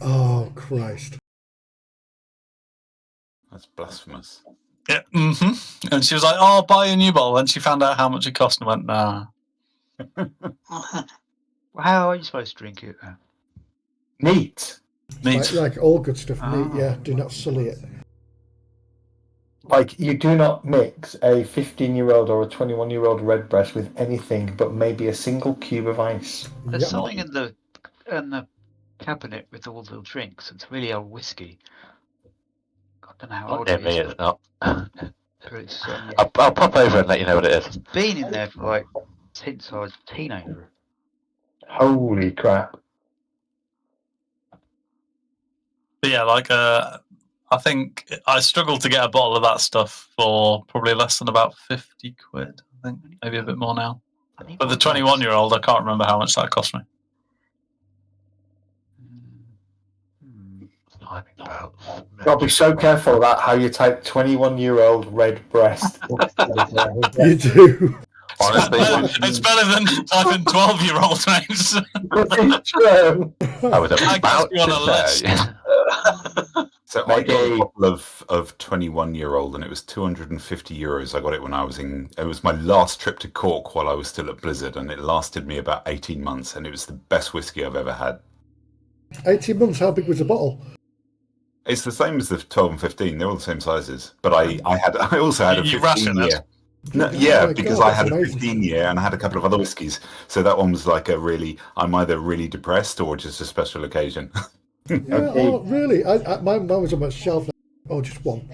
Oh, Christ. That's blasphemous. Yeah, and she was like, "Oh, I'll buy a new bottle." And she found out how much it cost and went, "Nah." How are you supposed to drink it? Neat. Neat. Like all good stuff, neat, yeah. Do not sully it. Like, you do not mix a 15-year-old or a 21-year-old redbreast with anything but maybe a single cube of ice. There's something in the cabinet with all the drinks. It's really old whiskey. I don't know how old it is. It's not. It's, I'll pop over and let you know what it is. It's been in there for like since I was a teenager. Holy crap. But yeah, like I think I struggled to get a bottle of that stuff for probably less than about 50 quid. I think maybe a bit more now. But the 21-year-old, I can't remember how much that cost me. Gotta be so careful about how you type 21-year-old redbreast. You do. Honestly, It's better than typing 12-year-old, mate. It's true. I was I about guess you're on a list. to So I got a bottle of 21-year-old, and it was 250 euros. I got it when I was it was my last trip to Cork while I was still at Blizzard, and it lasted me about 18 months, and it was the best whiskey I've ever had. 18 months, how big was the bottle? It's the same as the 12 and 15. They're all the same sizes. But I also had a 15-year. No, yeah, because I had a 15-year and I had a couple of other whiskies. So that one was like I'm either really depressed or just a special occasion. Yeah, oh, really? Mine was on my shelf. Oh, just one.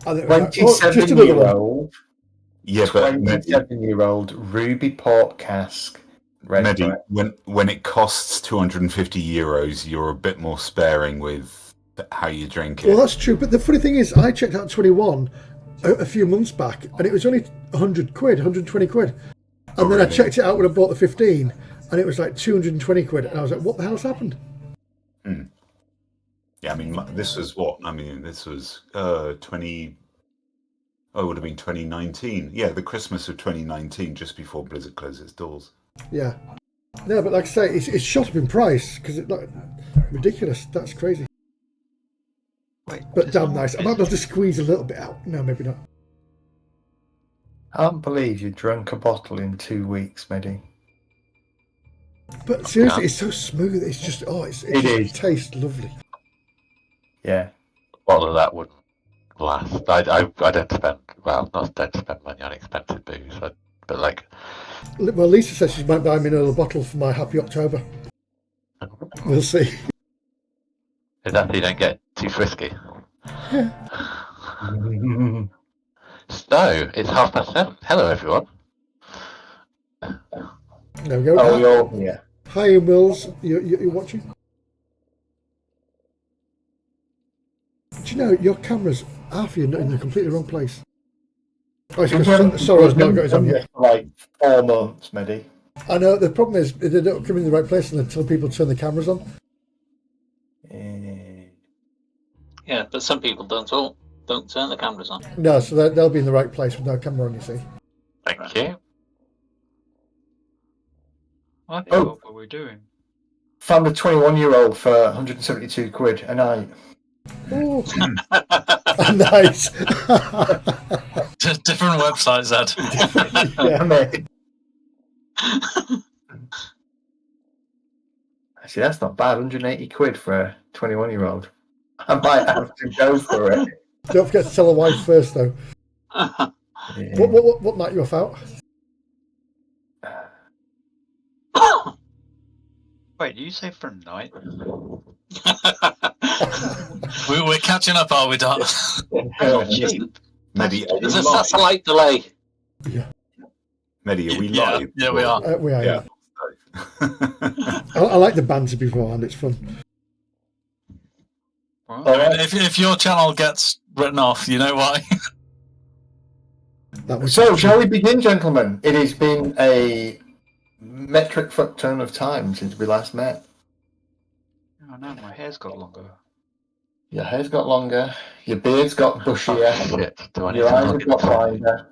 27-year-old. Yeah, but 27-year-old ruby port cask. Medi, when it costs 250 euros, you're a bit more sparing with how you drink it. Well, that's true. But the funny thing is, I checked out 21 a few months back, and it was only 100 quid, 120 quid. And then I checked it out when I bought the 15, and it was like 220 quid. And I was like, what the hell's happened? Yeah, I mean, this was what? I mean, this was 20... Oh, it would have been 2019. Yeah, the Christmas of 2019, just before Blizzard closed its doors. Yeah. No, but like I say, it's shot up in price, because it's like ridiculous. That's crazy. Wait, but damn nice. I might be able to squeeze a little bit out. No, maybe not. I can't believe you drank a bottle in 2 weeks, Medi. But seriously, it's so smooth. It's just, it tastes lovely. Yeah. Bottle of that wouldn't last. I don't spend, don't spend money on expensive booze, but like... Well, Lisa says she might buy me another bottle for my Happy October. We'll see. Is that so you don't get too frisky? Yeah. So, it's 7:30. Hello, everyone. There we go. Oh, you're here. Hi, Wills. You're watching? Do you know, your camera's half you're in the completely wrong place. Oh, it's because Sorrow's not got his on yet. For like 4 months, Medi. I know, the problem is they don't come in the right place until people turn the cameras on. Yeah, but some people don't turn the cameras on. No, so they'll be in the right place with no camera on, you see. Thank you. I think what we're doing. Found a 21-year-old for 172 quid a night. Oh. Nice. Different websites, Ed. Yeah, mate. Actually, that's not bad. 180 quid for a 21-year-old. I might have to go for it. Don't forget to tell the wife first, though. Yeah. What night you off out? Wait, did you say for a night? We're catching up, are we, Dot? Medi, are we There's a live? satellite delay. Yeah. Medi, are we live? Yeah, we are. We are, Yeah. I like the banter beforehand, it's fun. Well, I mean, if your channel gets written off, you know why? So, shall we begin, gentlemen? It has been a metric fuck ton of time since we last met. Oh no, my hair's got longer. Your hair's got longer, your beard's got bushier, Shit, do I need your to eyes look have got at wider,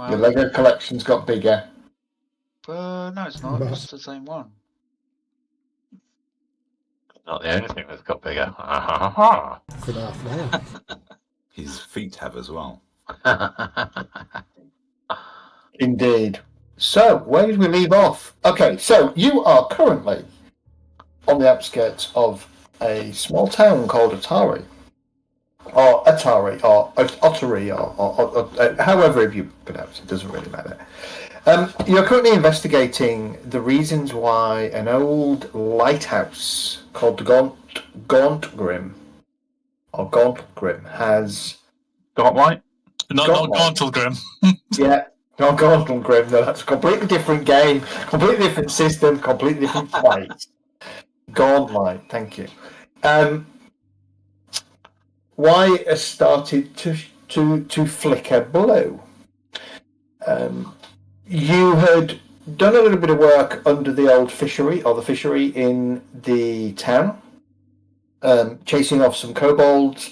your Lego collection's got bigger. No, it's not. It's the same one. Not the only thing that's got bigger. For now. His feet have as well. Indeed. So, where did we leave off? Okay, so you are currently on the outskirts of a small town called Atari. Or Atari, or Ottery, or however you pronounce it, doesn't really matter. You're currently investigating the reasons why an old lighthouse called the Gauntgrim has... Gauntlight? Not Gauntlgrim. Yeah, not Gauntgrim, no, that's a completely different game, completely different system, completely different place. Gauntlight, thank you. Why it has started to flicker blue. You had done a little bit of work under the old fishery, or the fishery in the town, chasing off some kobolds.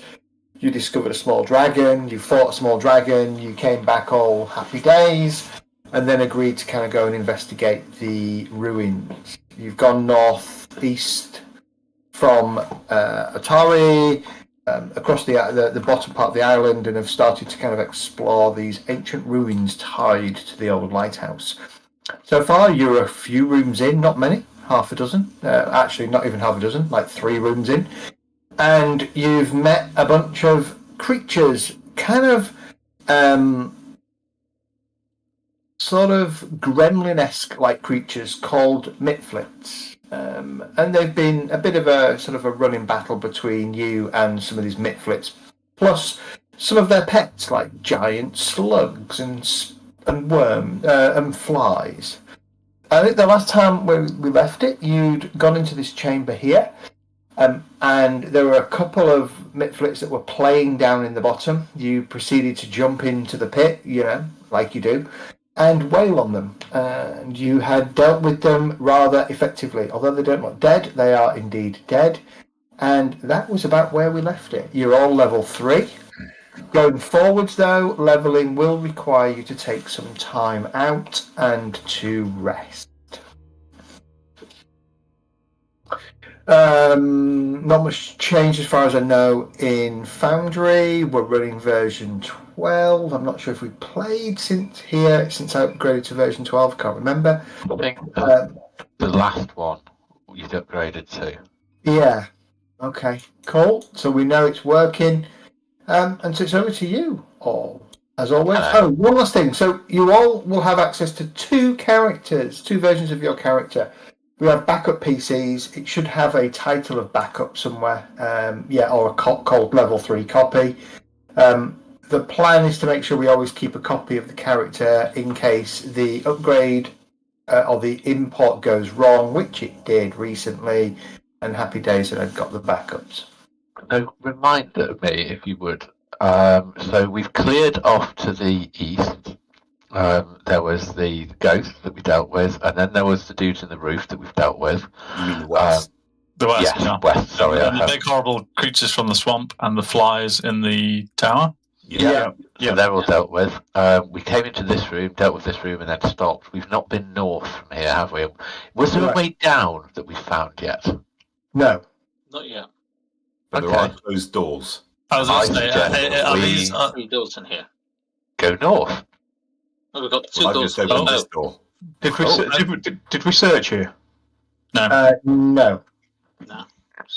You discovered a small dragon, you fought a small dragon, you came back all happy days, and then agreed to kind of go and investigate the ruins. You've gone northeast from Atari, across the bottom part of the island, and have started to kind of explore these ancient ruins tied to the old lighthouse. So far, you're a few rooms in, not many, half a dozen. Actually, not even half a dozen, like 3 rooms in. And you've met a bunch of creatures, kind of sort of gremlin-esque like creatures called Mitflits. And they've been a bit of a sort of a running battle between you and some of these Mitflits, plus some of their pets like giant slugs and worms and flies. I think the last time we left it, you'd gone into this chamber here, and there were a couple of Mitflits that were playing down in the bottom. You proceeded to jump into the pit, like you do, and wail on them. And you had dealt with them rather effectively. Although they don't look dead, they are indeed dead. And that was about where we left it. You're all level 3. Going forwards, though, leveling will require you to take some time out and to rest. Not much change as far as I know in Foundry. We're running version 12. I'm not sure if we played since I upgraded to version 12. Can't remember. I think the last one you'd upgraded to. Yeah. Okay. Cool. So we know it's working. And so it's over to you all, as always. Hello. Oh, one last thing. So you all will have access to 2 characters, 2 versions of your character. We have backup PCs. It should have a title of backup somewhere. Or a called level 3 copy. The plan is to make sure we always keep a copy of the character in case the upgrade or the import goes wrong, which it did recently, and happy days that I've got the backups. No, remind me if you would. So we've cleared off to the east. There was the ghost that we dealt with, and then there was the dudes in the roof that we've dealt with. You mean the west? The west, yes, yeah. West, sorry. And the big horrible creatures from the swamp and the flies in the tower. Yeah. So they're all dealt with. We came into this room, dealt with this room, and then stopped. We've not been north from here, have we? Was there a way down that we found yet? No. Not yet. But there are closed doors. I was going to say, are these 3 doors in here. Go north. Oh, we've got 2 Well, I've doors. just opened this door. Did we search here? No. No. No.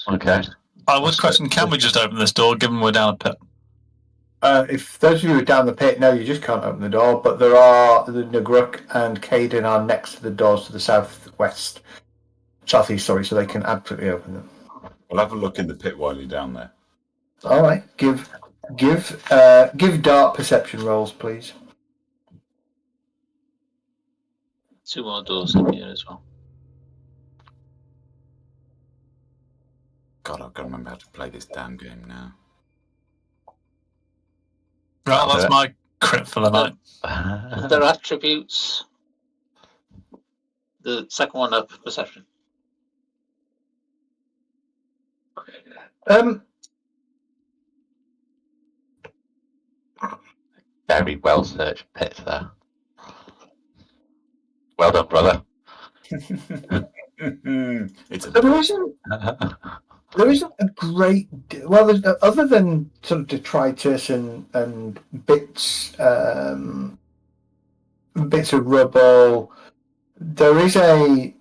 Okay. I would question, can we just open this door given we're down a pit? If those of you are down the pit, no, you just can't open the door. But there are the Nagruk and Caden are next to the doors to the southeast, sorry, so they can absolutely open them. We'll have a look in the pit while you're down there. All right, give dark perception rolls, please. 2 more doors in here as well. God, I've got to remember how to play this damn game now. Right, that's my crit for the night. Their attributes. The second one up, perception. Very well searched pit there. Well done, brother. It's The reason There isn't a great well, other than sort of detritus and bits bits of rubble. There is a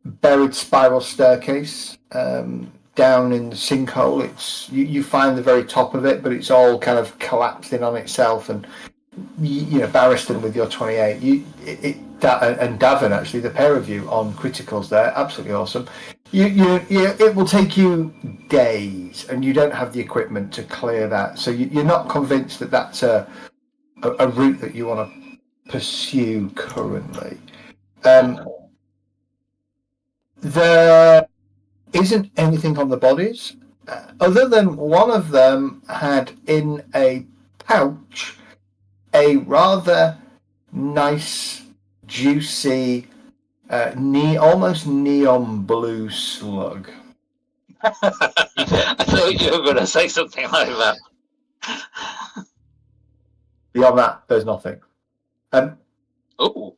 buried spiral staircase down in the sinkhole. It's you find the very top of it, but it's all kind of collapsed in on itself. And you know, Barristan with your 28, and Davin actually, the pair of you on criticals there, absolutely awesome. It will take you days, and you don't have the equipment to clear that. So you're not convinced that that's a route that you want to pursue currently. There isn't anything on the bodies, other than one of them had in a pouch a rather nice, juicy, almost neon blue slug. I thought you were going to say something like that. Beyond that, there's nothing. Oh!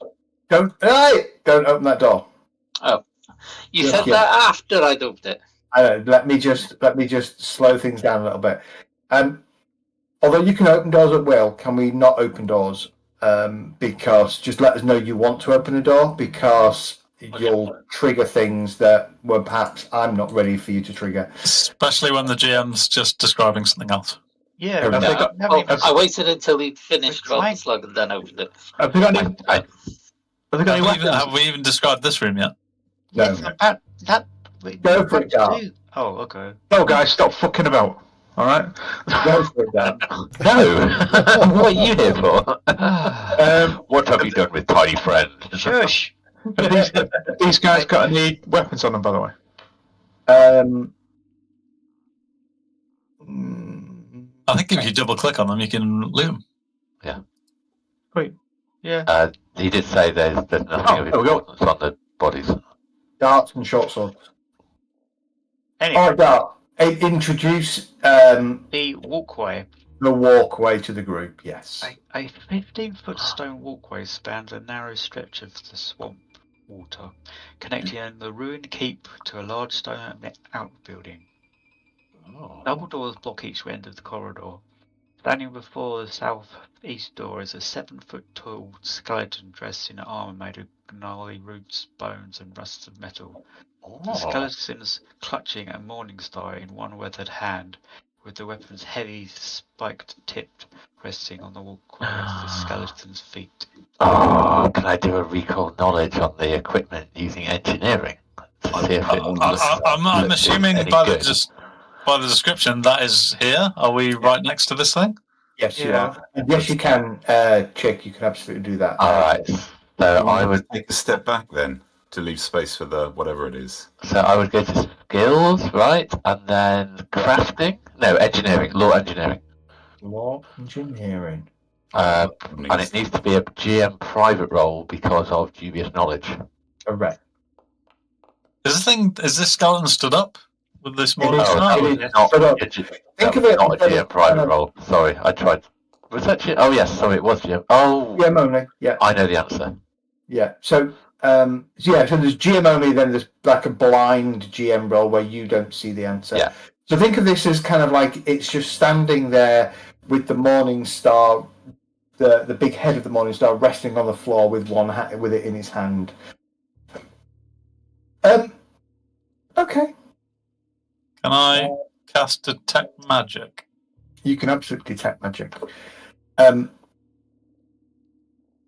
Don't open that door. Oh, you said that after I dumped it. I know. Let me just slow things down a little bit. Although you can open doors at will, can we not open doors? Because just let us know you want to open a door, because you'll trigger things that were perhaps I'm not ready for you to trigger. Especially when the GM's just describing something else. Yeah, I waited until he'd finished about the slug and then opened it. Have they got any weapons? Have we even described this room yet? No. Go for it, Gar. Oh, okay. No, guys, stop fucking about. All right. Go for it, Dan. No. What are you here for? What have you done with tiny friend? Shush. Have these guys got any weapons on them, by the way? I think if you double click on them, you can loot them. Yeah. Great. Yeah. He did say there's nothing of importance on the bodies. Darts and short swords. Anyway. All right, Dart. Introduce the walkway. The walkway to the group. Yes. A 15-foot stone walkway spans a narrow stretch of the swamp water, connecting the ruined keep to a large stone outbuilding. Double doors block each end of the corridor. Standing before the southeast door is a 7-foot tall skeleton dressed in armor made of gnarly roots, bones, and rusts of metal. The skeleton's clutching a morning star in one weathered hand, with the weapon's heavy spiked tip resting on the walkway at the skeleton's feet. Oh, can I do a recall knowledge on the equipment using engineering? To see if I'm assuming by the description that is here. Are we right next to this thing? Yes, you are. And yes, you can, Chick. You can absolutely do that. All right. So I would take a step back then to leave space for the whatever it is. So I would go to skills, right, and then crafting. No, engineering. Law engineering. Law engineering. And it needs to be a GM private role because of dubious knowledge. Correct. Is this skeleton stood up with this morning star? Think of it not a GM private role. Sorry, I tried. Was that GM? Oh yes, sorry, it was GM. Oh, GM only. Yeah, I know the answer. Yeah. So there's GM only. Then there's like a blind GM role where you don't see the answer. Yeah. So think of this as kind of like it's just standing there with the morning star, the big head of the morning star resting on the floor with with it in his hand. Okay. Can I cast detect magic? You can absolutely detect magic.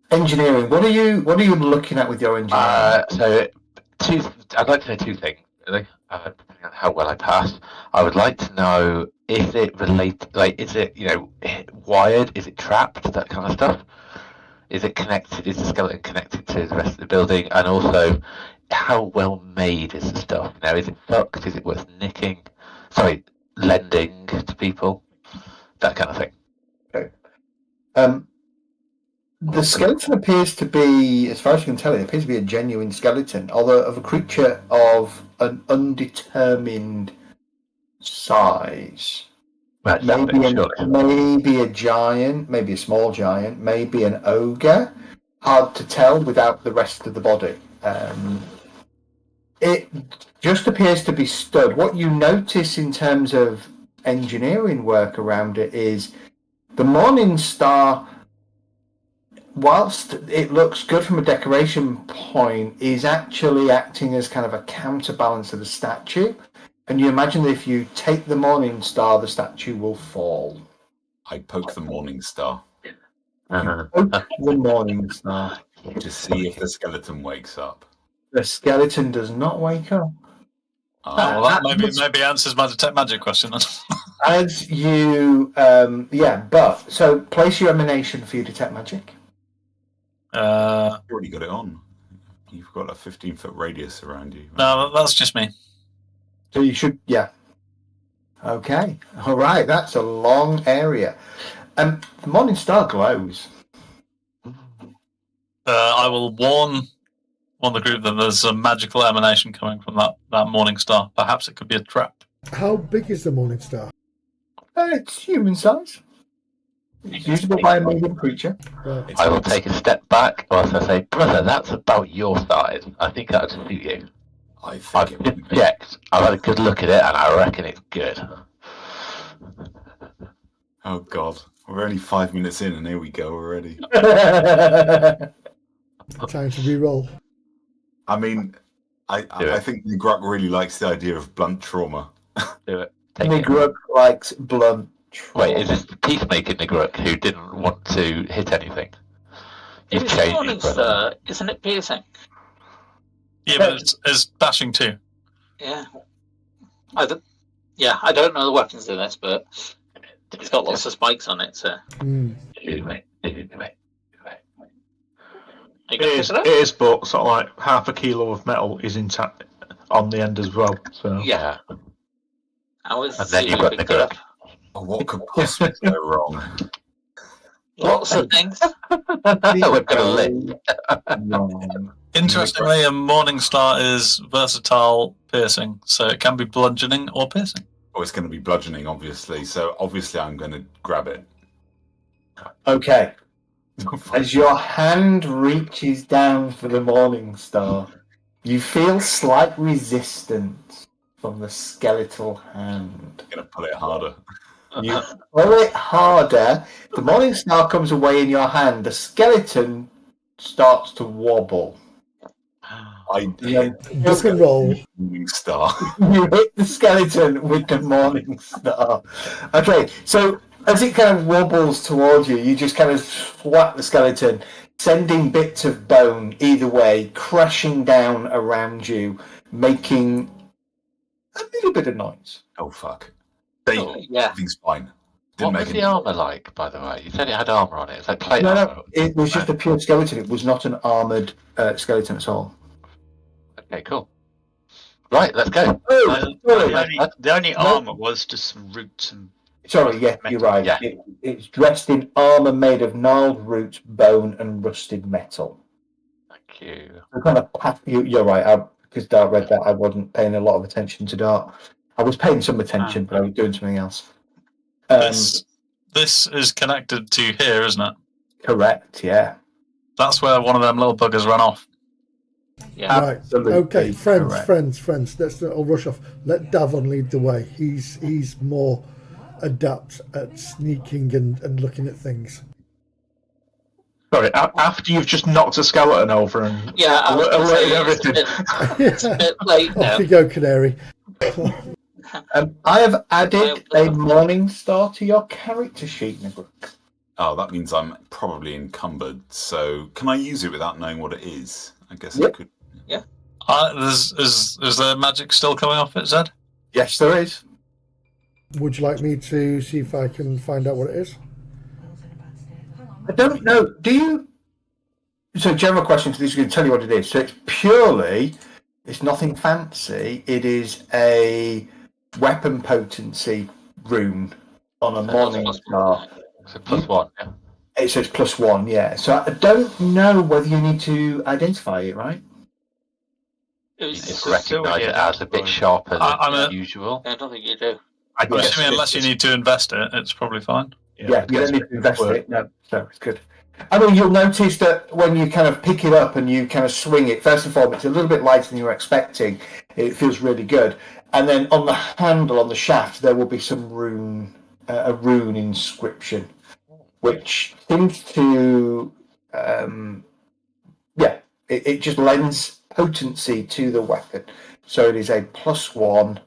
Engineering. What are you looking at with your engineering? I'd like to know two things, really. Depending on how well I pass, I would like to know is it related, is it wired? Is it trapped? That kind of stuff. Is it connected? Is the skeleton connected to the rest of the building? And also, how well made is the stuff? Is it fucked? Is it worth nicking? Sorry, lending to people? That kind of thing. Okay. The skeleton appears to be, as far as you can tell, it appears to be a genuine skeleton, although of a creature of an undetermined size. Maybe a giant, maybe a small giant, maybe an ogre. Hard to tell without the rest of the body. It just appears to be stud. What you notice in terms of engineering work around it is the Morning Star, whilst it looks good from a decoration point, is actually acting as kind of a counterbalance to the statue. And you imagine that if you take the Morning Star, the statue will fall. I poke the Morning Star. Poke the Morning Star. To see if the skeleton wakes up. The skeleton does not wake up. Well, that maybe answers my detect magic question then. As you, so place your emanation for your detect magic. You've already got it on. You've got a 15-foot radius around you. Right? No, that's just me. So you should, yeah. Okay, all right. That's a long area. The Morning Star glows. I will warn the group that there's a magical emanation coming from that Morning Star. Perhaps it could be a trap. How big is the Morning Star? It's human size. It's usable by a medium creature. Right. I will take a step back whilst I say, brother, that's about your size. I think that would suit you. I've just checked. I've had a good look at it, and I reckon it's good. Oh, God. We're only 5 minutes in, and here we go already. Time to re-roll. I mean, I think Nigruk really likes the idea of blunt trauma. Do it. Nigruk likes blunt trauma. Wait, is this the peacemaker Nigruk who didn't want to hit anything? You've It's changed Morning it, brother. Star, isn't it piercing? Yeah, but it's bashing too. Yeah. I don't know the weapons in this, but it's got lots of spikes on it, so. It is, but sort of like half a kilo of metal is intact on the end as well. So Yeah. And then you've got the grip. Oh, what could possibly go wrong? Lots of things. We're gonna live. Interestingly, a Morning Star is versatile piercing, so it can be bludgeoning or piercing. Oh, it's going to be bludgeoning, obviously. So obviously, I'm going to grab it. Okay. As your hand reaches down for the Morning Star, you feel slight resistance from the skeletal hand. I'm going to pull it harder. You pull it harder. The Morning Star comes away in your hand. The skeleton starts to wobble. I hit the roll. Morning Star. You hit the skeleton with the Morning Star. Okay, so as it kind of wobbles towards you, you just kind of whack the skeleton, sending bits of bone either way, crashing down around you, making a little bit of noise. Oh, fuck. Everything's fine. What was the armour like, by the way? You said it had armour on it. It's like plate No, armour. it was just a pure skeleton. It was not an armoured skeleton at all. Okay, cool. Right, let's go. The only armour was just some roots and... Sorry, yeah, you're right. Yeah. It's dressed in armour made of gnarled roots, bone, and rusted metal. Thank you. Kind of you're right, because Dart read that, I wasn't paying a lot of attention to Dart. I was paying some attention, but I was doing something else. This is connected to here, isn't it? Correct, yeah. That's where one of them little buggers ran off. Yeah. Right. Absolutely Okay, friends. correct. I'll rush off. Let Davon lead the way. He's more adept at sneaking and looking at things. sorry, after you've just knocked a skeleton over and alerted everything. It's a bit late now. Off you go, Canary. I have added a Morning Star to your character sheet, Nibruk. Oh, that means I'm probably encumbered. So can I use it without knowing what it is? I guess I Yep. could. Is there magic still coming off it, Zed? Yes, there is. Would you like me to see if I can find out what it is? I don't know. Do you? So, general question. So, this is going to tell you what it is. So, it's nothing fancy. It is a weapon potency rune on a Morning Star. So +1, yeah. It says +1, yeah. So, I don't know whether you need to identify it, right? It's recognise it as a bit sharper than usual. I don't think you do. I'm assuming unless you need to invest it, it's probably fine. Yeah, you don't need to invest it. No, so it's good. I mean, you'll notice that when you kind of pick it up and you kind of swing it, first and foremost, it's a little bit lighter than you were expecting. It feels really good. And then on the handle, on the shaft, there will be some rune, a rune inscription, which seems to, it just lends potency to the weapon. So it is a +1.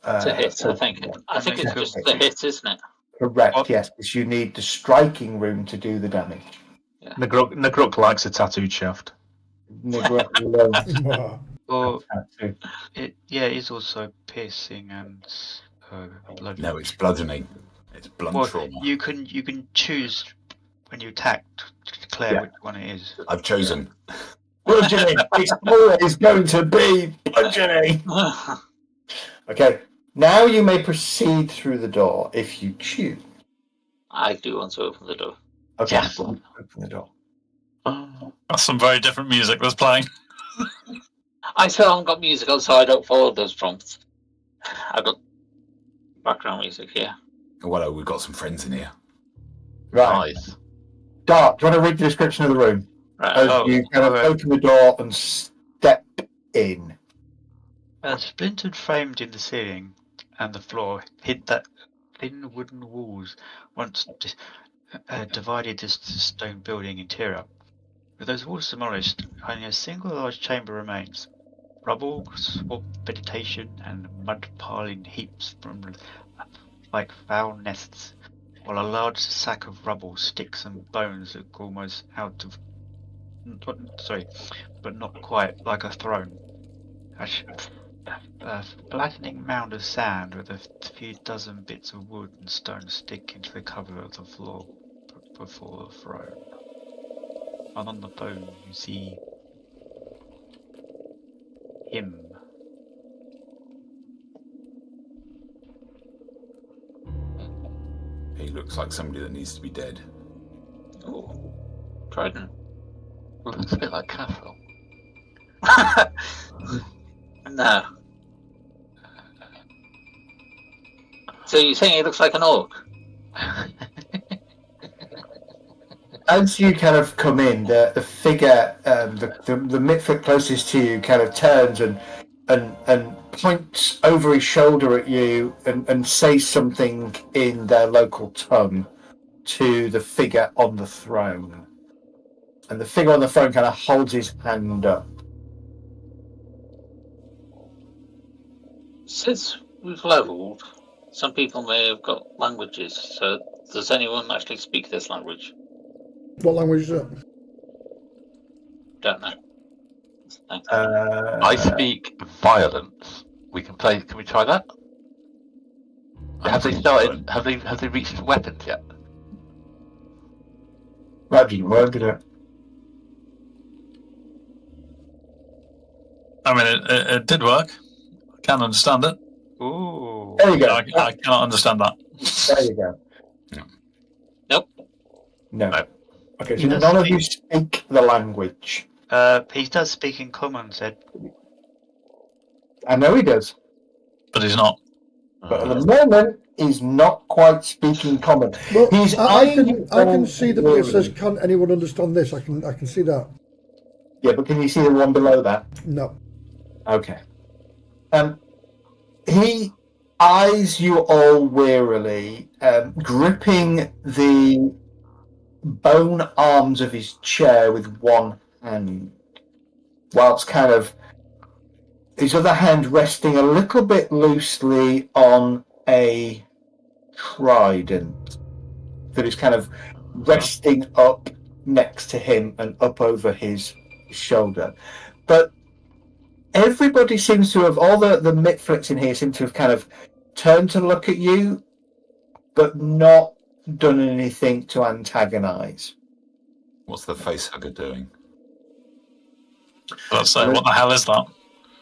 It's a hit, I think. I think it's just the hit, isn't it? Correct, yes, because you need the striking rune to do the damage. Yeah. Nagruk likes a tattooed shaft. Nagruk loves or it is also piercing and bludgeoning. No, it's bludgeoning. It's blunt trauma. You can choose when you attack to declare which one it is. I've chosen. Bludgeoning. It's always going to be bludgeoning. Okay. Now you may proceed through the door if you choose. I do want to open the door. Okay. Yes. Open the door. That's some very different music that's playing. I still haven't got music on, so I don't follow those prompts. I've got background music here. Well, we've got some friends in here. Right. Nice. Dart, do you want to read the description of the room? Right. As you kind of open the door and step in. Splintered framed in the ceiling and the floor hid that thin wooden walls once divided this stone building interior. With those walls demolished, only a single large chamber remains. Rubble, swamp vegetation, and mud piling heaps from like foul nests, while a large sack of rubble, sticks, and bones look almost out of. But not quite like a throne. A flattening mound of sand with a few dozen bits of wood and stone stick into the cover of the floor before the throne. And on the bone you see him. He looks like somebody that needs to be dead. Oh, Trident. Looks a bit like Castle. No. So you're saying he looks like an orc? As you kind of come in, the figure, the Mitford closest to you, kind of turns and points over his shoulder at you and says something in their local tongue to the figure on the throne. And the figure on the throne kind of holds his hand up. Since we've leveled, some people may have got languages, so does anyone actually speak this language? What language is it? Don't know. I speak violence. Can we try that? Have they started? Have they reached weapons yet? That didn't work, did it? I mean, it did work. I can understand it. Ooh. There you go. I cannot understand that. There you go. Nope. No. Okay, so none of you speak the language. He does speak in common, said. I know he does. But he's not. But at the moment, he's not quite speaking common. Well, He's I can see the bit that says, "Can anyone understand this?" I can see that. Yeah, but can you see the one below that? No. Okay. He eyes you all wearily, gripping the bone arms of his chair with one hand, whilst kind of his other hand resting a little bit loosely on a trident that is kind of resting up next to him and up over his shoulder. But everybody seems to have, all the Mitflits in here seem to have kind of turned to look at you, but not done anything to antagonize. What's the face hugger doing? Let's say, what the hell is that?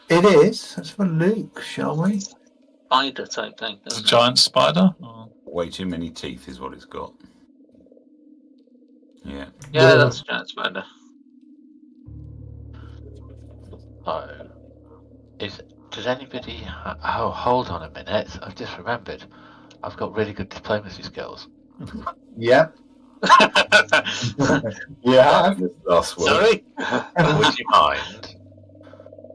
It is. Let's have a look, shall we? Spider type thing. It's a giant spider? Or... Way too many teeth is what it's got. Yeah. Yeah, that's a giant spider. Oh. Does anybody... Oh, hold on a minute. I've just remembered. I've got really good diplomacy skills. Yeah. Yeah. Last word. Sorry? Would you mind?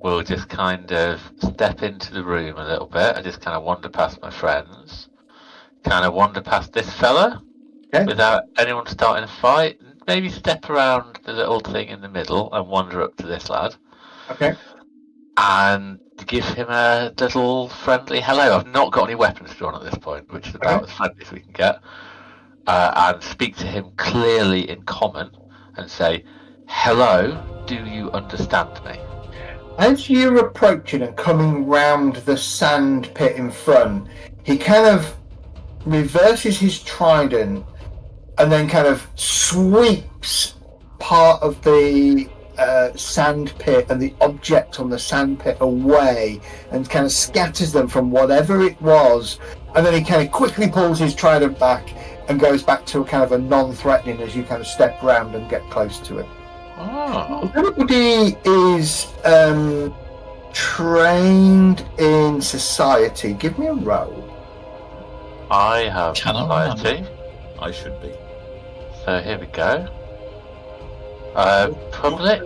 We'll just kind of step into the room a little bit. I just kind of wander past my friends. Kind of wander past this fella. Okay. Without anyone starting a fight. Maybe step around the little thing in the middle and wander up to this lad. Okay. And give him a little friendly hello. I've not got any weapons drawn at this point, which is about as friendly as we can get. And speak to him clearly in common and say, "Hello, do you understand me?" As you're approaching and coming round the sand pit in front, he kind of reverses his trident and then kind of sweeps part of the sand pit and the object on the sand pit away and kind of scatters them from whatever it was, and then he kind of quickly pulls his trident back and goes back to a kind of a non-threatening as you kind of step round and get close to it. Oh. Everybody is trained in society. Give me a roll. I have Cannot society. I should be. So here we go. Public,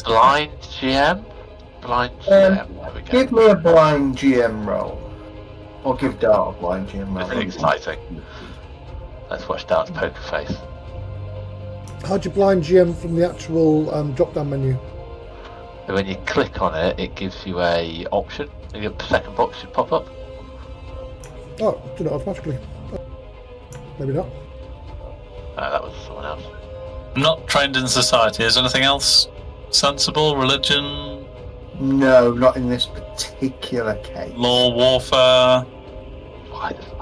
blind GM. Blind GM. There we go. Give me a blind GM roll. Or give Dart a blind GM roll. That's exciting. Let's watch Dart's poker face. How'd you blind GM from the actual drop-down menu? So when you click on it, it gives you a option. The second box should pop up. Oh, did it automatically. Maybe not. That was someone else. I'm not trained in society. Is there anything else sensible? Religion? No, not in this particular case. Law, warfare? Why the fuck?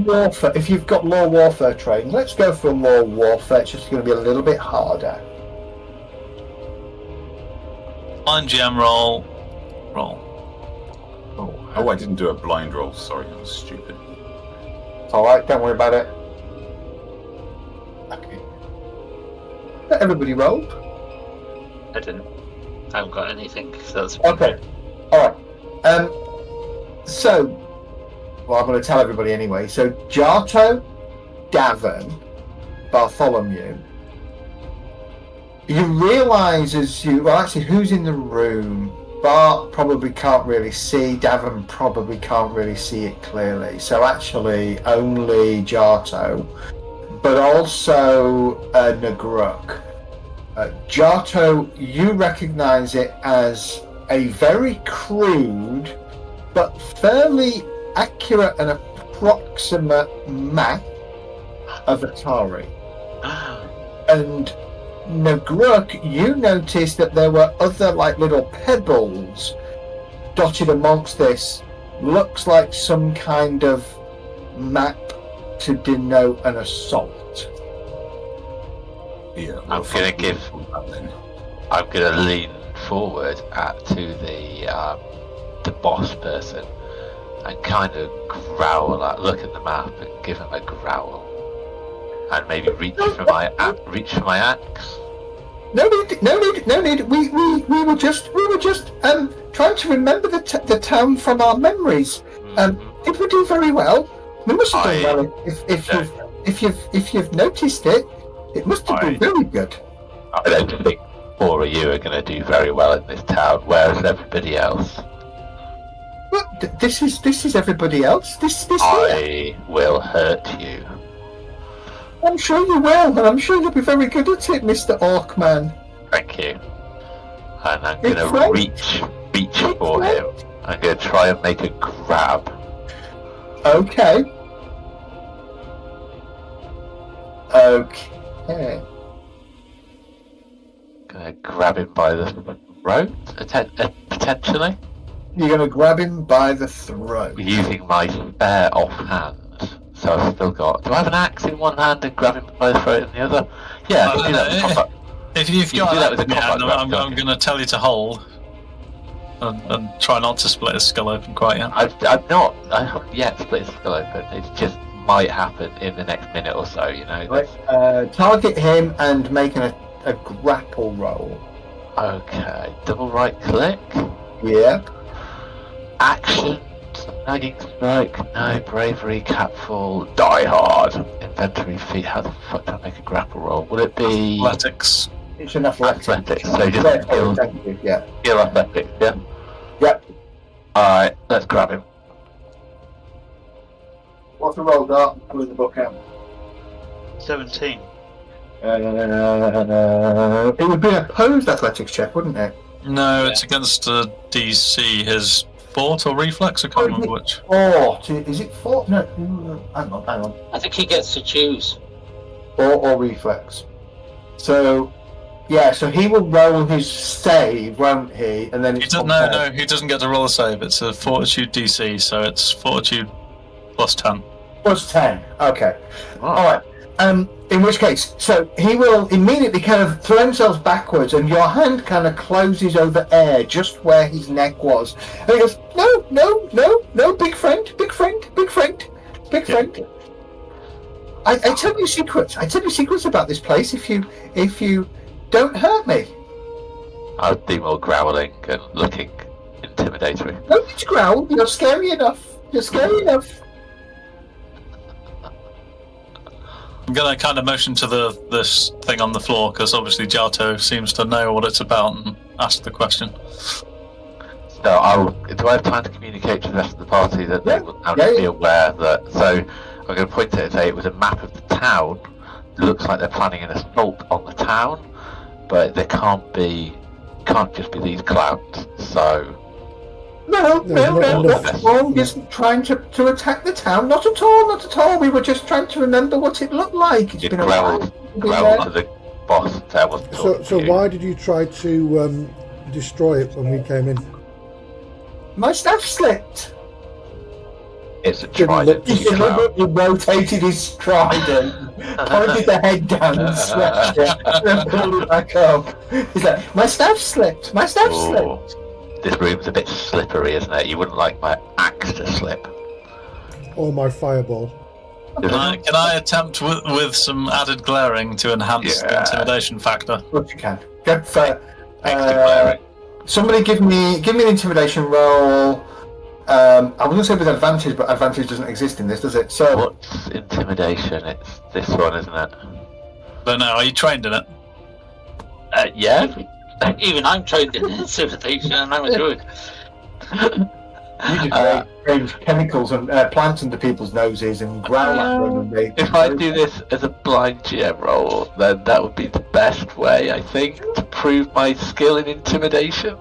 Warfare. If you've got law warfare training, let's go for law warfare. It's just going to be a little bit harder. Blind GM roll. Oh, I didn't do a blind roll. Sorry, I was stupid. It's alright, don't worry about it. Okay. Everybody rolled? I didn't. I haven't got anything, so that's Okay. Alright. So, well, I'm going to tell everybody anyway. So, Jarto, Davin, Bartholomew, you realise as you... Well, actually, who's in the room? Bart probably can't really see. Davin probably can't really see it clearly. So, actually, only Jarto. But also Nagruk. Jarto, you recognise it as a very crude but fairly accurate and approximate map of Atari. And Nagruk, you noticed that there were other like little pebbles dotted amongst this. Looks like some kind of map to denote an assault. Yeah, I'm gonna lean forward to the boss person and kind of growl look at the map and give him a growl, and maybe reach for my axe. No need. We were just trying to remember the town from our memories. Did we do very well? We must have done well. If you've noticed it, it must have been very good. I don't think 4 of you are going to do very well in this town, whereas everybody else. But this is everybody else. This I will hurt you. I'm sure you will, and I'm sure you'll be very good at it, Mr. Orkman. Thank you. And I'm going to reach for him. I'm going to try and make a grab. Okay. Gonna grab him by the throat, potentially. You're gonna grab him by the throat. Using my spare offhand. So I've still got... Do I have an axe in one hand and grab him by the throat in the other? Yeah, I can do that with combat. If you've got that with a that, combat I'm going to tell you to hold. And try not to split his skull open quite yet. I haven't yet split his skull open. It just might happen in the next minute or so, you know. Right, target him and make a grapple roll. Okay, double right click. Yep. Action, snagging strike, no bravery, catfall, die hard. In inventory feat. How the fuck do I make a grapple roll? Will it be athletics? It's an athletics. So just skill athletics, yeah? Yep. Alright, let's grab him. What's the roll, Dart? Pulling the book out. 17. It would be an opposed athletics check, wouldn't it? No, it's against a DC. His fort or reflex? I can't remember which. Is it fort? No, hang on. I think he gets to choose. Fort or reflex. So, yeah, so he will roll his save, won't he? And then it's no, he doesn't get to roll a save. It's a fortitude DC, so it's fortitude plus 10. Plus 10, okay. Alright. In which case, so he will immediately kind of throw himself backwards, and your hand kind of closes over air just where his neck was. And he goes, no, big friend. I tell you secrets. I tell you secrets about this place if you don't hurt me. I'll be more growling and looking intimidatory. No need to growl. You're scary enough. I'm going to kind of motion to this thing on the floor, because obviously Jato seems to know what it's about, and ask the question. So do I have time to communicate to the rest of the party that they will now be aware that... So I'm going to point at it and say it was a map of the town. It looks like they're planning an assault on the town, but there can't just be these clowns, so... No. Swarm isn't trying to attack the town. Not at all. We were just trying to remember what it looked like. It's been a while. To the boss. So why did you try to destroy it when we came in? My staff slipped. It's a trident. He deliberately rotated his trident, pointed the head down and slashed it, and then pulled it back up. He's like, my staff slipped. This room's a bit slippery, isn't it? You wouldn't like my axe to slip. Or my fireball. Can I attempt with some added glaring to enhance the intimidation factor? Of course you can. Go for somebody give me an intimidation roll. I was going to say with advantage, but advantage doesn't exist in this, does it? So what's intimidation? It's this one, isn't it? Don't know. Are you trained in it? Yeah. Even I'm trained in intimidation, and I'm a druid. You just range chemicals and plants into people's noses and growl at them. If I do this as a blind GM roll, then that would be the best way, I think, to prove my skill in intimidation.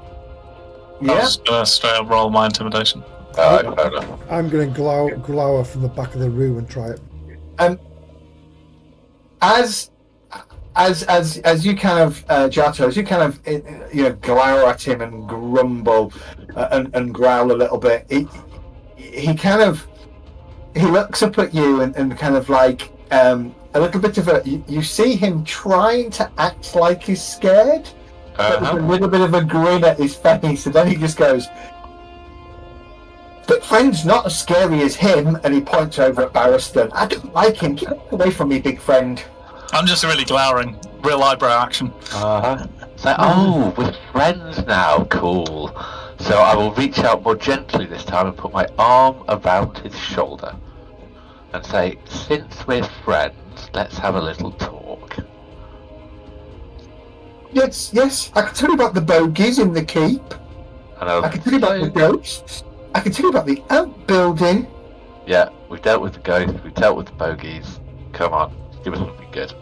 Yeah. I was going to straight up roll my intimidation. Alright, fair enough. I'm going to glower from the back of the room and try it. As you kind of Jato, as you kind of glower at him and grumble and growl a little bit, he looks up at you and kind of like a little bit of you see him trying to act like he's scared, but there's a little bit of a grin at his face, and then he just goes, "Big friend's not as scary as him," and he points over at Barristan. "I don't like him. Keep away from me, big friend." I'm just really glowering. Real eyebrow action. So, we're friends now. Cool. So I will reach out more gently this time and put my arm around his shoulder and say, "Since we're friends, let's have a little talk." Yes. I can tell you about the bogies in the keep. I can tell you about the ghosts. I can tell you about the outbuilding. Yeah, we've dealt with the ghosts. We've dealt with the bogies. Come on, give us something good.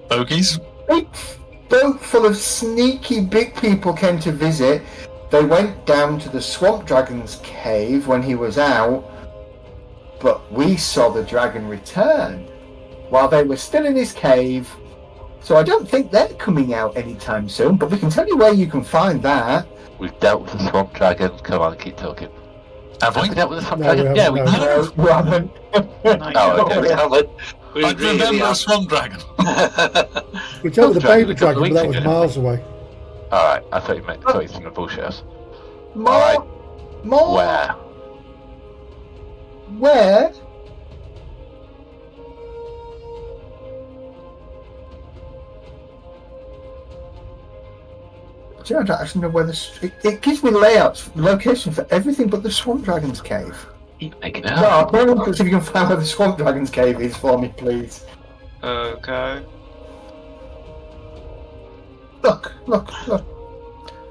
Bogies? Big boat full of sneaky big people came to visit. They went down to the Swamp Dragon's cave when he was out, but we saw the dragon return while they were still in his cave. So I don't think they're coming out anytime soon, but we can tell you where you can find that. We've dealt with the Swamp Dragon. Come on, keep talking. Have we dealt with the Swamp Dragon? Yeah, we have. We haven't. We haven't. I remember a Swamp Dragon. We dealt with the baby dragon, but that was miles away. Alright, I thought you were thinking of bullshit us. More? Where? Where? I don't actually know where it gives me layouts, location for everything but the Swamp Dragon's cave. Make it out. No, I'm very interested if you can find where the Swamp Dragon's cave is for me, please. Okay. Look.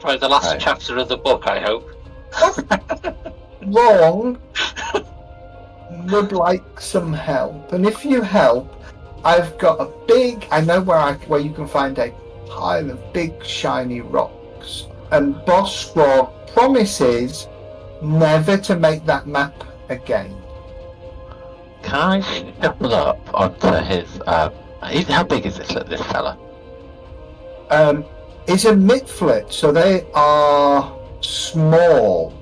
Probably the last chapter of the book, I hope. Long would like some help, and if you help, I've got a big. I know where you can find a pile of big shiny rocks, and Boss Squaw promises never to make that map again. Can I step up onto his? How big is this fella? It's a Mitflit, so they are small.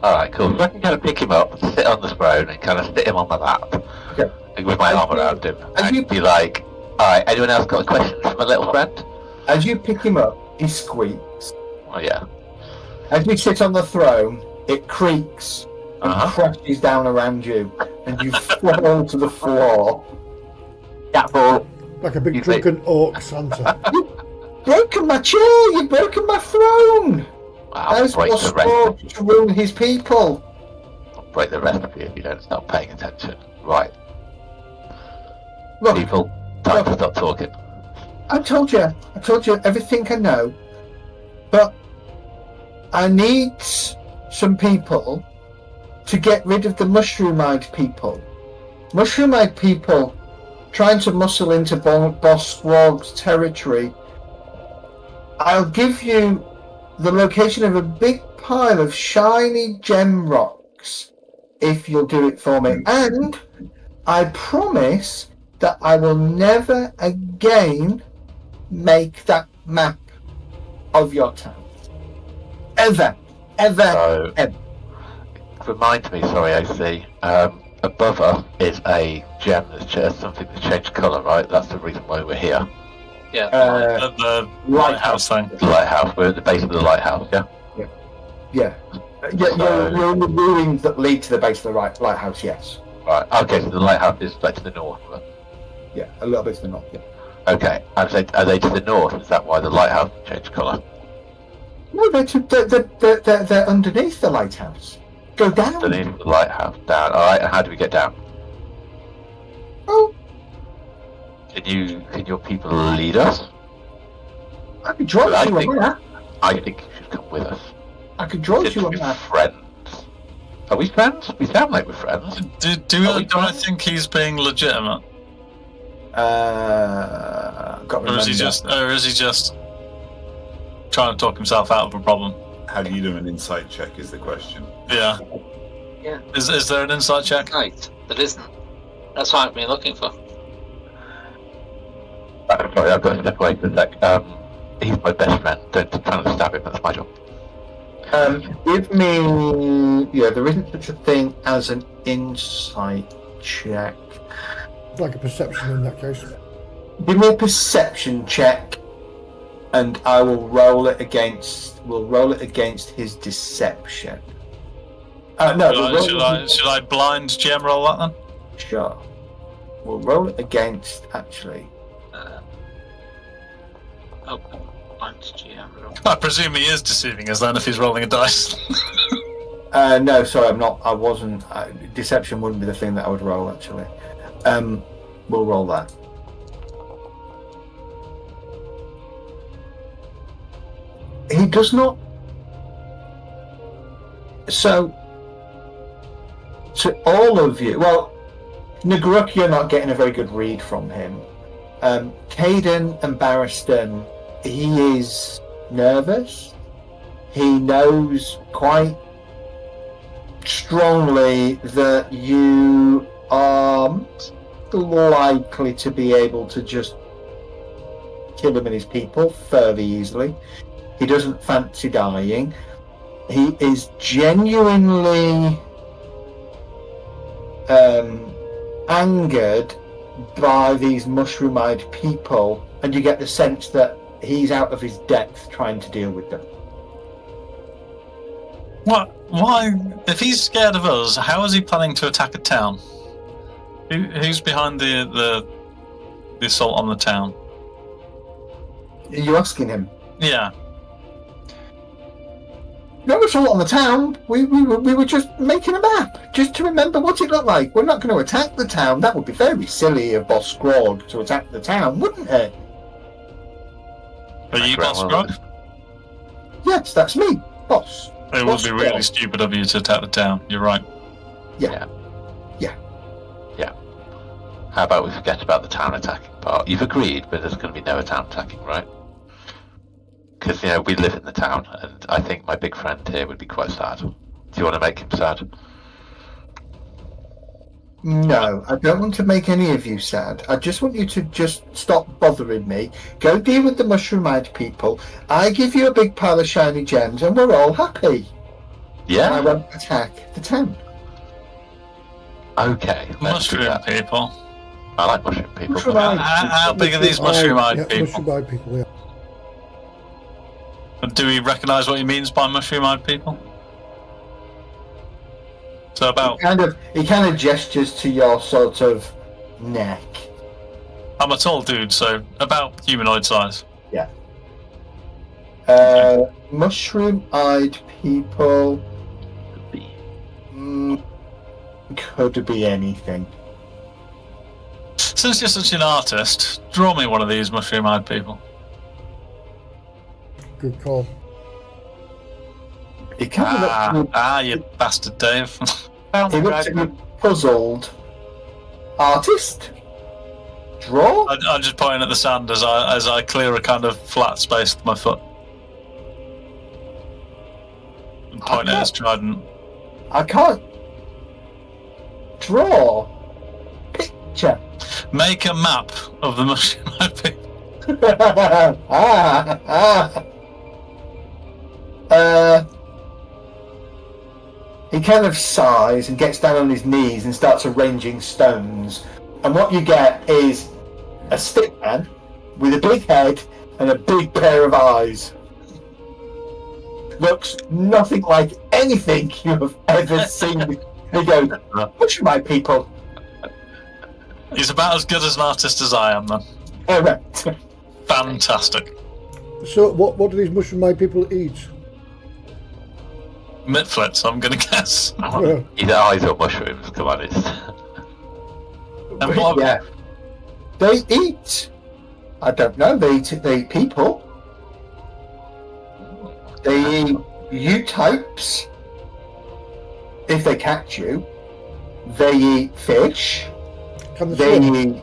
Alright, cool. So I can kind of pick him up, sit on the throne, and kind of sit him on my lap. Okay. With my arm around him. And be like, alright, anyone else got a question for my little friend? As you pick him up, he squeaks. Oh, yeah. As you sit on the throne, it creaks and crashes down around you, and you fall to the floor. Catball. Like a big drunken orc Santa. You've broken my chair! You've broken my throne! I'll break the rest to ruin his people. I'll break the rest of you if you don't stop paying attention. Right. Look, people, time to stop talking. I told you everything I know, but I need some people to get rid of the mushroom-eyed people. Mushroom-eyed people trying to muscle into Boss Squaw's territory. I'll give you the location of a big pile of shiny gem rocks if you'll do it for me. And I promise that I will never again make that map of your town. Ever. Remind me, sorry, AC. Above us is a gem that's something that's changed colour, right? That's the reason why we're here. Yeah. The lighthouse thing. The lighthouse. We're at the base of the lighthouse, yeah? Yeah. You're in the ruins that lead to the base of the lighthouse, yes. Right, okay, so the lighthouse is like to the north, right? Yeah, a little bit to the north, yeah. Okay, are they to the north? Is that why the lighthouse changed colour? No, they're underneath the lighthouse. Go down. Underneath the lighthouse, down. Alright, and how do we get down? Oh. Can your people lead us? I could draw you on that. I think you should come with us. I could draw you on that. Friends. Are we friends? We sound like we're friends. Do I think he's being legitimate? Or is he just trying to talk himself out of a problem? How do you do an insight check is the question. Yeah. Yeah. Is there an insight check? Right, there isn't. That's what I've been looking for. Sorry, I've got to step away for a sec. He's my best friend. Don't try to stab him, that's my job. Give me... Yeah, there isn't such a thing as an insight check. Like a perception in that case. Give me a perception check, and I will roll it against... We'll roll it against his deception. Should I blind gem roll that then? Sure. We'll roll it against, actually... I presume he is deceiving us then if he's rolling a dice. No, sorry, I'm not. I wasn't. Deception wouldn't be the thing that I would roll, actually. We'll roll that. He does not. So, to all of you, well, Nagruk, you're not getting a very good read from him. Caden and Barristan, he is nervous. He knows quite strongly that you are likely to be able to just kill him and his people fairly easily. He doesn't fancy dying. He is genuinely angered by these mushroom-eyed people, and you get the sense that he's out of his depth trying to deal with them. What? Why? If he's scared of us, how is he planning to attack a town? Who's behind the assault on the town? Are you asking him? Yeah. No assault on the town. We were just making a map, just to remember what it looked like. We're not going to attack the town. That would be very silly of Boss Scrog to attack the town, wouldn't it? Are you Boss Scrog? Yes, that's me, Boss. It would be really stupid of you to attack the town. You're right. Yeah. How about we forget about the town attacking part? You've agreed, but there's going to be no town attacking, right? Because, we live in the town, and I think my big friend here would be quite sad. Do you want to make him sad? No, I don't want to make any of you sad. I just want you to just stop bothering me. Go deal with the mushroom-eyed people. I give you a big pile of shiny gems, and we're all happy. Yeah. And I won't attack the town. Okay. Mushroom people. I like mushroom people. How big are these mushroom-eyed people? Mushroom-eyed people, yeah. Do we recognise what he means by mushroom-eyed people? So about... He kind of gestures to your sort of neck. I'm a tall dude, so about humanoid size. Yeah. Mushroom-eyed people... Could be anything. Since you're such an artist, draw me one of these mushroom-eyed people. Good call. He kind of you bastard, Dave. He looks at you puzzled. Artist? Draw? I'm just pointing at the sand as I clear a kind of flat space with my foot. And pointing at his trident. I can't draw. Picture. Make a map of the mushroom-eyed people. He kind of sighs and gets down on his knees and starts arranging stones. And what you get is a stick man with a big head and a big pair of eyes. Looks nothing like anything you have ever seen. He goes, "Mushroom-eyed people." He's about as good as an artist as I am, then. Correct. Fantastic. So, what do these mushroom-eyed people eat? Mitflits, I'm going to guess. Either eyes or mushrooms, come on, it's... And what? Yeah. They eat. I don't know. They eat people. They eat you types. If they catch you, they eat fish. They eat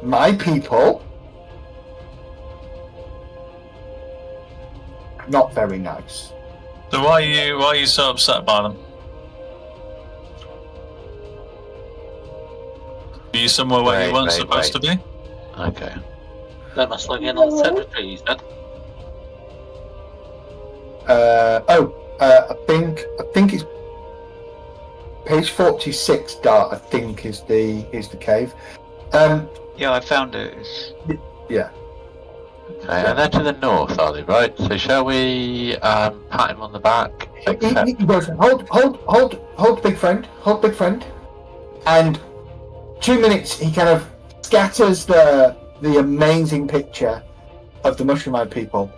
my people. Not very nice. So why are you so upset by them? Are you somewhere where you weren't supposed to be? Okay. They must log in on the secretary, you said. I think it's page 46. Dart, I think, is the cave. Yeah, I found it. Yeah. Okay, and they're to the north, are they? Right. So shall we pat him on the back? He goes, hold, big friend, and 2 minutes. He kind of scatters the amazing picture of the mushroom-eyed people,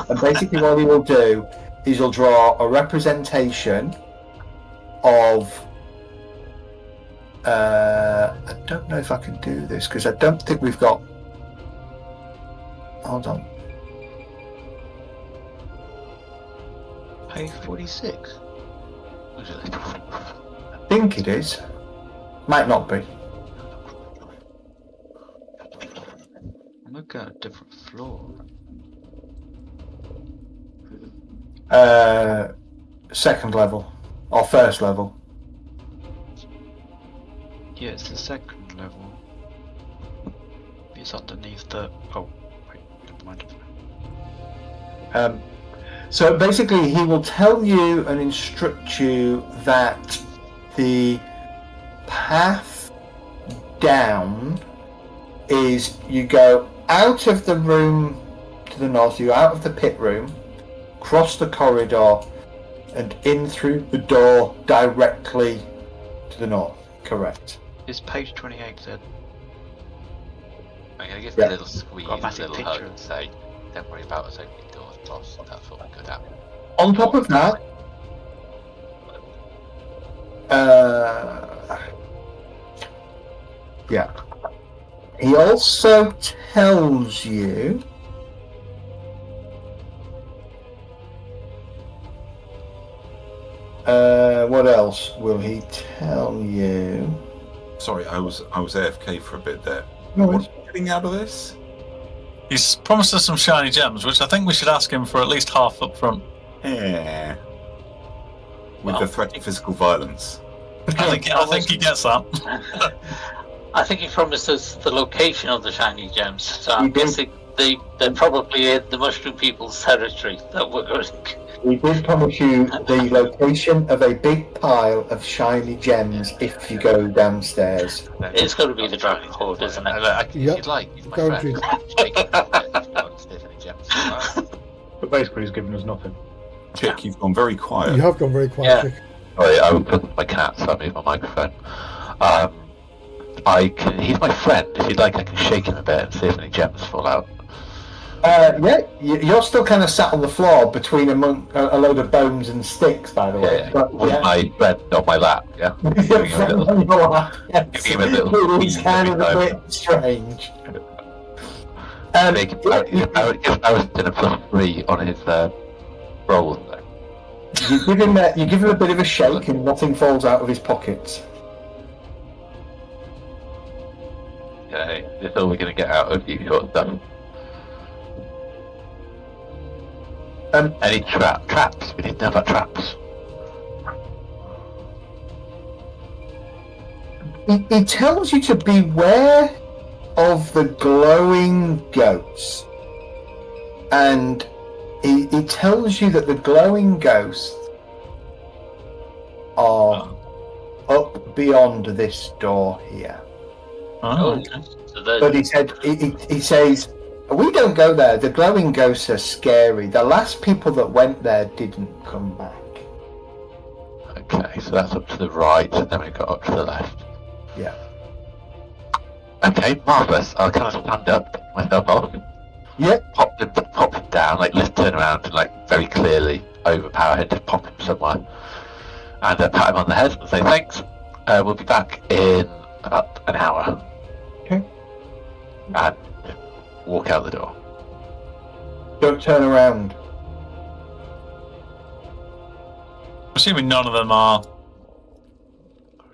and basically what he will do is he'll draw a representation of. I don't know if I can do this because I don't think we've got. Hold on. Page 46. I think it is. Might not be. I'm looking at a different floor. Second level or first level. Yeah, it's the second level. It's underneath the. Oh, wait, never mind. So basically, he will tell you and instruct you that the path down is you go out of the room to the north, you out of the pit room, cross the corridor, and in through the door directly to the north. Correct. It's page 28 then. I'm going to give him a little squeeze, Got a a massive little picture. hug and say, don't worry about us opening doors, boss. That's what we're good at. On top of that, yeah, he also tells you. What else will he tell you? Sorry, I was AFK for a bit there. No, what are you getting out of this? He's promised us some shiny gems, which I think we should ask him for at least half up front. Yeah. With the threat of physical violence. I think he gets that. I think he promised us the location of the shiny gems, so I'm guessing they're probably in the Mushroom People's territory that we're going. We did promise you the location of a big pile of shiny gems if you go downstairs. It's going to be the Dragon Horde, isn't it? You'd like, he's my friend. But basically, he's given us nothing. Chick, you've gone very quiet. You have gone very quiet, Chick. Sorry, I was looking at my cat, so I moved my microphone. He's my friend. If you'd like, I can shake him a bit and see if any gems fall out. Yeah, you're still kind of sat on the floor between a load of bones and sticks, by the way. Yeah, But, with my friend on my lap, yeah? Giving him a little... It's kind of a bit strange. I was in a +3 on his roll. You give him a bit of a shake and nothing falls out of his pockets. Okay, this is all we're going to get out of you short stuff. Any traps? We need to know about traps. He tells you to beware of the glowing ghosts. And he tells you that the glowing ghosts are up beyond this door here. Oh, okay. But he says, we don't go there. The glowing ghosts are scary. The last people that went there didn't come back. Okay, so that's up to the right, and then we got up to the left. Yeah. Okay, marvellous. I'll kind of stand up, pick myself off. Yep. Pop him down, like let's turn around and like very clearly overpower him, just pop him somewhere. And pat him on the head and say thanks. We'll be back in about an hour. Okay. And walk out the door. Don't turn around. Assuming none of them are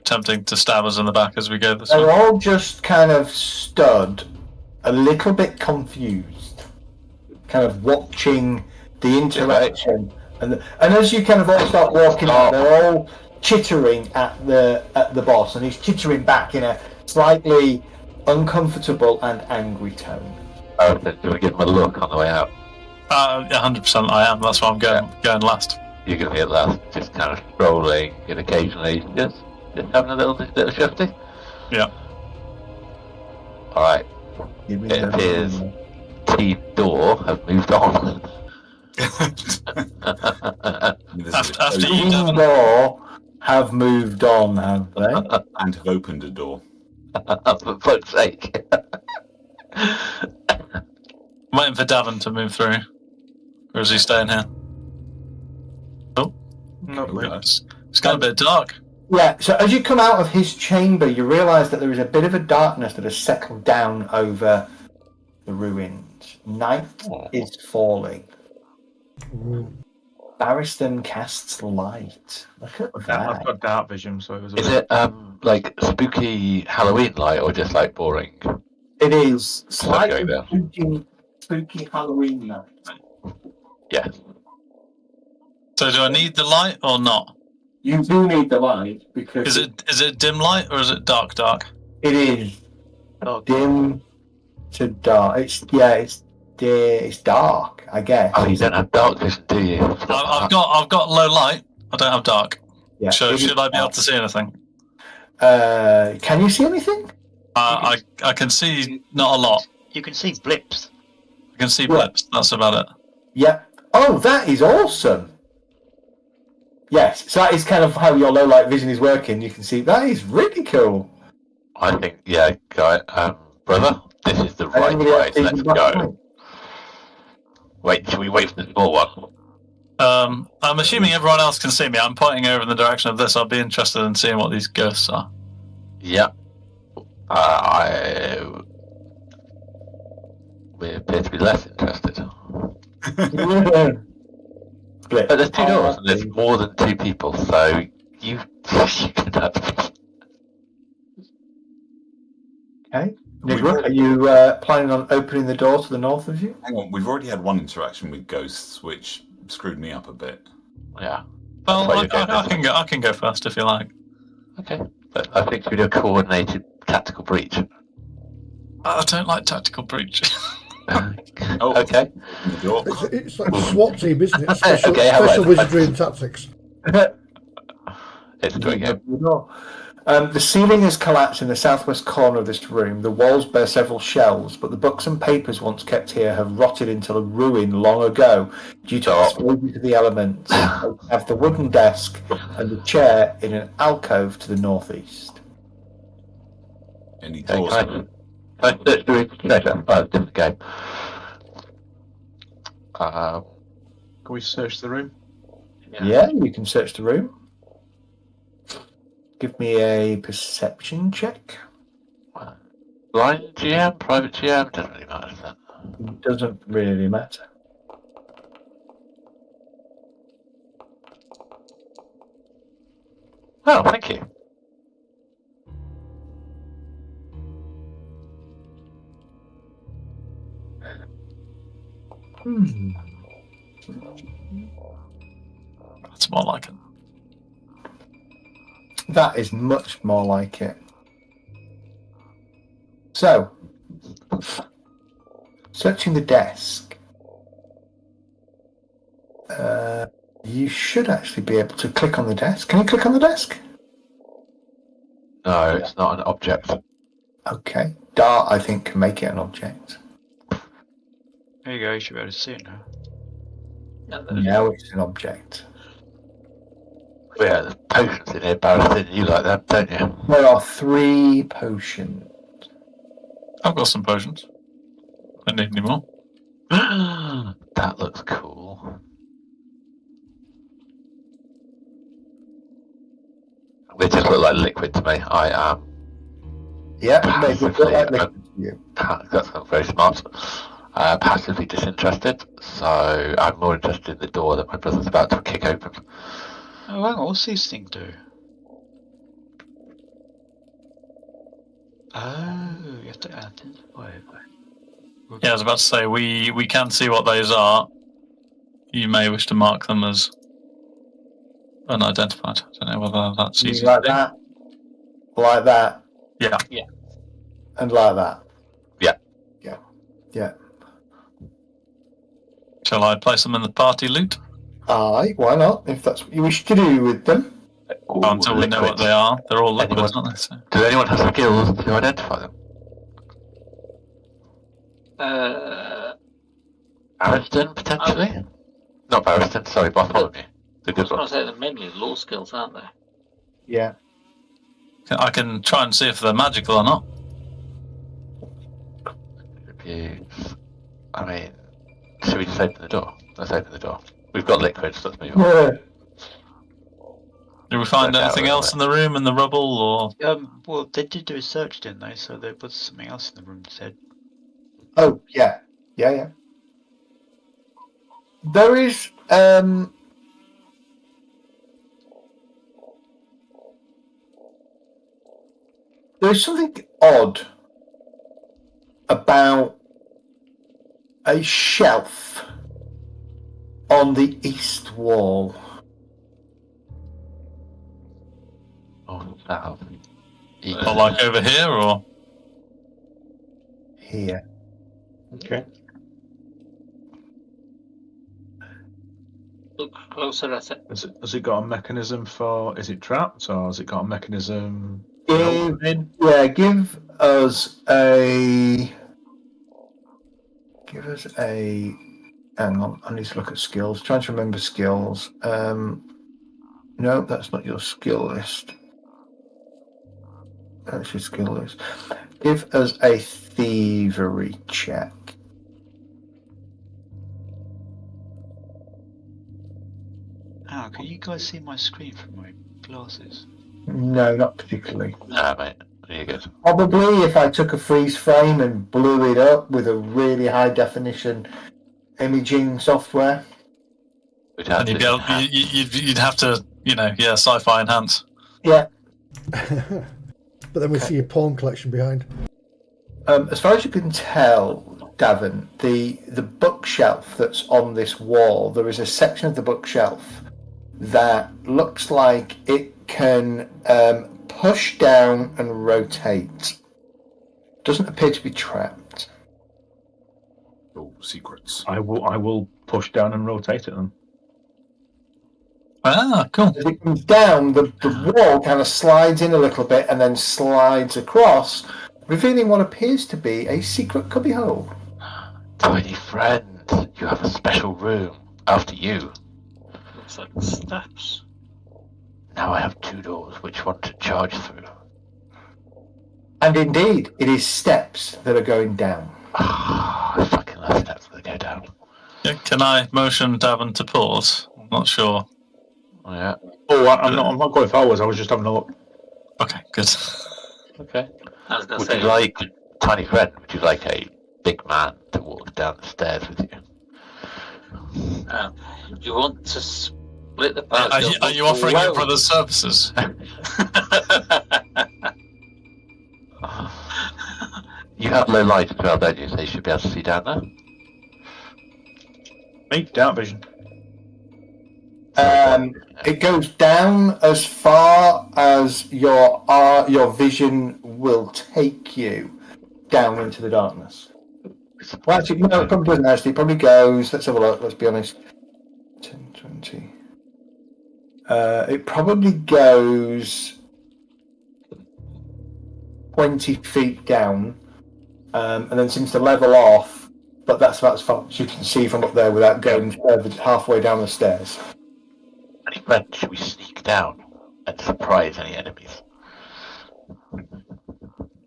attempting to stab us in the back as we go this way. They're all just kind of stood, a little bit confused, kind of watching the interaction. And as you kind of all start walking out, they're all chittering at the boss, and he's chittering back in a slightly uncomfortable and angry tone. Oh, do we give him a look on the way out? 100% I am. That's why I'm going last. You're going to be at last, just kind of strolling and occasionally just having a little shifty? Yeah. Alright. It appears team door have moved on. After you team door have moved on, have they? And have opened a door. For fuck's sake. waiting for Davin to move through. Or is he staying here? Oh. Not really. It's got a bit dark. Yeah, so as you come out of his chamber, you realise that there is a bit of a darkness that has settled down over the ruins. Night is falling. Barristan casts light. Look at that. I've got dark vision, so it was. Is it like spooky Halloween light or just like boring? It is slightly going spooky Halloween night. Yeah. So do I need the light or not? You do need the light because is it dim light or is it dark? It is dim to dark. It's dark, I guess. Oh, you don't have dark vision, do you? I've got low light. I don't have dark. Yeah. So should I be able to see anything? Can you see anything? I can see not a lot. You can see blips. I can see blips. That's about it. Yeah. Oh, that is awesome. Yes, so that is kind of how your low light vision is working. You can see that is really cool. I think, guy, brother, this is the right way. Let's go. Wait, should we wait for the small one? I'm assuming everyone else can see me. I'm pointing over in the direction of this. I'll be interested in seeing what these ghosts are. Yep. We appear to be less interested. But there's 2 doors and there's more than 2 people, so you can have... Okay. Nigra, are you planning on opening the door to the north of you? Hang on, we've already had one interaction with ghosts, which screwed me up a bit. Yeah. Well, I can go first if you like. Okay. But I think we do a coordinated tactical breach. I don't like tactical breach. Okay. It's like SWAT team, isn't it? Special wizardry and tactics. It's a great game. The ceiling has collapsed in the southwest corner of this room. The walls bear several shelves, but the books and papers once kept here have rotted into a ruin long ago due to exposure to the elements. We have the wooden desk and the chair in an alcove to the northeast. Any doors? Can I search the room? No, different game. Can we search the room? Yeah, you can search the room. Give me a perception check. Blind GM, private GM, doesn't really matter, does it? Doesn't really matter. Oh, thank you. That's more like it. That is much more like it. So, searching the desk, you should actually be able to click on the desk. Can you click on the desk? No, it's not an object. Okay. Dart, I think, can make it an object. There you go, you should be able to see it now. Now it's an object. Yeah, there's potions in here, Barristan. You like them, don't you? There are 3 potions. I've got some potions. I don't need any more. That looks cool. They just look like liquid to me. I am. Yeah, they look like liquid to you. That's very smart. Passively disinterested, so I'm more interested in the door that my brother's about to kick open. Oh, hang on, what's these things do? Oh, you have to identify it. Yeah, I was about to say, we can see what those are. You may wish to mark them as unidentified. I don't know whether that's easy like to do. that, like that, Yeah. and like that. Yeah. Shall I place them in the party loot? Aye, why not? If that's what you wish to do with them. Until we know what they are. They're all liquids, aren't they? So. Does anyone have skills to identify them? Barristan, potentially? Not Barristan, sorry, Bartholomew. The good one. I was going to say they're mainly law skills, aren't they? Yeah. I can try and see if they're magical or not. I mean, should we just open the door? Let's open the door. We've got liquids, let's move on. Yeah. Did we find anything else in the room, in the rubble, or...? Well, they did do a search, didn't they? So there was something else in the room that said... Oh, yeah. Yeah. There is, there's something odd about a shelf on the east wall. Oh, that. Or like over here, or...? Here. Okay. Look closer at it. Has it got a mechanism for... Is it trapped, or has it got a mechanism... Give us a... Hang on, I need to look at skills. Trying to remember skills. No, that's not your skill list. That's your skill list. Give us a thievery check. now, can you guys see my screen from my glasses? No, not particularly. No, mate. You're good. Probably if I took a freeze frame and blew it up with a really high definition imaging software. And you'd have to, sci-fi enhance. Yeah. But then we see your porn collection behind. As far as you can tell, Davin, the bookshelf that's on this wall, there is a section of the bookshelf that looks like it can push down and rotate. Doesn't appear to be trapped. Oh, secrets. I will push down and rotate it then. Ah, cool. As it comes down, the wall kind of slides in a little bit and then slides across, revealing what appears to be a secret cubbyhole. Tiny friend, you have a special room. After you. Looks like steps. Now I have 2 doors. Which one to charge through? And indeed, it is steps that are going down. I fucking love steps that go down. Yeah, can I motion Davin to pause? I'm not sure. Yeah. Oh, I'm not going forwards. I was just having a look. Okay, good. Okay. I was gonna Would say, you like, tiny friend? Would you like a big man to walk down the stairs with you? you want to split the party? Are you offering your brother's services? You have low light as well, don't you? So you should be able to see down there. Me, dark vision. It goes down as far as your vision will take you down into the darkness. Well, actually, no, it probably doesn't actually. It probably goes, let's have a look, let's be honest. 10, 20. It probably goes 20 feet down, and then seems to level off, but that's about as far as you can see from up there without going further, halfway down the stairs. Any friend, should we sneak down and surprise any enemies?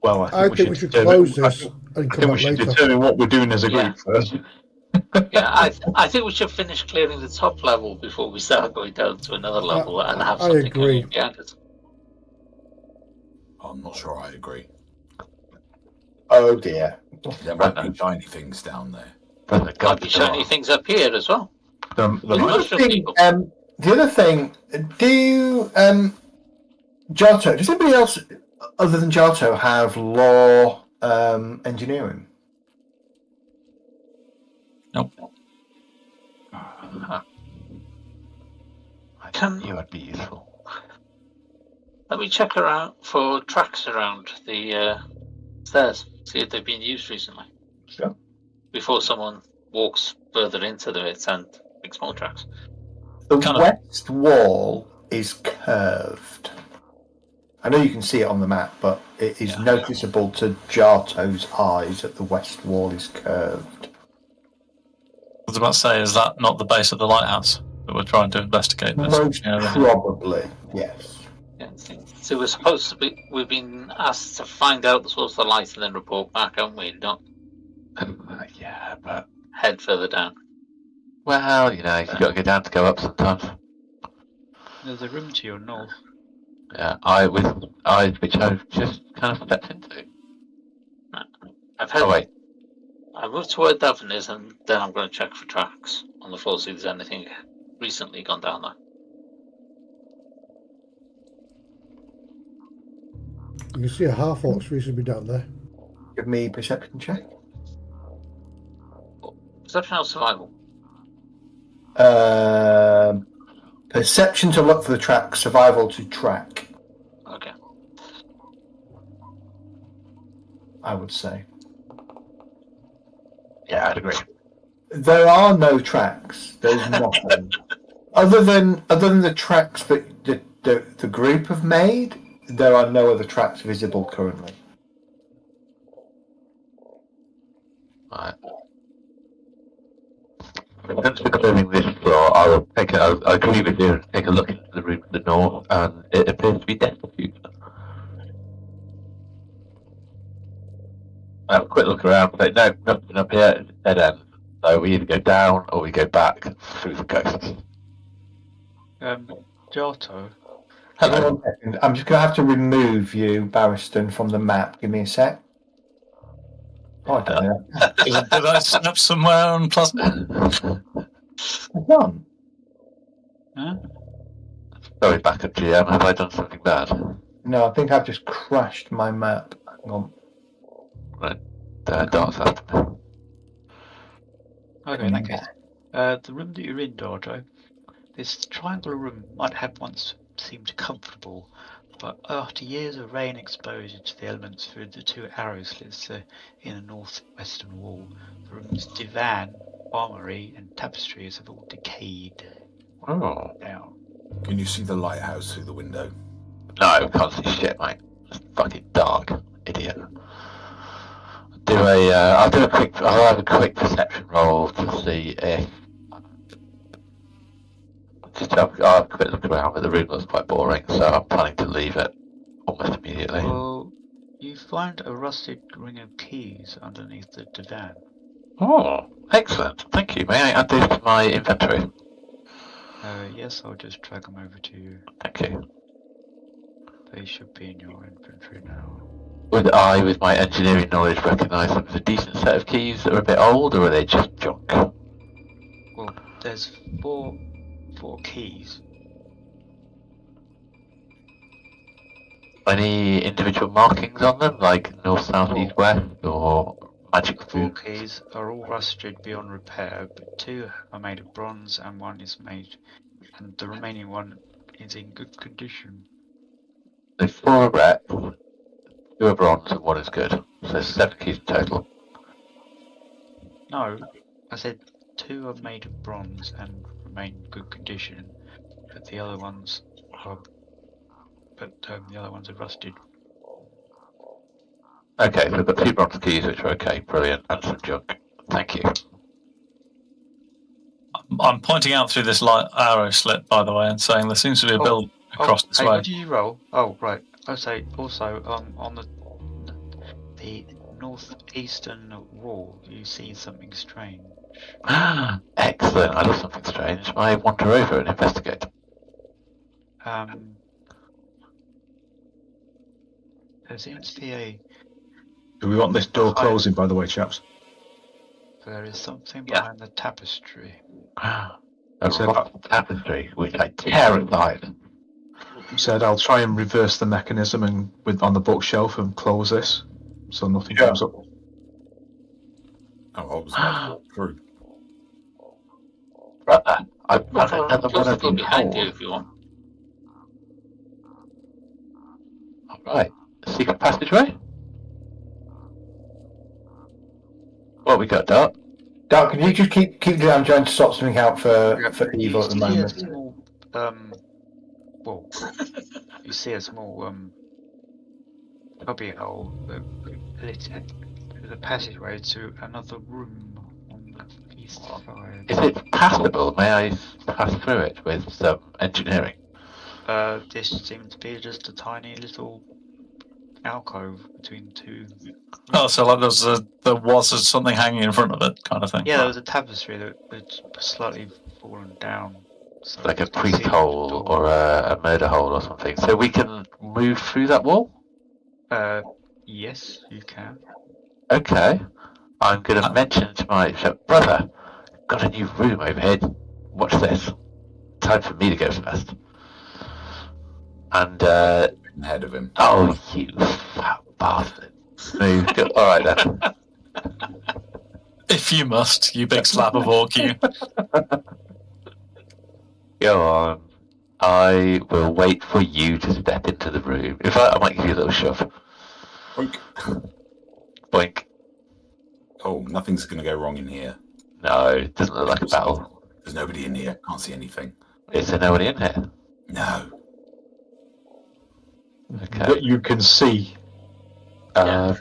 Well, I think we should close this and come back later. Determine what we're doing as a group first. Yeah, I think we should finish clearing the top level before we start going down to another level and have something agree. behind it. I'm not sure I agree. Oh dear. There might be shiny things down there. Might be shiny things up here as well. The other thing, Giotto, does anybody else other than Giotto have law engineering? Nope. I knew I'd be useful. Let me check around for tracks around the stairs, see if they've been used recently. Sure. Before someone walks further into it and makes more tracks. The west wall is curved. I know you can see it on the map, but it is noticeable to Giotto's eyes that the west wall is curved. I was about to say, is that not the base of the lighthouse that we're trying to investigate? Most probably, yes. Yeah, so we've been asked to find out the source of the light and then report back, haven't we? Not yeah, but head further down. Well, you've got to go down to go up sometimes. There's a room to your north. Yeah, which I've just kind of stepped into. I moved to where Devon is, and then I'm going to check for tracks on the floor, see if there's anything recently gone down there. You can see a half-orc's recently down there. Give me a perception check. Perception or survival? Perception to look for the track, survival to track. Okay. I would say. Yeah, I'd agree. There are no tracks. There's nothing. other than the tracks that the group have made, there are no other tracks visible currently. Right. Since we're clearing this floor, I'll agree with you and take a look into the room to the north, and it appears to be destitute. I have a quick look around and say, no, nothing up here, it's a dead end. So we either go down or we go back through the coast. Giotto. Hello. I'm just going to have to remove you, Barristan, from the map. Give me a sec. Oh, I don't know. Did I snap somewhere unpleasant? I've done. Huh? Sorry, backup GM. Have I done something bad? No, I think I've just crashed my map. Hang on. Right. Dart's after me. Okay, thank you. The room that you're in, Giotto, this triangular room might have once seemed comfortable, but after years of rain exposure to the elements through the 2 arrow slits in the northwestern wall, the room's divan, armory, and tapestries have all decayed. Oh. Now, Can you see the lighthouse through the window? No, can't see shit, mate. It's fucking dark, idiot. I'll have a quick perception roll to see if. I'll have a quick look around, but the room looks quite boring, so I'm planning to leave it almost immediately. well, you find a rusted ring of keys underneath the divan. Oh, excellent. Thank you. May I add this to my inventory? Yes, I'll just drag them over to you. Thank you. They should be in your inventory now. Would I, with my engineering knowledge, recognise them as a decent set of keys that are a bit old, or are they just junk? Well, there's four keys. Any individual markings on them, like north, south, east, west, or magic 4 food? keys are all rusted beyond repair, but 2 are made of bronze and 1 is made, and the remaining 1 is in good condition. There's 4 are wrecked, 2 are bronze, and 1 is good. So 7 keys in total. No, I said 2 are made of bronze and remain in good condition, but the other ones are rusted. Okay, so we've got 2 bronze keys, which are okay, brilliant, and some junk. Thank you. I'm pointing out through this light arrow slit, by the way, and saying there seems to be a build across this way. What did you roll? Oh, right. I say also on the northeastern wall, you see something strange. Excellent. I love something strange. I wander over and investigate. There seems to be Do we want this door closing, by the way, chaps? There is something behind the tapestry. A rotten tapestry, which I terrified. Said I'll try and reverse the mechanism and on the bookshelf and close this, so nothing comes up. Oh, I was about to walk through. Brother, I've got another one of these behind you if you want. Alright, secret passageway? What we got, Dart? Dart, can you just keep doing? I'm trying to sort something out for evil at the moment. You see a small cubby hole that lit the passageway to another room on the east side. Is it passable? May I pass through it with some engineering? This seems to be just a tiny little alcove between 2. Oh, so like there was something hanging in front of it, kind of thing. Yeah, there was a tapestry that had slightly fallen down. So like a priest hole or a murder hole or something. So we can move through that wall? Yes, you can. Okay. I'm going to mention to my brother, got a new room overhead. Watch this. Time for me to go first. And, ahead of him. Oh, you fat bastard. Move. Alright then. If you must, you big slap of orc, you. Go on. I will wait for you to step into the room. In fact, I might give you a little shove. Boink. Boink. Oh, nothing's going to go wrong in here. No, it doesn't look like a battle. There's nobody in here. Can't see anything. Is there nobody in here? No. Okay. That you can see. We're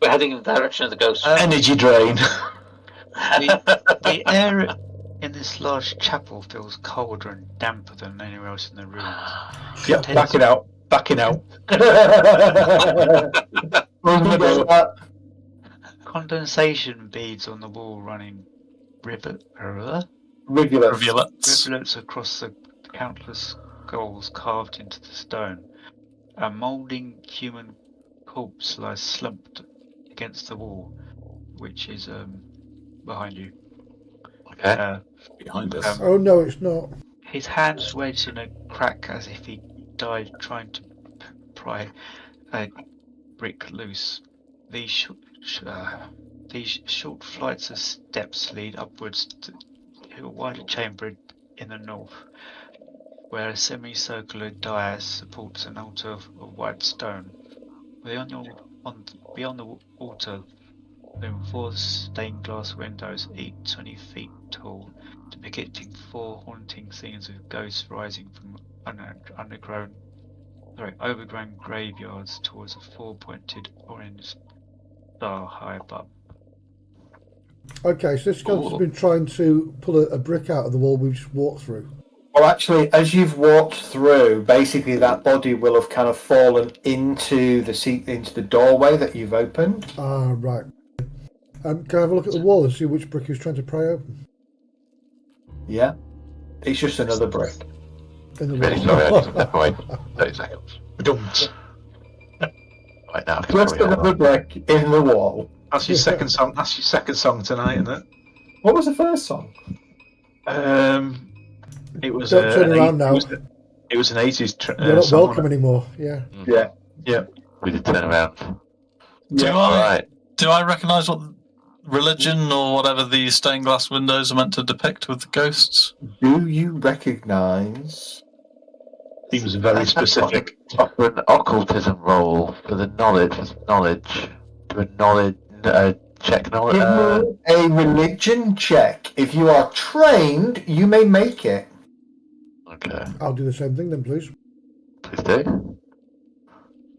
heading in the direction of the ghost. Energy drain. The air in this large chapel feels colder and damper than anywhere else in the room. Yep, backing out. Condensation beads on the wall running rivulets Rivulets. across the countless skulls carved into the stone. A moulding human corpse lies slumped against the wall, which is behind you. Okay. Behind us. Oh no, it's not. His hands wedged in a crack as if he died trying to pry a brick loose. These short flights of steps lead upwards to a wider chamber in the north, where a semicircular dais supports an altar of white stone. Beyond the altar, there are 4 stained glass windows, each 20 feet tall, depicting 4 haunting scenes of ghosts rising from overgrown graveyards towards a 4-pointed orange star high above. Okay, so this skeleton's been trying to pull a brick out of the wall we've just walked through. Well, actually, as you've walked through, basically that body will have kind of fallen into the doorway that you've opened. Ah, right. Can I have a look at the wall and see which brick he was trying to pry open? Yeah, it's just another brick. In the Really wall. sorry, I just step away. 30 seconds. Don't. Right now. Just another brick in the wall. That's your second song. That's your second song tonight, isn't it? What was the first song? It was. Don't turn around now. It was an 80s You're not song. welcome anymore. Yeah. Yeah. We did turn around. Do Right. I recognise what religion or whatever these stained glass windows are meant to depict with the ghosts? Do you recognise? Seems very specific. Offer an occultism roll for the knowledge. Do a knowledge check. Give me a religion check. If you are trained, you may make it. Okay. I'll do the same thing then, please. Please do.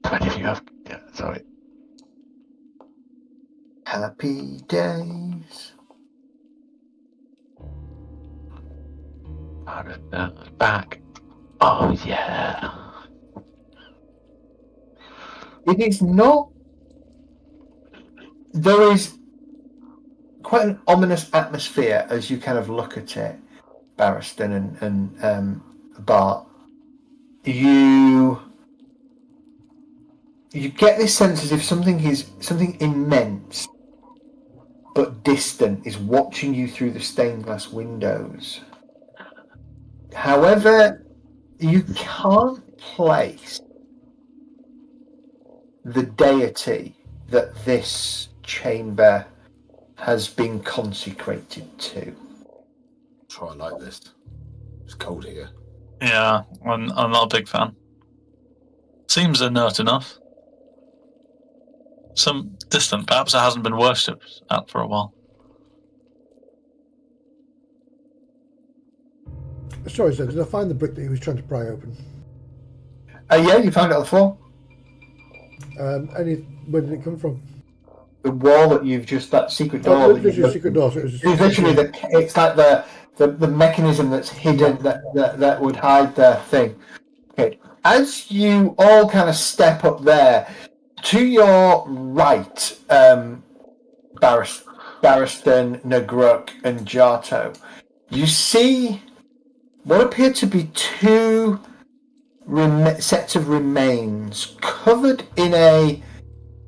20 if you have. Yeah, sorry. Happy days. Back. Oh, yeah. It is not. There is quite an ominous atmosphere as you kind of look at it, Barristan and Bart. You get this sense as if something immense but distant is watching you through the stained glass windows. However, you can't place the deity that this chamber has been consecrated to. Try like this. It's cold here. Yeah, I'm not a big fan. Seems inert enough. Some distant. Perhaps it hasn't been worshipped at for a while. Sorry, sir, did I find the brick that he was trying to pry open? Yeah, you found it on the floor. Where did it come from? The wall that you've just, that secret door. Oh, there's your secret door. So it's literally it's like the mechanism that's hidden that would hide the thing. Okay, as you all kind of step up there, to your right, Barristan, Nagruk, and Jarto, you see what appear to be 2 sets of remains covered in a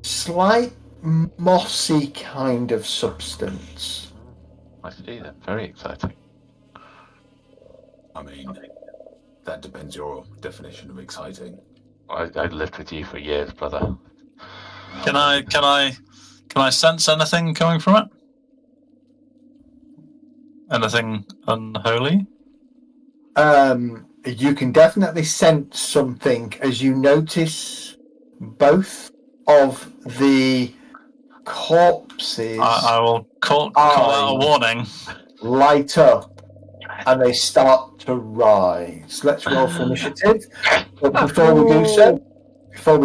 slight mossy kind of substance. I see that. Very exciting. I mean, that depends your definition of exciting. I lived with you for years, brother. Can I sense anything coming from it? Anything unholy? You can definitely sense something as you notice both of the corpses. I will call out a warning. Light up, and they start to rise. Let's roll for initiative. But before we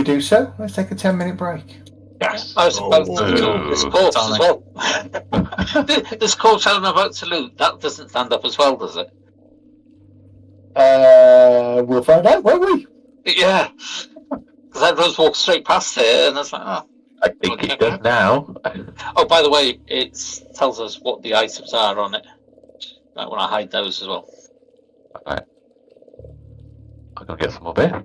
do so, let's take a 10-minute break. Yes, I was about to do this corpse as well. This corpse I'm about to loot, that doesn't stand up as well, does it? We'll find out, won't we? Yeah, because everyone's walked straight past it, and it's like, oh. I think it does now. Oh, by the way, it tells us what the items are on it. I want to hide those as well. Right. I'm gonna get some more beer.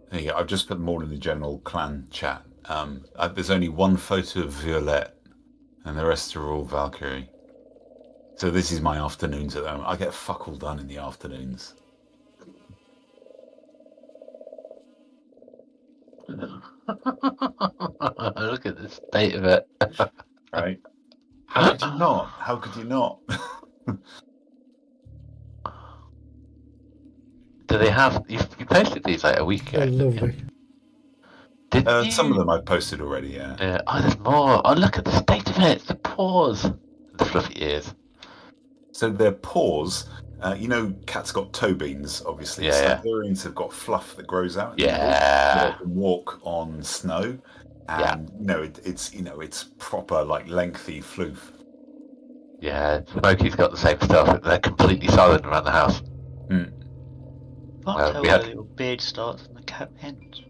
There you go. I've just put them all in the general clan chat. There's only one photo of Violette, and the rest are all Valkyrie. So this is my afternoons at the moment. I get fuck all done in the afternoons. Look at the state of it. Right? How could you not? How could you not? Do they have? You posted these like a week ago. They're lovely. Didn't you? Some of them I've posted already. Yeah. Yeah. Oh, there's more. Oh, look at the state of it. The paws, the fluffy ears. So their paws. Cats got toe beans, obviously. Yeah. Siberians have got fluff that grows out. Yeah. They can walk on snow, and it's proper like lengthy floof. Yeah, Smokey's got the same stuff. They're completely silent around the house. Can't tell where the little beard starts and the cat ends.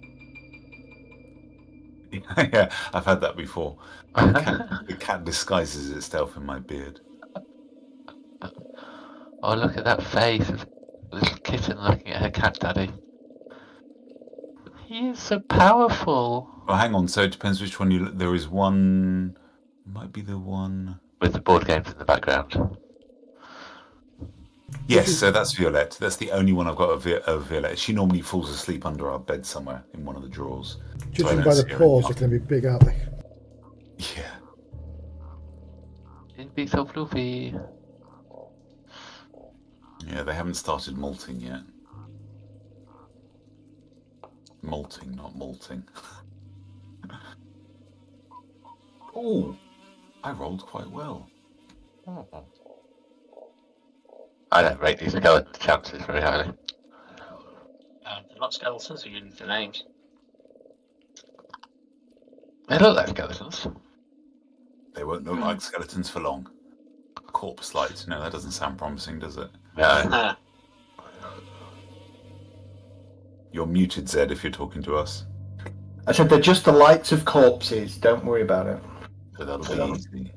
Yeah, I've had that before. The cat disguises itself in my beard. Oh, look at that face of a little kitten looking at her cat daddy. He is so powerful. Well, hang on. So it depends which one there is one. Might be the one with the board games in the background. Yes, so that's Violette. That's the only one I've got of Violette. She normally falls asleep under our bed somewhere in one of the drawers. Judging by the paws, they're going to be big, aren't they? Yeah. It'd be so fluffy. Yeah, they haven't started molting yet. Molting, not molting. Oh, I rolled quite well. I don't rate these skeleton chances very highly. They're not skeletons, they're using the names. They look like skeletons. They won't look like skeletons for long. Corpse light. No, that doesn't sound promising, does it? No. You're muted, Zed, if you're talking to us. I said they're just the lights of corpses. Don't worry about it. So that'll be easy.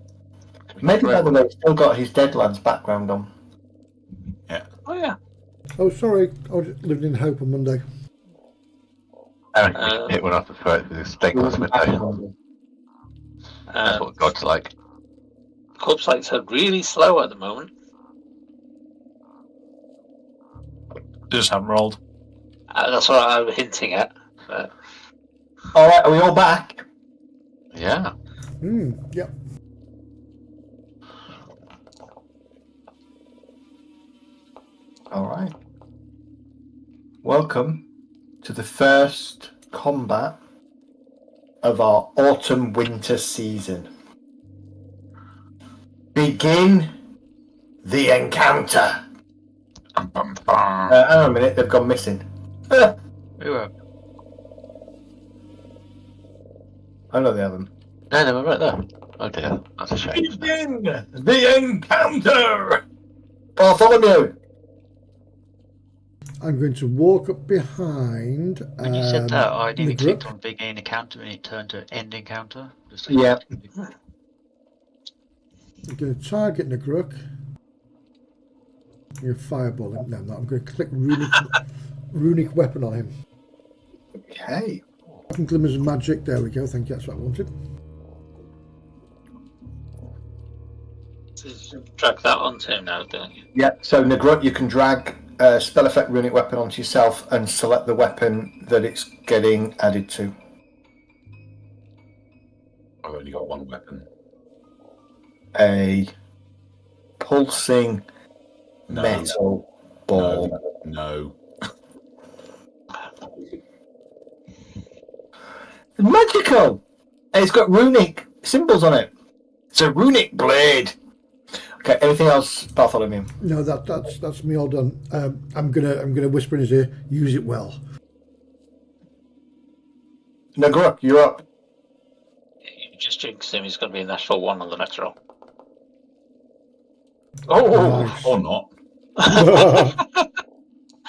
Maybe, by the way, still got his Deadlands background on. Yeah. Oh, yeah. Oh, sorry. I was living in Hope on Monday. Eric hit one off the throat with a stainless window. That's what God's like. Corpse lights are really slow at the moment. Just haven't rolled. That's what I was hinting at. But... All right, are we all back? Yeah. Yep. All right. Welcome to the first combat of our autumn-winter season. Begin the encounter. Hang on a minute, they've gone missing. Who are? I know they haven't. No, they were right there. Oh dear, that's a shame. Begin the encounter. Bartholomew. I'm going to walk up behind. When you said that, I nearly Nagruk. clicked on begin encounter and it turned to end encounter. Yeah. I'm going to target Nagruk. I'm going to fireball him. No, I'm not. I'm going to click runic weapon on him. Okay. Glimmers of magic. There we go. Thank you. That's what I wanted. Drag that onto him now, don't you? Yeah. So Nagruk, you can drag spell effect runic weapon onto yourself and select the weapon that it's getting added to. I've only got one weapon. A pulsing metal ball. No. Magical! It's got runic symbols on it. It's a runic blade. Okay, anything else, Bartholomew? No, that's me all done. I'm gonna whisper in his ear. Use it well. Nagruk, you're up. You just jinxed him. He's going to be a natural 1 on the next roll. Oh, Nice. Or not.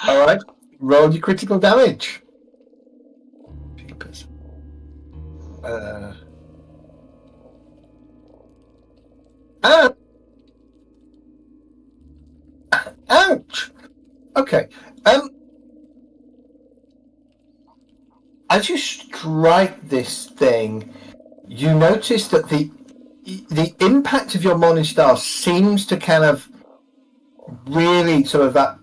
all right. Roll your critical damage. Jeepers. Ouch. Okay. as you strike this thing, you notice that the impact of your morning star seems to kind of really sort of that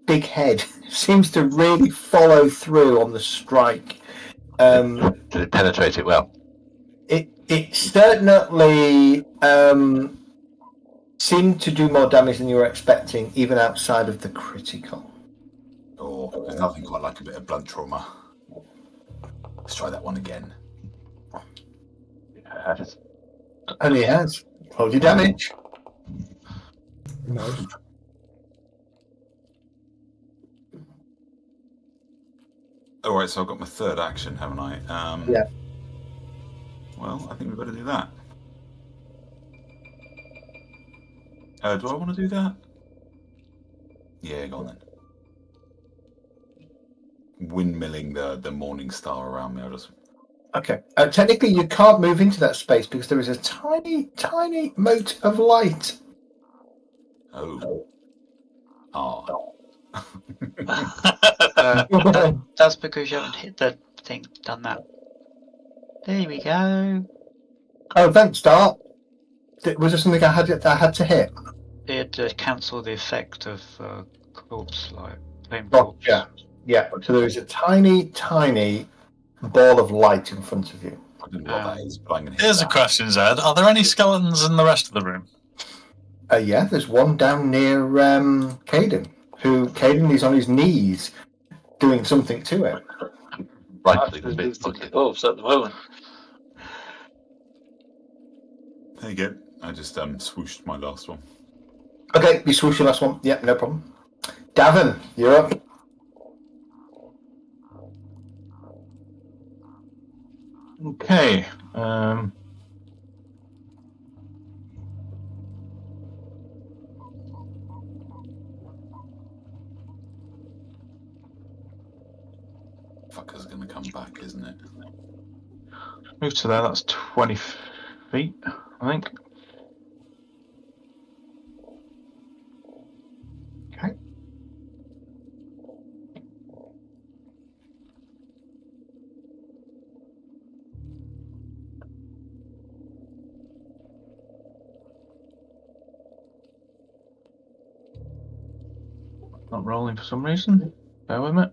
big head seems to really follow through on the strike. Did it penetrate it well? It certainly seemed to do more damage than you were expecting, even outside of the critical. Oh, there's nothing quite like a bit of blood trauma. Let's try that one again. Yes. And he has. Roll your damage. Nice. All right, so I've got my third action, haven't I? Yeah. Well, I think we better do that. Do I want to do that? Yeah, go on then. Windmilling the morning star around me. I'll just... Okay. Technically, you can't move into that space because there is a tiny, tiny mote of light. Oh. Oh. That's because you haven't hit the thing, done that. There we go. Oh, thanks, Dart. Was there something I had to hit? It had to cancel the effect of corpse light. Flame corpse. Yeah. So there is a tiny, tiny ball of light in front of you. I don't know what that is, but I'm going to hit Here's a question, Zed. Are there any skeletons in the rest of the room? Yeah, there's one down near Caden. Caden is on his knees doing something to it. Rightfully, the bit bucket. Wolves at the moment. There you go. I just swooshed my last one. Okay, you swoosh your last one. Yep, no problem. Davin, you're up. Okay. Fucker's going to come back, isn't it? Move to there. That's 20 feet, I think. Okay. Not rolling for some reason. Bear with me.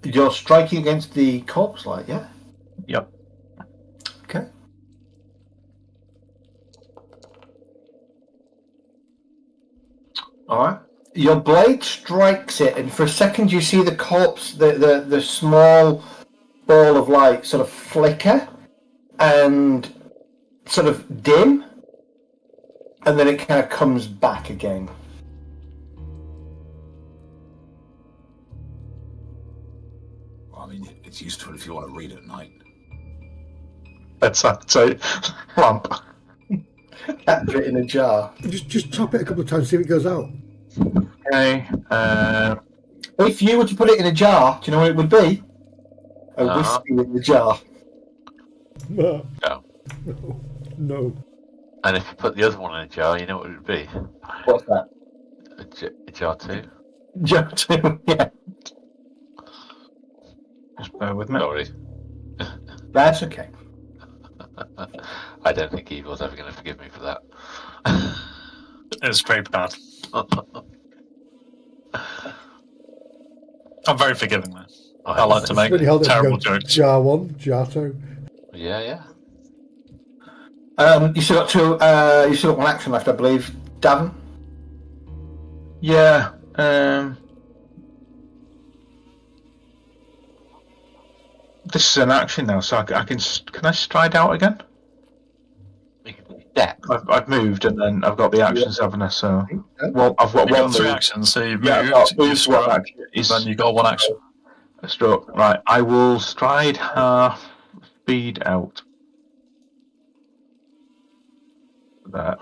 You're striking against the corpse light, yeah? Yep. Okay. All right. Your blade strikes it, and for a second you see the corpse, the small ball of light sort of flicker and sort of dim, and then it kind of comes back again. I mean, it's useful if you want to read at night. That's a lamp. Capture it in a jar. Just tap it a couple of times, see if it goes out. Okay. If you were to put it in a jar, do you know what it would be? A whiskey in the jar. No. No. No. And if you put the other one in a jar, you know what it would be? What's that? A jar too. Jar too, yeah. Just bear with me. Sorry. That's okay. I don't think Evil's ever going to forgive me for that. It's pretty bad. I'm very forgiving, man. I like to make Really hard to terrible go jokes. Jar 1, Jar 2. Yeah. You still got two. You still got one action left, I believe. Davin. Yeah. This is an action now, so I can. Can I stride out again? Yeah. I've moved, and then I've got the actions, haven't I? So, well, I've got You one got three move. actions, so you Yeah, moved, I've got you moved, scrub, one action. then you got one action. Stroke. Right, I will stride half, speed out. That.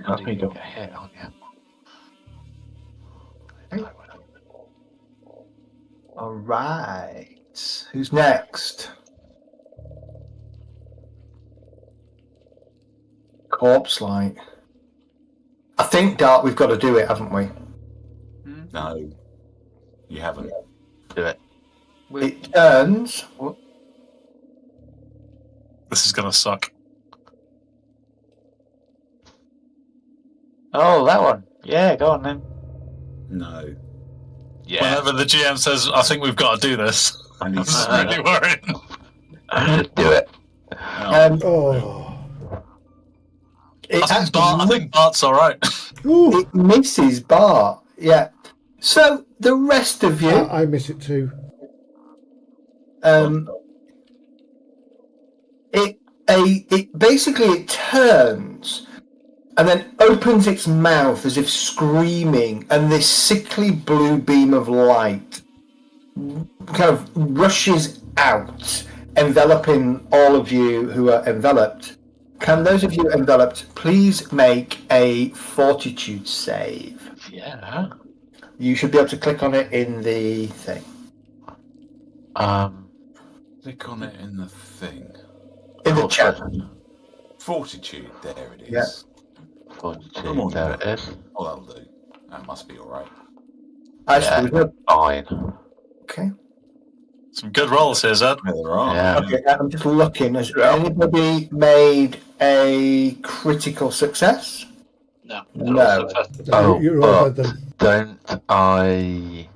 That's me go. Hit, aren't you? All right. Who's next? Corpse light. I think, Dart, we've got to do it, haven't we? No, you haven't. Do it. It turns. This is gonna suck. Oh, that one. Yeah, go on then. No. Yeah. Whenever the GM says, "I think we've got to do this," I need this is really worrying. Do it. I think Bart's all right. It misses Bart. Yeah. So the rest of you, I miss it too. it basically turns and then opens its mouth as if screaming, and this sickly blue beam of light kind of rushes out, enveloping all of you who are enveloped. Can those of you enveloped please make a fortitude save? Yeah. You should be able to click on it in the thing. Click on it in the thing. In the chat. Fortitude, there it is. Yeah. Fortitude, there it is. Oh, that'll do. That must be alright. Fine. Okay. Some good rolls here, Zed. Yeah, there are. Yeah. Okay, I'm just looking. Has anybody made a critical success? No. No. You're all bad then. Don't I...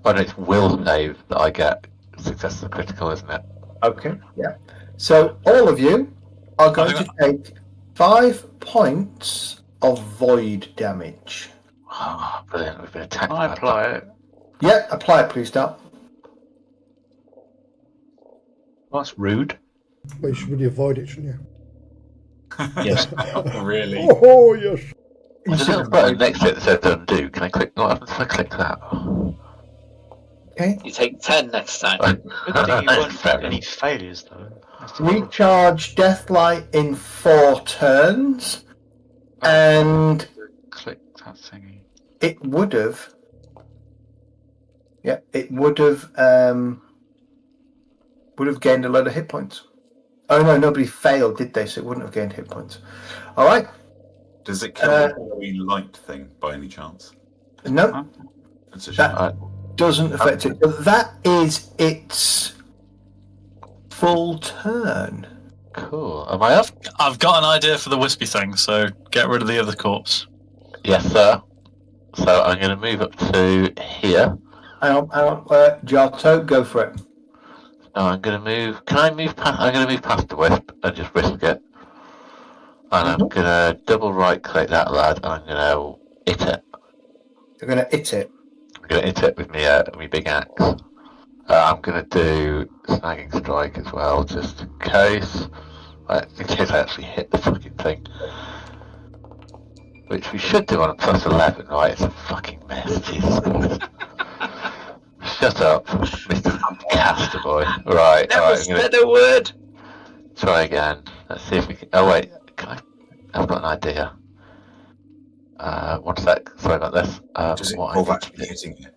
Oh, no, it's will save that I get success of critical, isn't it? Okay, yeah. So all of you are going to take 5 points of void damage. Oh, brilliant. We've been attacked. I apply it. Yeah, apply it, please, Dart. Well, that's rude. Well, you should really avoid it, shouldn't you? Yes. Really? Oh, yes. There's a little button next to it that says undo. Can I click? What happens if I click that? Okay. You take 10 next time. Good thing you won't have any failures, though. Recharge Deathlight in 4 turns, and Click that thingy. it would have. Yeah, it would have gained a load of hit points. Oh no, nobody failed, did they? So it wouldn't have gained hit points. All right. Does it kill the very light thing by any chance? No, That's a shame. that doesn't affect it. But that is its full turn. Cool. Am I up? I've got an idea for the wispy thing, so get rid of the other corpse. Yes, sir. So I'm going to move up to here. Hang on, Jarto, go for it. Now I'm going to move. Can I move past? I'm going to move past the wisp and just risk it. And I'm going to double right click that lad, and I'm going to hit it. You're going to hit it. I'm going to hit it with my big axe. I'm going to do snagging strike as well, just in case. In case I actually hit the fucking thing. Which we should do on a +11, right? It's a fucking mess, Jesus Christ. Shut up, Mr. Caster Boy. Right, Never said a word. Try again. Let's see if we can. Oh wait, can I? I've got an idea. 1 sec. Sorry about this. Does it what involve I actually hitting it?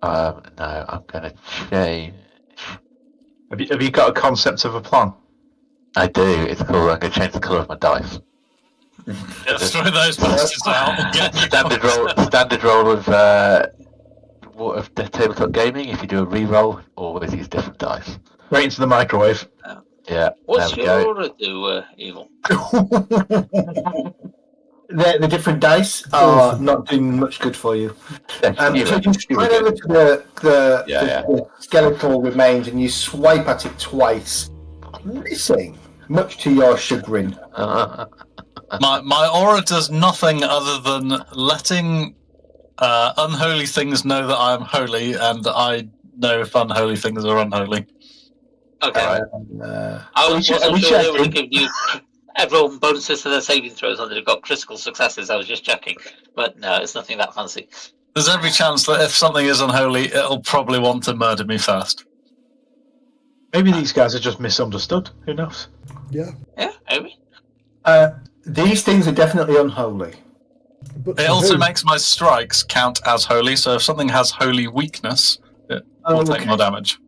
No, I'm gonna change. Have you got a concept of a plan? I do. It's cool. I'm gonna change the colour of my dice. Just throw those bastards out and get Standard roll. Standard roll of the tabletop gaming. If you do a re-roll, always use different dice. Right into the microwave. Yeah. What's there we your go. order do, Evil? The different dice are not doing much good for you. So you slide over to the skeletal remains and you swipe at it twice, missing, much to your chagrin. My aura does nothing other than letting unholy things know that I am holy, and I know if unholy things are unholy. Okay. I wasn't sure they would have given you everyone bonuses to their saving throws when they've got critical successes. I was just checking. But no, it's nothing that fancy. There's every chance that if something is unholy, it'll probably want to murder me first. Maybe these guys are just misunderstood. Who knows? Yeah. Yeah, maybe. These things are definitely unholy. But It also makes my strikes count as holy, so if something has holy weakness, it will take more damage.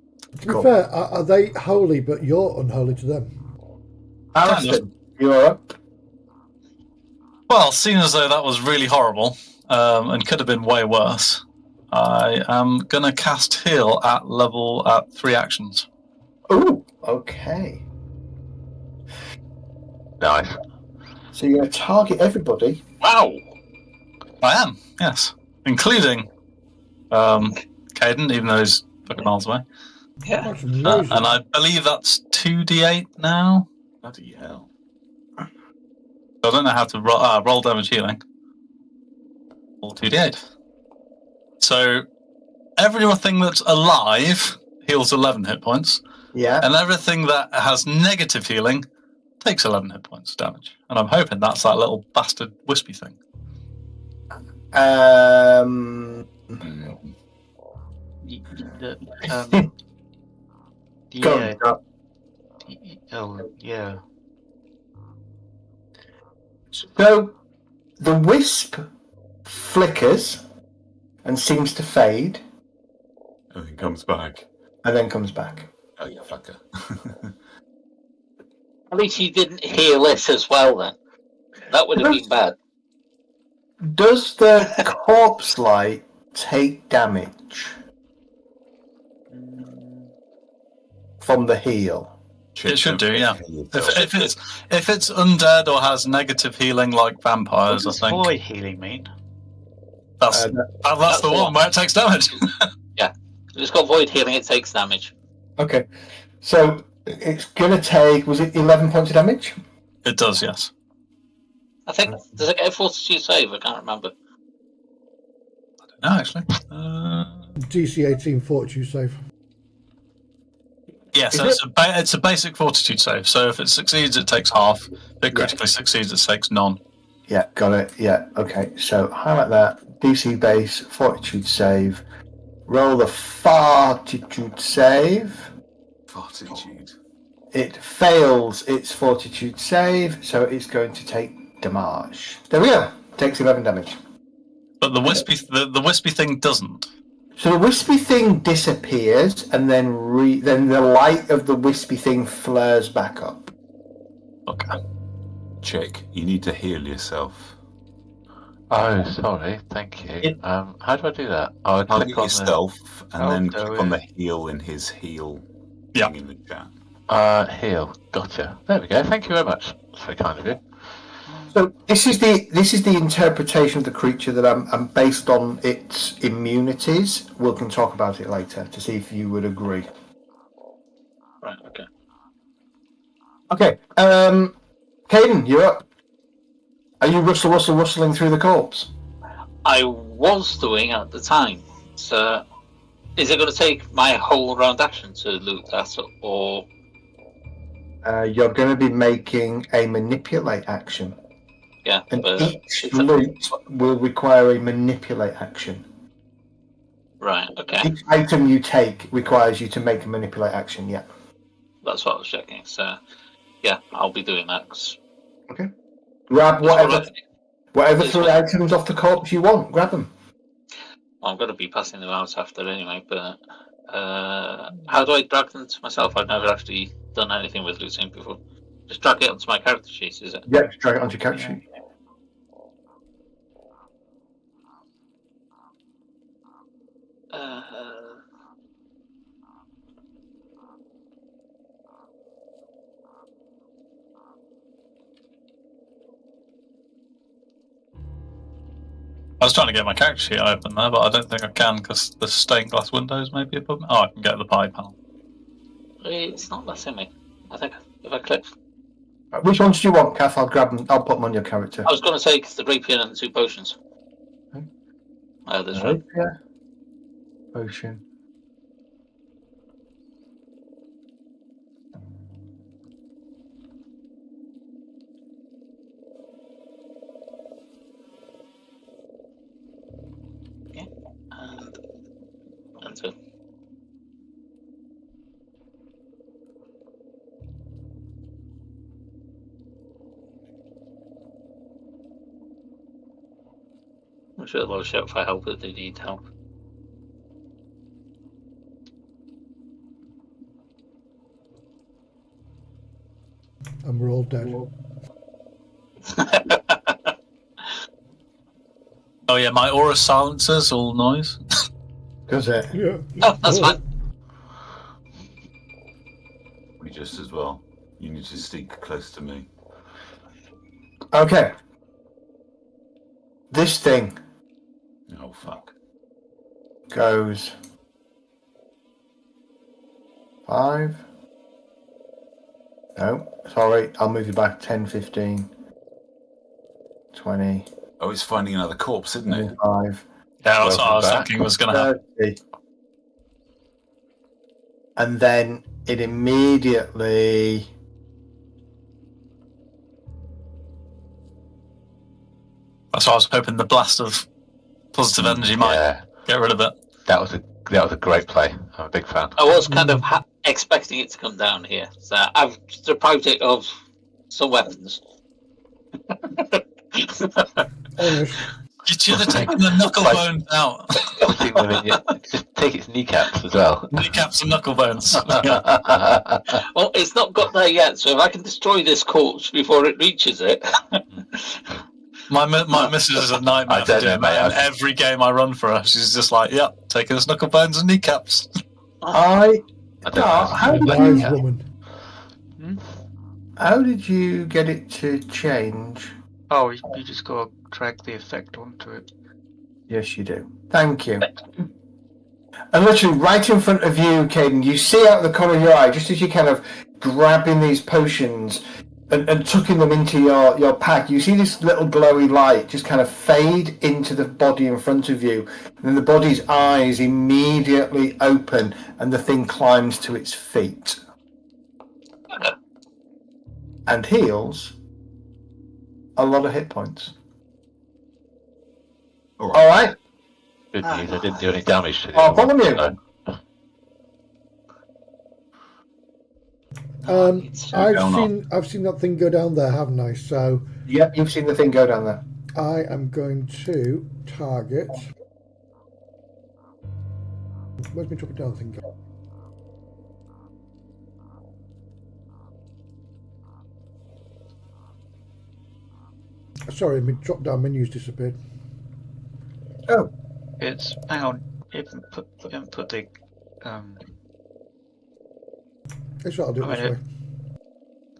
To be fair, are they holy, but you're unholy to them? Ariston, you're up. Well, seeing as though that was really horrible and could have been way worse, I am going to cast heal at 3 actions. Ooh, okay. Nice. So you're going to target everybody. Wow. I am, yes. Including Caden, even though he's fucking miles away. Yeah. And I believe that's 2d8 now. Bloody hell. I don't know how to roll damage healing. All 2d8. So everything that's alive heals 11 hit points. Yeah. And everything that has negative healing takes 11 hit points damage. And I'm hoping that's that little bastard wispy thing. Go. Oh, yeah. So the wisp flickers and seems to fade. And then comes back. And then comes back. Oh, yeah, fucker. At least you didn't heal this as well then. That would have been bad. Does the corpse light take damage from the heal? It should do, yeah. If it's undead or has negative healing like vampires, I think. Void healing mean? That's the one where it takes damage. Yeah. If it's got void healing, it takes damage. Okay. So it's going to take, was it 11 points of damage? It does, yes. I think, does it get a fortitude save? I can't remember. No, actually. DC 18 fortitude save. Yeah, so it's a basic fortitude save. So if it succeeds, it takes half. If it critically succeeds, it takes none. Yeah, got it. Yeah, okay. So highlight that. DC base, fortitude save. Roll the fortitude save. Fortitude. It fails its fortitude save, so it's going to take damage. There we go. Takes 11 damage. But the wispy thing doesn't. So the wispy thing disappears, and then the light of the wispy thing flares back up. Okay. Check. You need to heal yourself. Oh, sorry. Thank you. How do I do that? Oh, I Target click on yourself, and then click on the heal in his heal thing in the chat. Heal. Gotcha. There we go. Thank you very much. That's very kind of you. So this is the interpretation of the creature that I'm based on its immunities. We can talk about it later to see if you would agree. Right. Okay. Okay. Caden, you're up. Are you rustling through the corpse? I was doing at the time. So, is it going to take my whole round action to loot that, or? You're going to be making a manipulate action. Yeah, and each loot will require a manipulate action. Right, okay. Each item you take requires you to make a manipulate action, yeah. That's what I was checking, so yeah, I'll be doing that. Okay. Grab whatever 3 items off the corpse you want, grab them. Well, I'm going to be passing them out after anyway, but how do I drag them to myself? I've never actually done anything with looting before. Just drag it onto my character sheet, is it? Yeah, just drag it onto your character sheet. I was trying to get my character sheet open there, but I don't think I can because the stained glass windows may be above me. Oh, I can get the pie panel. It's not letting me. I think if I click. Which ones do you want, Kath? I'll grab them. I'll put them on your character. I was going to say the rapier and the 2 potions. There's right. Yeah. Potion. Yeah. I'm sure they'll shout for help if they need help. And we're all dead. Oh yeah, my aura silences all noise. Does it? Yeah. Oh, that's fine. Me just as well. You need to stick close to me. Okay. This thing Oh fuck. goes 5. No, sorry, I'll move you back 10, 15, 20. Oh, it's finding another corpse, isn't it? 25. Yeah, that's what I was Welcome thinking was going to happen. 30. And then it immediately That's why I was hoping the blast of positive energy might get rid of it. That was a great play. I'm a big fan. I was kind of expecting it to come down here, so I've deprived it of some weapons. Honest. You should have taken the knuckle bones out. Just take its kneecaps as well. Kneecaps and knuckle bones. Well, it's not got there yet, so if I can destroy this corpse before it reaches it. My missus is a nightmare for doing that. And every game I run for her, she's just like, "Yep, taking his knuckle bones and kneecaps." how did you get it to change? Oh, you just got to drag the effect onto it. Yes, you do. Thank you. And literally right in front of you, Caden, you see out the corner of your eye, just as you're kind of grabbing these potions and tucking them into your pack, you see this little glowy light just kind of fade into the body in front of you. And then the body's eyes immediately open and the thing climbs to its feet. And heals a lot of hit points. All right. Good news, I didn't do any damage to it. I'll follow you. I've seen that thing go down there, haven't I? So yep, you've seen the thing go down there. I am going to target. Where's my drop it down thing go? Sorry, my drop down menu's disappeared. Oh, it's hang on. You haven't put the That's what I'll do it this way.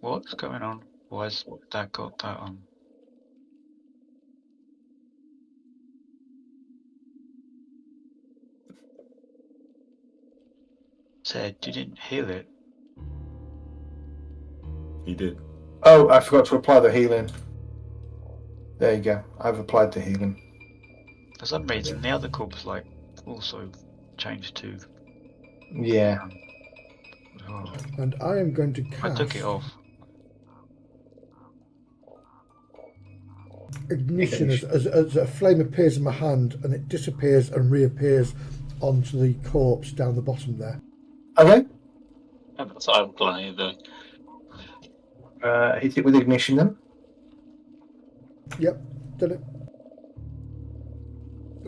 What's going on? Why has that got that on? Said you didn't heal it. He did. Oh, I forgot to apply the healing. There you go. I've applied the healing. For some reason, the other corpse also changed to. Yeah. Oh, And I am going to cast. I took it off. Ignition as a flame appears in my hand and it disappears and reappears onto the corpse down the bottom there. Okay. That's what I'm planning on doing. Hit it with ignition then. Yep, done it.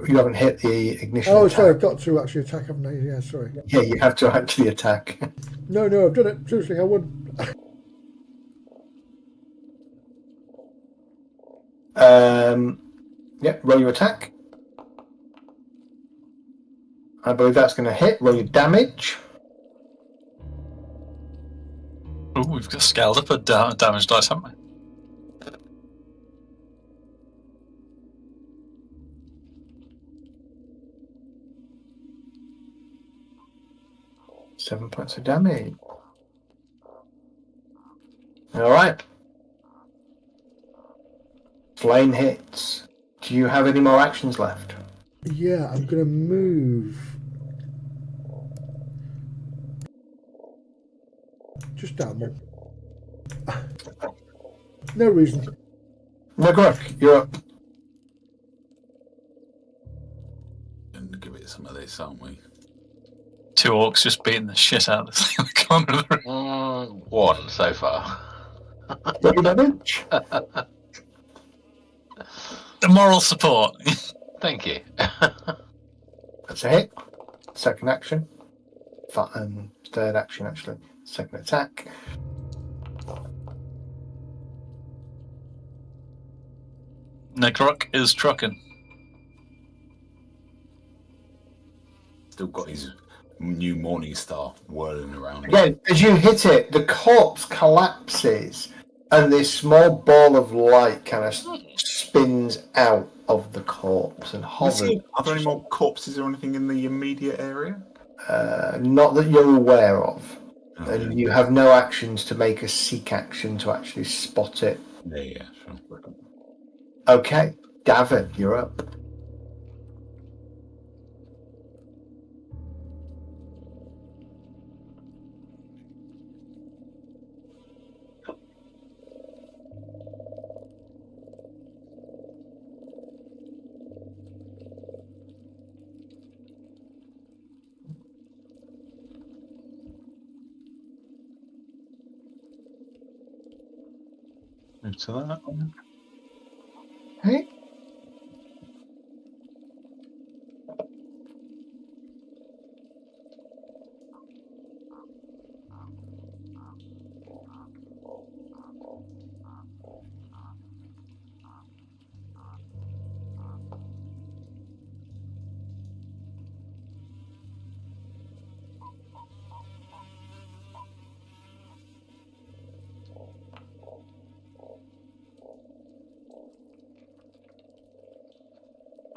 You haven't hit the ignition. Oh, attack. sorry, I've got to actually attack, haven't I? Yeah, sorry. Yeah, you have to actually attack. No, I've done it. Seriously, I wouldn't. Yep, roll your attack. I believe that's going to hit. Roll your damage. Oh, we've just scaled up a damage dice, haven't we? Seven points of damage. All right. Flame hits. Do you have any more actions left? Yeah, I'm going to move. Just down there. No reason. McGruck, you're up. And give it some of this, aren't we? Two orcs just beating the shit out of this thing in the corner of the room. One so far. Roll your damage. The moral support. Thank you. That's a hit. Second action. Third action, actually. Second attack. Necroc is trucking. Still got his new Morning Star whirling around. Again, as you hit it, the corpse collapses, and this small ball of light kind of spins out of the corpse and hovers. Are there any more corpses or anything in the immediate area? Not that you're aware of. And you have no actions to make a seek action to actually spot it. Yeah, sure. Okay, Gavin, you're up. Move to that. Hey.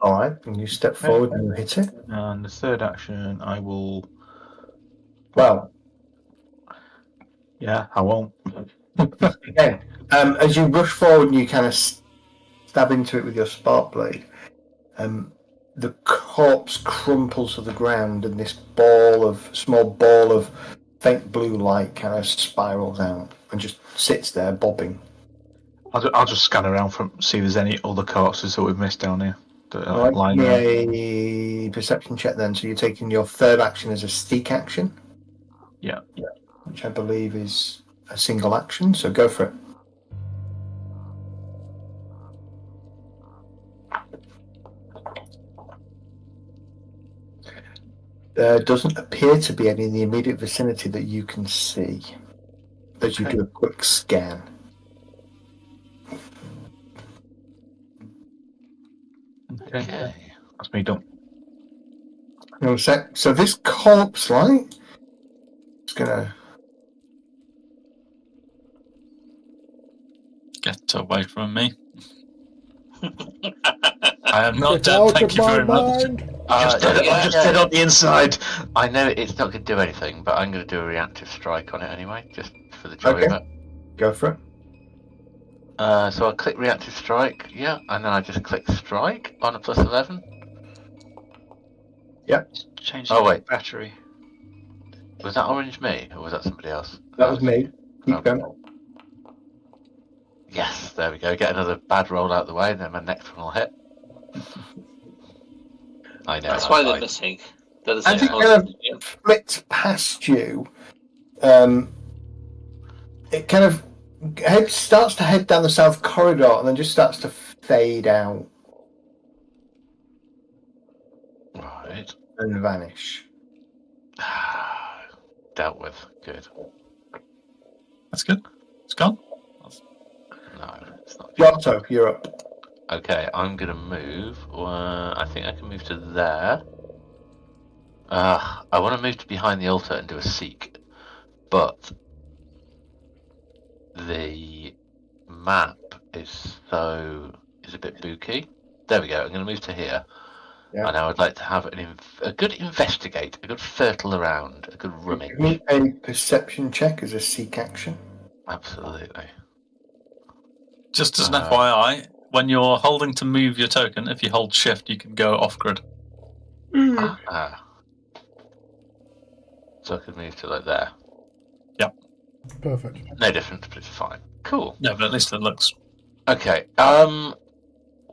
All right, and you step forward and you hit it. And the third action, I will. Well, yeah, I won't. Again, as you rush forward and you kind of stab into it with your spark blade, the corpse crumples to the ground, and this small ball of faint blue light kind of spirals out and just sits there bobbing. I'll just scan around see if there's any other corpses that we've missed down here. All right, a perception check then. So you're taking your third action as a seek action. Yeah. Which I believe is a single action. So go for it. There doesn't appear to be any in the immediate vicinity that you can see as you do a quick scan. Okay. That's me done. Hang on a sec. So this corpse light is gonna Get away from me. I am not Get dead, out thank of you my very much. mind. I'm just dead on the inside. I know it's not going to do anything, but I'm going to do a reactive strike on it anyway, just for the joy of it. Go for it. So I'll click reactive strike, yeah, and then I just click strike on a +11. Yep. Changing wait. battery. Was that orange me, or was that somebody else? That was me. Keep Oh. going. Yes, there we go. Get another bad roll out of the way, and then my next one will hit. I know. That's why they're missing. They're the same As it colours kind as you. of flits past you, it kind of starts to head down the south corridor and then just starts to fade out Right. and vanish. Dealt with. Good. That's good. It's gone. No, it's not. Giotto, you're up. Okay, I'm gonna move. I think I can move to there. I want to move to behind the altar and do a seek, but the map is a bit booky. There we go. I'm gonna move to here. Yeah. And I would like to have a good investigate, a good fertile around, a good rummage. Give me a perception check as a seek action. Absolutely. Just as an FYI, when you're holding to move your token, if you hold shift, you can go off grid. So I could move to like there. Yep. Perfect. No difference, but it's fine. Cool. Yeah, but at least it looks. Okay.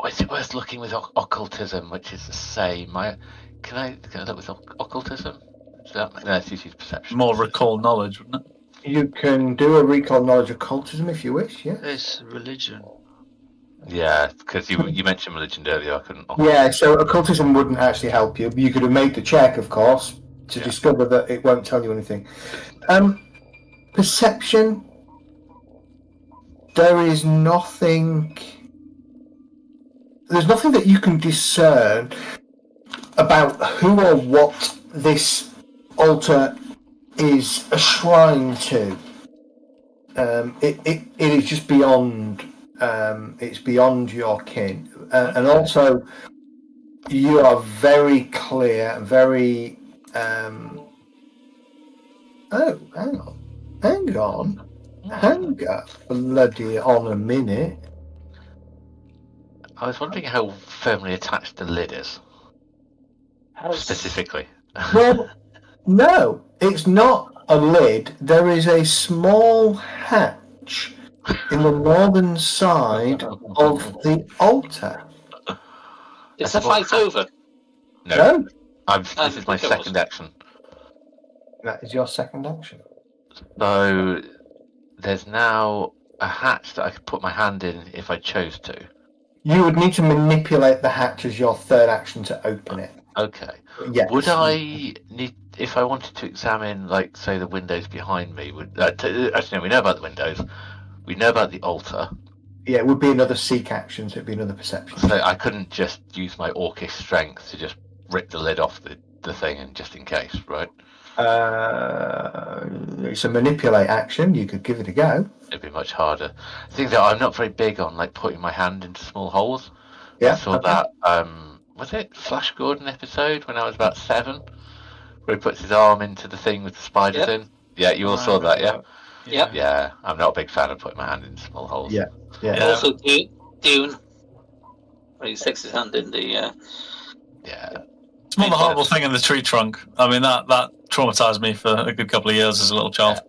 Is it worth looking with occultism, which is the same? Can I look with occultism? No, it's usually perception. More recall knowledge, wouldn't it? You can do a recall knowledge occultism if you wish, yeah. It's religion. Yeah, because you mentioned religion earlier. I couldn't. Yeah, so occultism wouldn't actually help you. You could have made the check, of course, to discover that it won't tell you anything. Perception. There is nothing. There's nothing that you can discern about who or what this altar is a shrine to. It is just beyond. It's beyond your kin, and also you are very clear, very. Oh, hang on, bloody on a minute. I was wondering how firmly attached the lid is. Specifically. Well, no, it's not a lid. There is a small hatch in the northern side of the altar. Is the fight over? No. This is my second action. That is your second action. So there's now a hatch that I could put my hand in if I chose to. You would need to manipulate the hatch as your third action to open it. Okay. Yes. Would I need, if I wanted to examine, like, say, the windows behind me? Actually, no, we know about the windows. We know about the altar. Yeah, it would be another seek action, so it'd be another perception. So I couldn't just use my orcish strength to just rip the lid off the thing, and just in case, right? It's a manipulate action. You could give it a go. It'd be much harder. The thing that I'm not very big on, like, putting my hand into small holes. Yeah. I saw that. Was it Flash Gordon episode when I was about 7, where he puts his arm into the thing with the spiders in? Yeah, you all saw that, yeah? Yep. Yeah, I'm not a big fan of putting my hand in small holes. Yeah. Also, Dune, where he sticks his hand in the. Yeah. It's more the horrible thing in the tree trunk. I mean, that traumatized me for a good couple of years as a little child.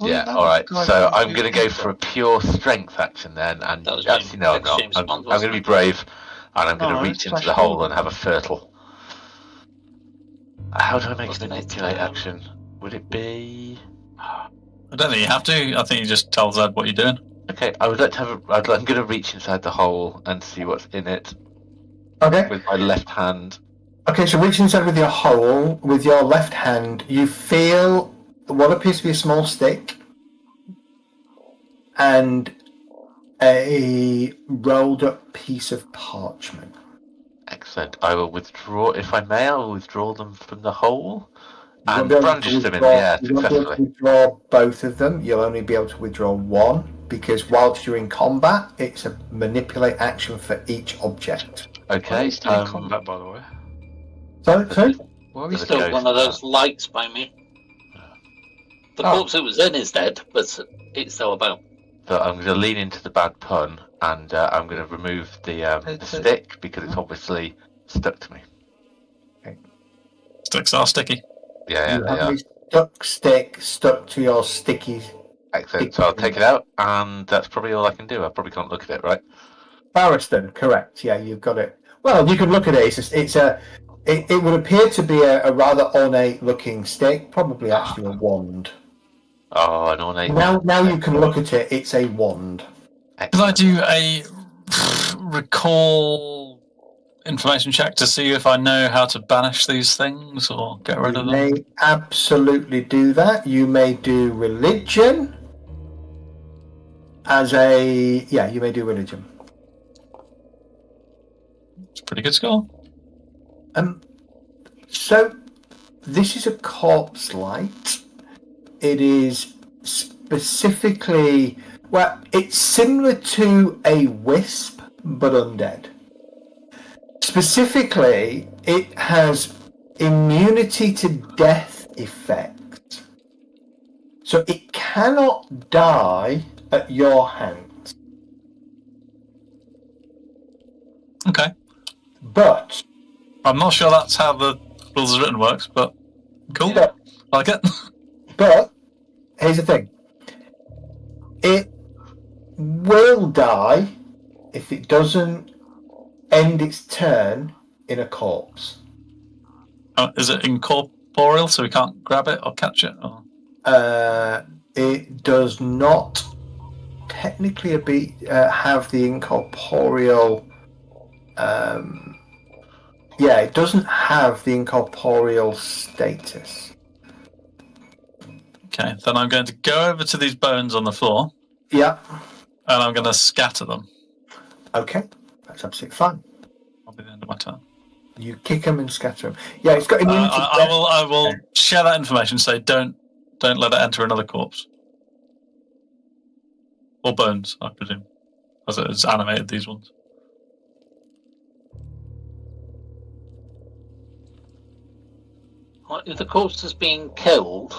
Yeah, alright. So I'm going to go for a pure strength action then. And actually, no, I'm not. I'm going to be brave. And I'm going to reach into the hole and have a fertile. How do I make a manipulate action? Would it be... I don't think you have to. I think you just tell Zed what you're doing. Okay, I would like to have I'm going to reach inside the hole and see what's in it. Okay. With my left hand. Okay, so reach inside with your hole, with your left hand, you feel what appears to be a small stick and a rolled up piece of parchment. Excellent. I will withdraw, if I may, I will withdraw them from the hole and brandish them in the air successfully. You won't be able to withdraw both of them. You'll only be able to withdraw one, because whilst you're in combat, it's a manipulate action for each object. Okay. Are we still in combat, by the way? Sorry? Well, we still one of those lights by me. The corpse it was in is dead, but it's still about. So I'm going to lean into the bad pun, and I'm going to remove the stick, because it's obviously stuck to me. Okay. Sticks are sticky. Yeah, they are. Stuck stick stuck to your sticky. Excellent. So I'll take it out, and that's probably all I can do. I probably can't look at it, right? Barristan, correct. Yeah, you've got it. Well, you can look at it. It would appear to be a rather ornate-looking stick, probably actually a wand. Oh, an ornate. Now you can look at it. It's a wand. Could I do a recall information check to see if I know how to banish these things or get rid of them? You may absolutely do that. You may do religion you may do religion. It's a pretty good score. So this is a corpse light. It is specifically, well, it's similar to a wisp, but undead. Specifically, it has immunity to death effect. So it cannot die at your hands. Okay. But I'm not sure that's how the rules as written works, but cool. Yeah. I like it. But here's the thing. It will die if it doesn't end its turn in a corpse. Is it incorporeal, so we can't grab it or catch it? Or? It does not technically have the incorporeal. Yeah, it doesn't have the incorporeal status. Okay, then I'm going to go over to these bones on the floor. Yeah. And I'm going to scatter them. Okay, that's absolutely fine. That'll be the end of my turn. You kick them and scatter them. Yeah, it's got immunity. I will share that information. Say don't let it enter another corpse or bones, I presume, as it's animated these ones. Well, if the corpse is being killed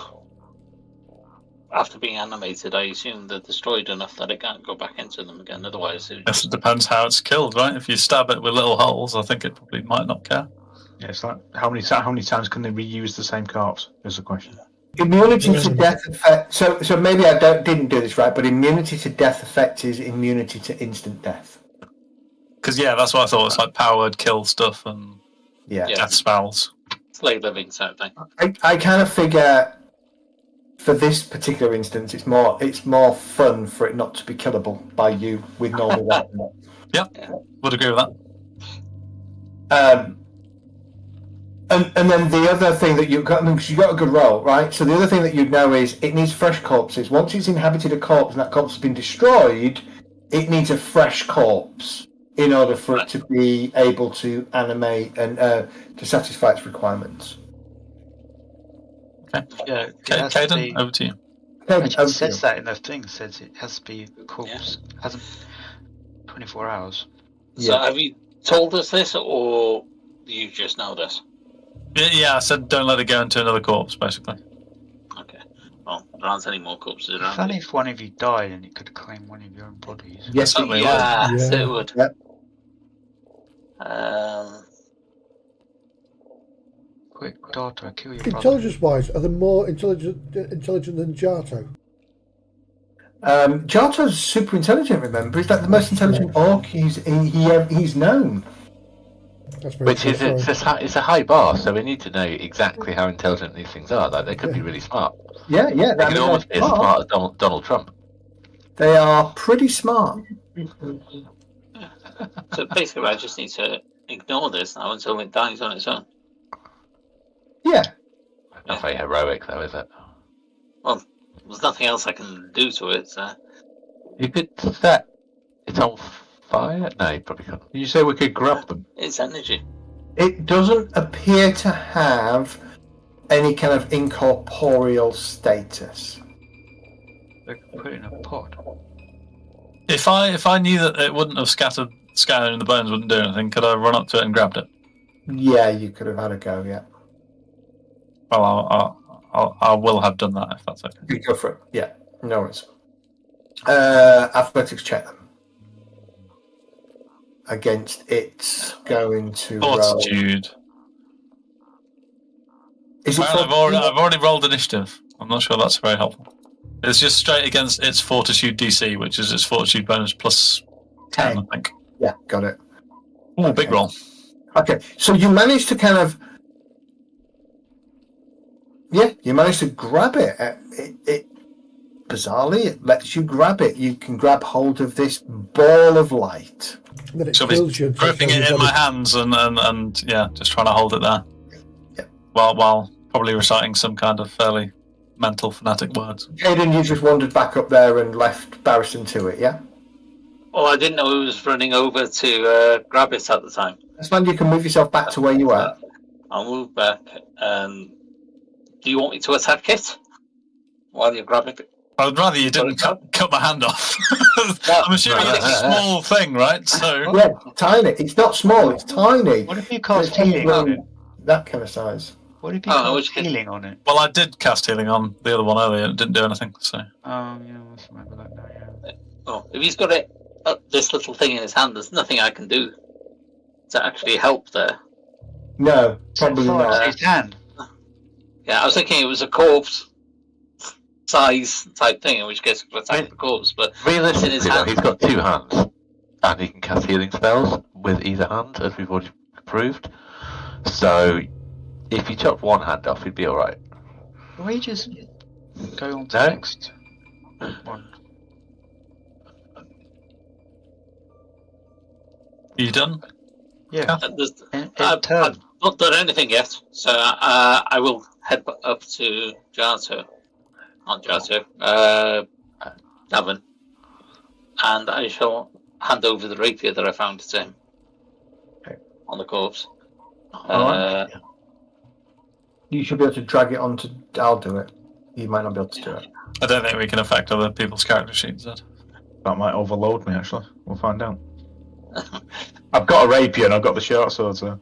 after being animated, I assume they're destroyed enough that it can't go back into them again. Otherwise, it depends how it's killed, right? If you stab it with little holes, I think it probably might not care. Yeah, it's like how many times can they reuse the same corpse? Is the question. Immunity to death effect. So maybe I didn't do this right, but immunity to death effect is immunity to instant death. Because that's what I thought. It's like powered kill stuff and death spells. It's like living sort of thing. I kind of figure for this particular instance, it's more fun for it not to be killable by you with normal weapons. Yeah, would agree with that. And then the other thing that you've got, because you got a good roll, right? So the other thing that you'd know is it needs fresh corpses. Once it's inhabited a corpse and that corpse has been destroyed, it needs a fresh corpse in order for it to be able to animate and to satisfy its requirements. Okay. Yeah, Caden, over to you. It says that in the thing. Says it has to be a corpse. Hasn't 24 hours. So have you told us this, or you just know this? Yeah, I said don't let it go into another corpse, basically. Okay. Well, there aren't any more corpses around. It's funny if one of you died and it could claim one of your own bodies. Yes, it would. Yes, it would. Yep. Quick, Darto, kill your brother. Intelligence-wise, are they more intelligent than Jarto? Jarto's super intelligent. Remember, he's like the most intelligent orc he's known. Which is it's a high bar, so we need to know exactly how intelligent these things are. Like they could be really smart. Yeah. They could almost be as smart as Donald Trump. They are pretty smart. So basically, I just need to ignore this now until it dies on its own. Yeah. Not very heroic, though, is it? Well, there's nothing else I can do to it. You could set it on fire? No, you probably can't. Did you say we could grab them? It's energy. It doesn't appear to have any kind of incorporeal status. They could put it in a pot. If I knew that it wouldn't have scattered and the bones wouldn't do anything, could I run up to it and grabbed it? Yeah, you could have had a go. Yeah. Well, I will have done that if that's okay. You go for it. Yeah, no worries. Athletics check them against it's going to Fortitude. Is it I've already rolled initiative. I'm not sure that's very helpful. It's just straight against its Fortitude DC, which is its Fortitude bonus plus 10, I think. Yeah, got it. Oh, big roll. Okay, so you managed to kind of... Yeah, you managed to grab it. It bizarrely, it lets you grab it. You can grab hold of this ball of light. Then it So kills you. gripping it in my hands and just trying to hold it there. Yeah. While probably reciting some kind of fairly mental phonetic words. Caden, you just wandered back up there and left Barristan to it, yeah? Well, I didn't know it was running over to grab it at the time. That's fine, you can move yourself back to where you are. I'll move back. Do you want me to attack it while you're grabbing it? I'd rather you didn't cut my hand off. I'm assuming it's a small thing, right? So yeah, tiny. It's not small, it's tiny. What if you cast healing on it? That kind of size. What if you cast healing on it? Well, I did cast healing on the other one earlier and it didn't do anything, so... Oh, yeah, let's remember that now, yeah. Oh, if he's got this little thing in his hand, there's nothing I can do to actually help there. No, probably not. His hand. Yeah, I was thinking it was a corpse size type thing, in which case it could attack the corpse, but realistically, he's got two hands, and he can cast healing spells with either hand, as we've already proved. So, if you chopped one hand off, he'd be alright. Can we just go on to the next one? You done? Yeah. I've not done anything yet, so I will head up to Gavin, and I shall hand over the rapier that I found to him on the corpse. Alright. You should be able to drag it onto. I'll do it. You might not be able to do it. I don't think we can affect other people's character sheets. That might overload me, actually. We'll find out. I've got a rapier and I've got the short sword, so...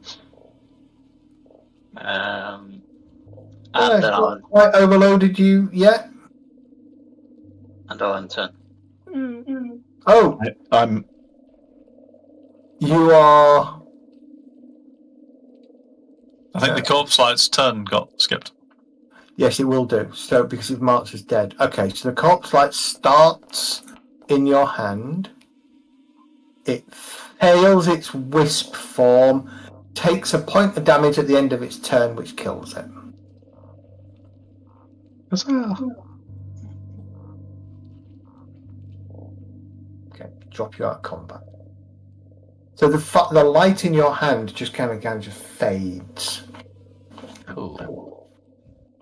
And quite overloaded you yet? And I'll enter. Oh! You are... I think the corpse light's turn got skipped. Yes, it will do. So, because it marks as dead. Okay, so the corpse light starts in your hand. It fails its wisp form, takes a point of damage at the end of its turn, which kills it. Okay, drop you out of combat. So the light in your hand just kind of fades. Cool.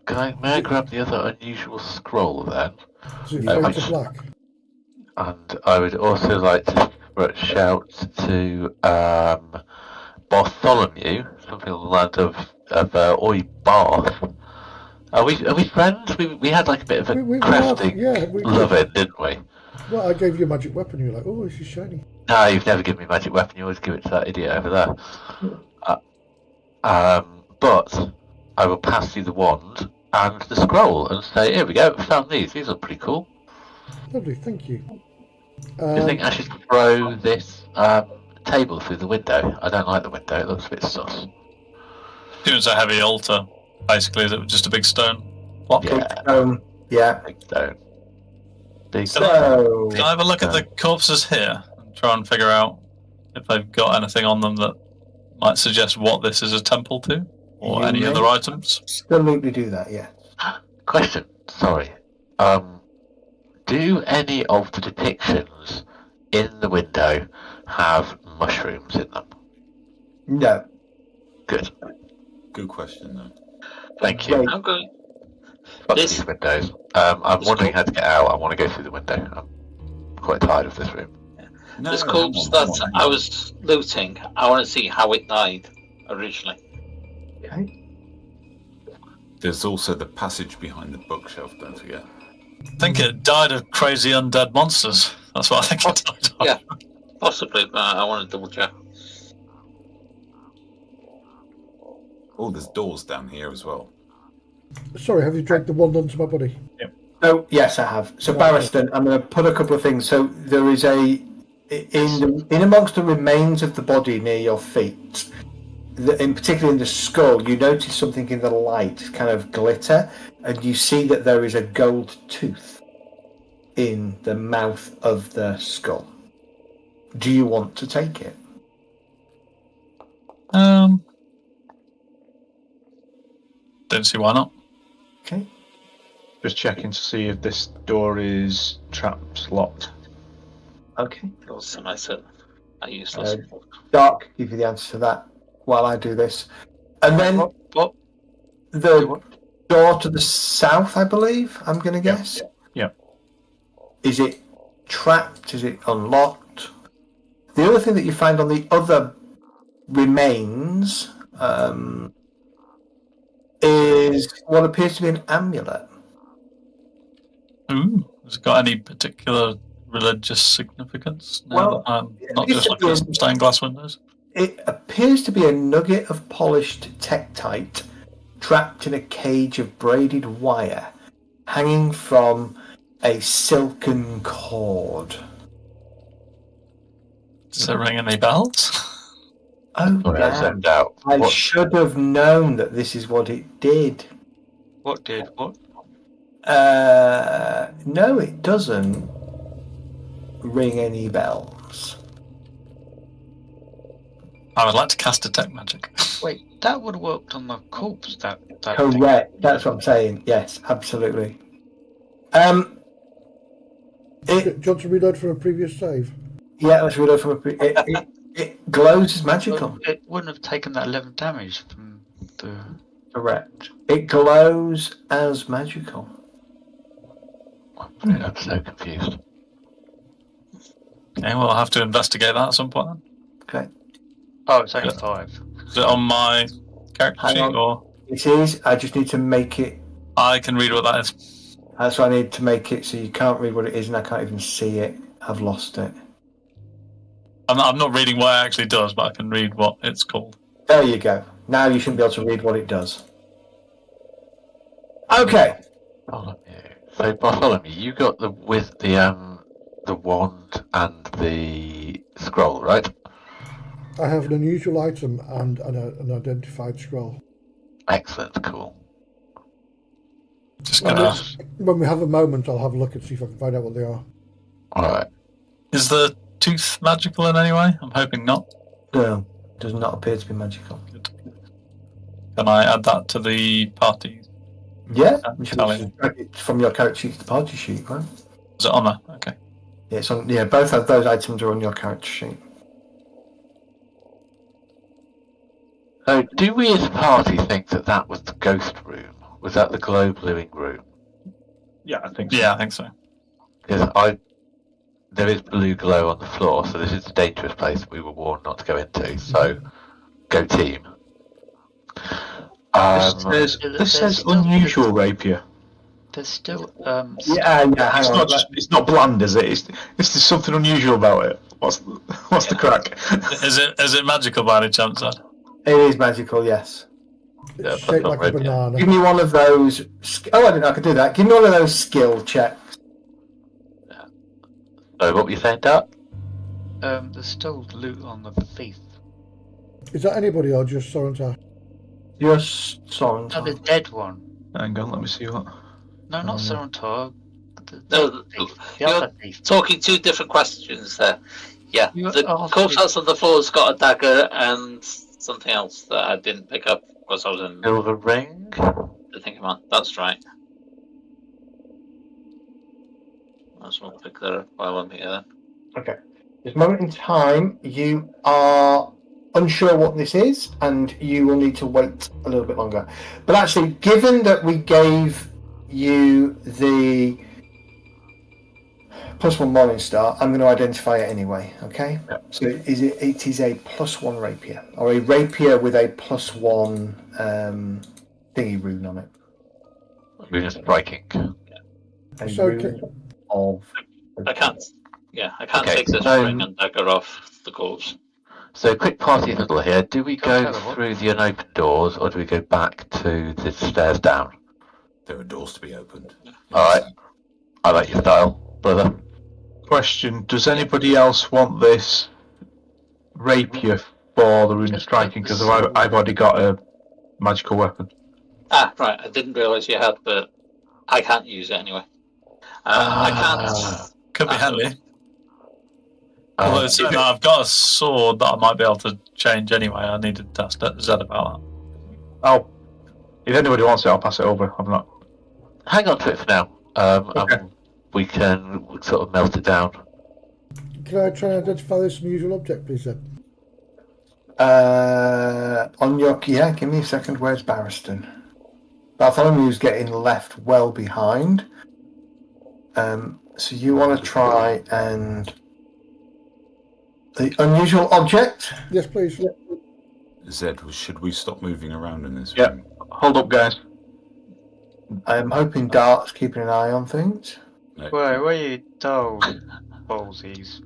May I grab the other unusual scroll then? So it fades to black. And I would also like to shout to Bartholomew, something on the land of Oi Barth. Are we friends? We had like a bit of a crafting love-in, didn't we? Well, I gave you a magic weapon. You were like, "Oh, this is shiny." No, you've never given me a magic weapon. You always give it to that idiot over there. But I will pass you the wand and the scroll and say, "Here we go. Found these. These are pretty cool." Lovely, thank you. Do you think I should throw this table through the window? I don't like the window. It looks a bit sus. It's a heavy altar. Basically, is it just a big stone block? Yeah. Big stone. So, can I have a look at the corpses here and try and figure out if they've got anything on them that might suggest what this is a temple to, or any other items? Absolutely do that, yeah. Question. Sorry. Do any of the depictions in the window have mushrooms in them? No. Good. Good question, though. Thank you. I'm going. Fuck these windows. I'm wondering how to get out. I want to go through the window. I'm quite tired of this room. This corpse that I was looting, I want to see how it died originally. Okay. There's also the passage behind the bookshelf, don't forget. I think it died of crazy undead monsters. That's what I think it died of. Yeah, possibly, but I want to double check. Oh, there's doors down here as well. Sorry, have you dragged the wand onto my body? Yep. Oh, yes, I have. So, Barristan, I'm going to put a couple of things. So, there is in amongst the remains of the body near your feet, in particular in the skull, you notice something in the light, kind of glitter, and you see that there is a gold tooth in the mouth of the skull. Do you want to take it? Don't see why not. Okay. Just checking to see if this door is trapped, locked. Okay. Awesome, I said. I useless. Dark, give you the answer to that while I do this. And then the door to the south, I believe, I'm going to guess. Yeah. Is it trapped? Is it unlocked? The other thing that you find on the other remains is what appears to be an amulet. Ooh, has it got any particular religious significance? Now that I'm not just looking at some stained glass windows. It appears to be a nugget of polished tektite trapped in a cage of braided wire hanging from a silken cord. Does it ring any bells? Oh, damn. I should have known that this is what it did. What did? What? No, it doesn't ring any bells. I would like to cast Detect Magic. Wait, that would have worked on the corpse. That correct. Thing. That's what I'm saying. Yes, absolutely. Do you want to reload from a previous save? Yeah, let's reload from a It glows as magical. It wouldn't have taken that 11 damage from the... Correct. It glows as magical. I'm so confused. Okay, well, I'll have to investigate that at some point then. Okay. Oh, it's only 5. Is it on my character Hang sheet on. or It is. I just need to make it. I can read what that is? That's why I need to make it so you can't read what it is, and I can't even see it. I've lost it. I'm not reading what it actually does, but I can read what it's called. There you go. Now you should be able to read what it does. Okay. So Bartholomew, you got the wand and the scroll, right? I have an unusual item and an identified scroll. Excellent, cool. Just gonna. When we have a moment, I'll have a look and see if I can find out what they are. Alright. Is the tooth magical in any way? I'm hoping not. No, does not appear to be magical. Can I add that to the party? Yeah, you should drag it from your character sheet to the party sheet, right? Is it on there? Okay. Yeah, it's on. Yeah, both of those items are on your character sheet. So, do we as a party think that was the ghost room? Was that the globe living room? Yeah, I think so. Yeah, I think so. Because there is blue glow on the floor, so this is a dangerous place we were warned not to go into. So, go team. This says unusual rapier. There's still Yeah. It's not it's not bland, is it? It's there's something unusual about it. What's the crack? Is it magical by any chance? Then? It is magical, yes. It's shaped like a banana. Give me one of those. Oh, I didn't know I could do that. Give me one of those skill checks. So, what were you saying, Dart? there's still loot on the thief. Is that anybody or just Sorrento? Yes, Sorrento. No, the dead one. Hang on, let me see what. No, not Sorrento. No, The other thief. Talking two different questions there. Yeah, You the asked corpse me- house on the floor has got a dagger and something else that I didn't pick up because I was in Silver ring? the thinking man. That's right. I just want to pick that up while I'm here then. Okay. This moment in time, you are unsure what this is, and you will need to wait a little bit longer. But actually, given that we gave you the +1 Morning Star, I'm going to identify it anyway. Okay. Yep. So it is a +1 rapier, or a rapier with a +1 thingy rune on it. Rune of striking. A So rune of. I can't. Yeah, I can't Okay, take this so- ring and dagger off the corpse. So, quick party huddle here. Do we Can't go tell them what. through the unopened doors, or do we go back to the stairs down? There are doors to be opened. Alright. I like your style, brother. Question: does anybody else want this rapier for the rune of striking? Because I've already got a magical weapon. Ah, right. I didn't realise you had, but I can't use it anyway. I can't. Could be handy. Although certainly I've got a sword that I might be able to change anyway. I needed to ask Zed about If anybody wants it, I'll pass it over. I'm not. Hang on to it for now. Okay. And we can sort of melt it down. Can I try and identify this unusual object, please, Ed? On your give me a second. Where's Barristan? Bartholomew's getting left well behind. So you want to try and the unusual object? Yes, please. Zed, should we stop moving around in this Yeah. room? Hold up, guys. I'm hoping Dart's keeping an eye on things. No. Where you dull ballsies?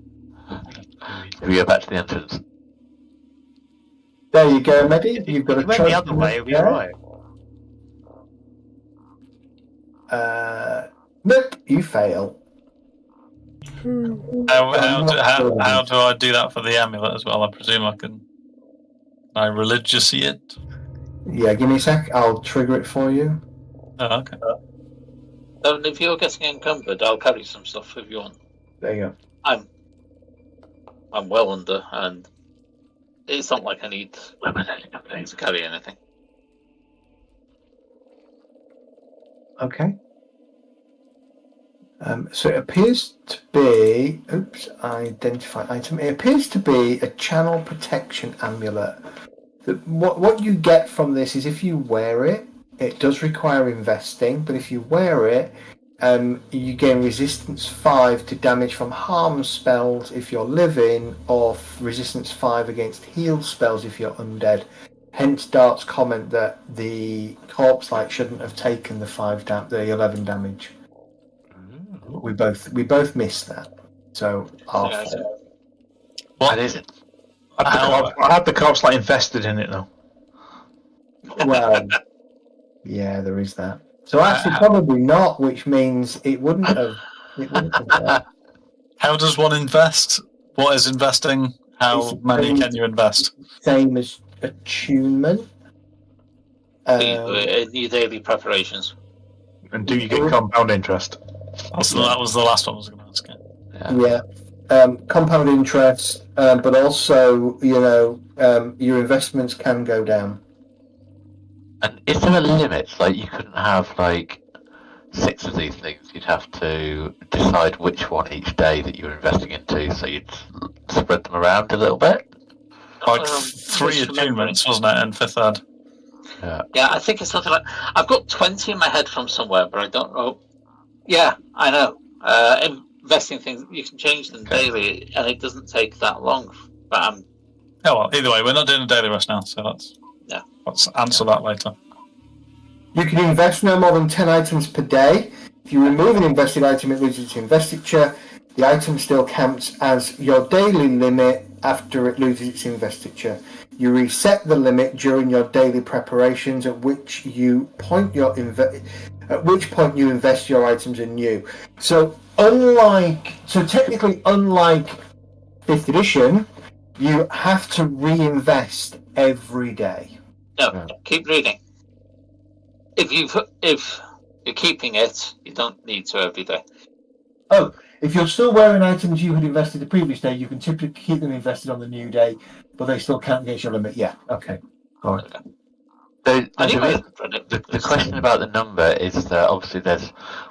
We go back to the entrance. There you go, Mehdi. You've got a If you went the other way, it'll be alright. Nope, you fail. How do I do that for the amulet as well? I presume I can. I religiously it. Yeah, give me a sec. I'll trigger it for you. Oh, okay. And if you're getting encumbered, I'll carry some stuff if you want. There you go. I'm well under, and it's not like I need to carry anything. Okay. So it appears to be, identify item. It appears to be a channel protection amulet. What you get from this is if you wear it, it does require investing, but if you wear it, you gain resistance 5 to damage from harm spells if you're living, or resistance 5 against heal spells if you're undead. Hence Dart's comment that the corpse light shouldn't have taken the 11 damage. We both missed that. So what is it? I had the corpse light invested in it though. Well, yeah, there is that. So actually, probably not, which means it wouldn't have. How does one invest? What is investing? How many can you invest? Same as attunement. Your daily preparations. And do you get compound interest? So that was the last one I was going to ask. Yeah. Compound interest, but also, your investments can go down. And is there a limit? Like, you couldn't have, 6 of these things. You'd have to decide which one each day that you were investing into, so you'd spread them around a little bit? 3 attunements, wasn't it, in 5th ed? Yeah, I think it's something like... I've got 20 in my head from somewhere, but I don't know. Yeah, I know. Investing things, you can change them daily, and it doesn't take that long. But either way, we're not doing a daily rest now, so let's answer that later. You can invest no more than 10 items per day. If you remove an invested item, it loses its investiture. The item still counts as your daily limit after it loses its investiture. You reset the limit during your daily preparations, at which point you invest your items anew. So technically, unlike 5th edition, you have to reinvest every day. No, keep reading. If you're keeping it, you don't need to every day. Oh, if you're still wearing items you had invested the previous day, you can typically keep them invested on the new day, but they still count against your limit. Yeah, okay. All right. So, the question about the number is that obviously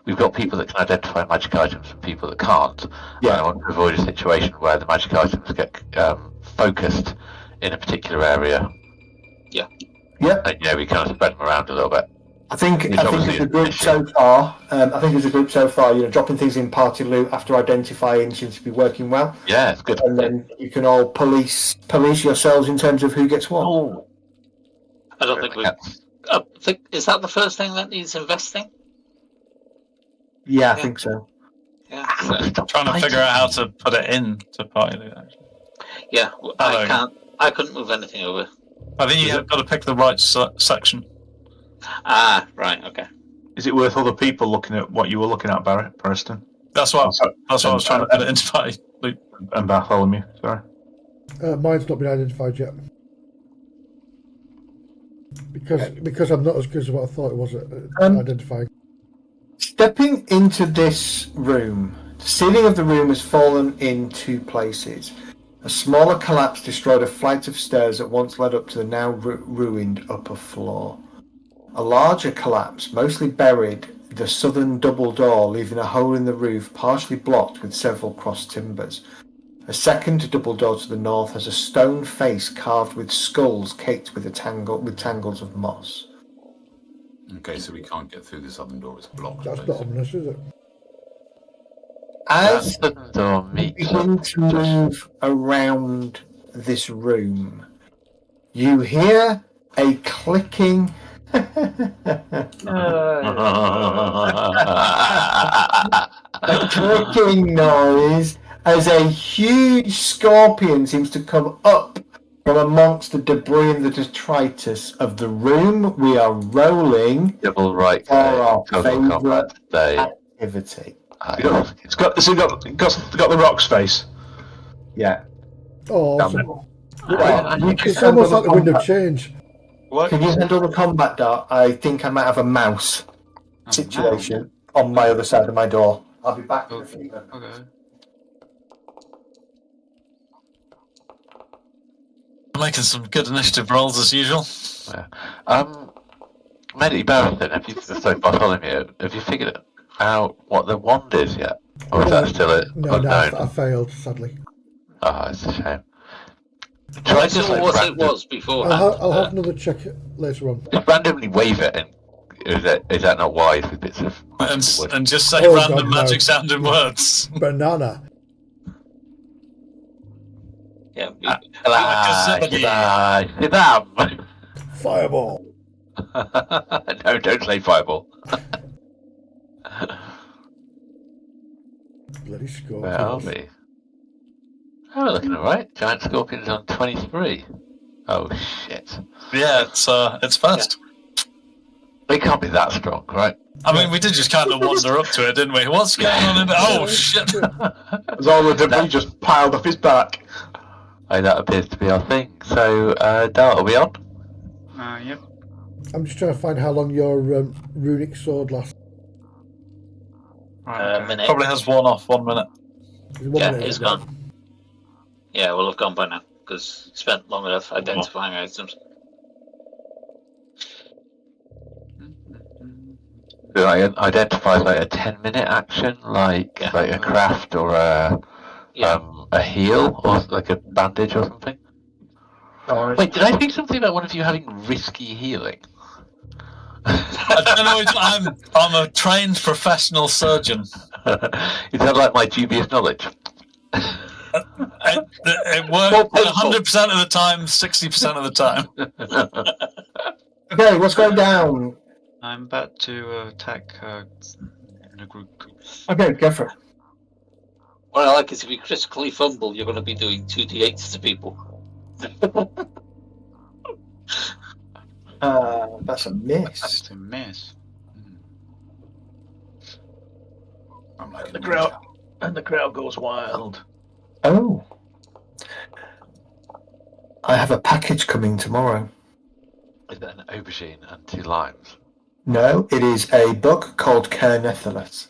we've got people that can identify magic items and people that can't. Yeah. And I want to avoid a situation where the magic items get focused in a particular area. Yeah. Yeah. And we kind of spread them around a little bit. I think as a group so far, dropping things in party loot after identifying seems to be working well. Yeah, it's good. And then you can all police yourselves in terms of who gets what. Oh. I don't think is that the first thing that needs investing? Yeah, I think so. Yeah. I'm trying to figure out how to put it in to party loot, actually. Yeah, I couldn't move anything over. I think you've got to pick the right section. Ah, right, okay. Is it worth other people looking at what you were looking at, Barry Preston? That's what I was trying to put it into party loot. And Bartholomew, sorry. Mine's not been identified yet. Because I'm not as good as what I thought it was at identifying. Stepping into this room, the ceiling of the room has fallen in 2 places. A smaller collapse destroyed a flight of stairs that once led up to the now ruined upper floor. A larger collapse, mostly buried the southern double door, leaving a hole in the roof partially blocked with several crossed timbers. A second double door to the north has a stone face carved with skulls caked with tangles of moss. Okay, so we can't get through the southern door, it's blocked. That's not ominous, is it? As you begin to move around this room, you hear a clicking a clicking noise as a huge scorpion seems to come up from amongst the debris and the detritus of the room. We are rolling double right for our favourite activity. It's got the rock space. Yeah. Oh, it's almost like the wind of change. What? Can you handle the combat, Dart? I think I might have a mouse situation on my other side of my door. I'll be back in a few minutes. Okay. Making some good initiative rolls as usual. Yeah. Barrington, Bartholomew, have you figured it? out what the wand is yet? Or is that still unknown? I failed, sadly. Oh, it's a shame. I saw what it was beforehand. I'll have another check later on. Just randomly wave it, and is that not wise with bits of wood? And just say random magic sounding words. Banana. Yeah. Fireball. No, don't say fireball. Bloody scorpions. Where are we? Oh, we're looking alright. Giant scorpions on 23. Oh shit. Yeah, it's first. They can't be that strong, right? I mean, we did just kind of wander up to it, didn't we? What's going on in there? Oh shit! As all the debris just piled off his back. Oh, that appears to be our thing. So, Dart, are we on? Yep. I'm just trying to find how long your runic sword lasts. Minute. Probably has 1 minute. It's gone. Yeah, we'll have gone by now because spent long enough identifying items. Do I identify like a 10-minute action, like a craft or a heal or like a bandage or something? Wait, did I think something about one of you having risky healing? I don't know. I'm a trained professional surgeon. Is that like my dubious knowledge? It worked 100% of the time, 60% of the time. Okay, what's going down? I'm about to attack Nagruk. Okay, go for it. What I like is if you critically fumble, you're going to be doing 2d8s to people. That's a miss. That's a miss. I'm like The crowd goes wild. Oh. I have a package coming tomorrow. Is that an aubergine and 2 limes? No, it is a book called Carnethelus.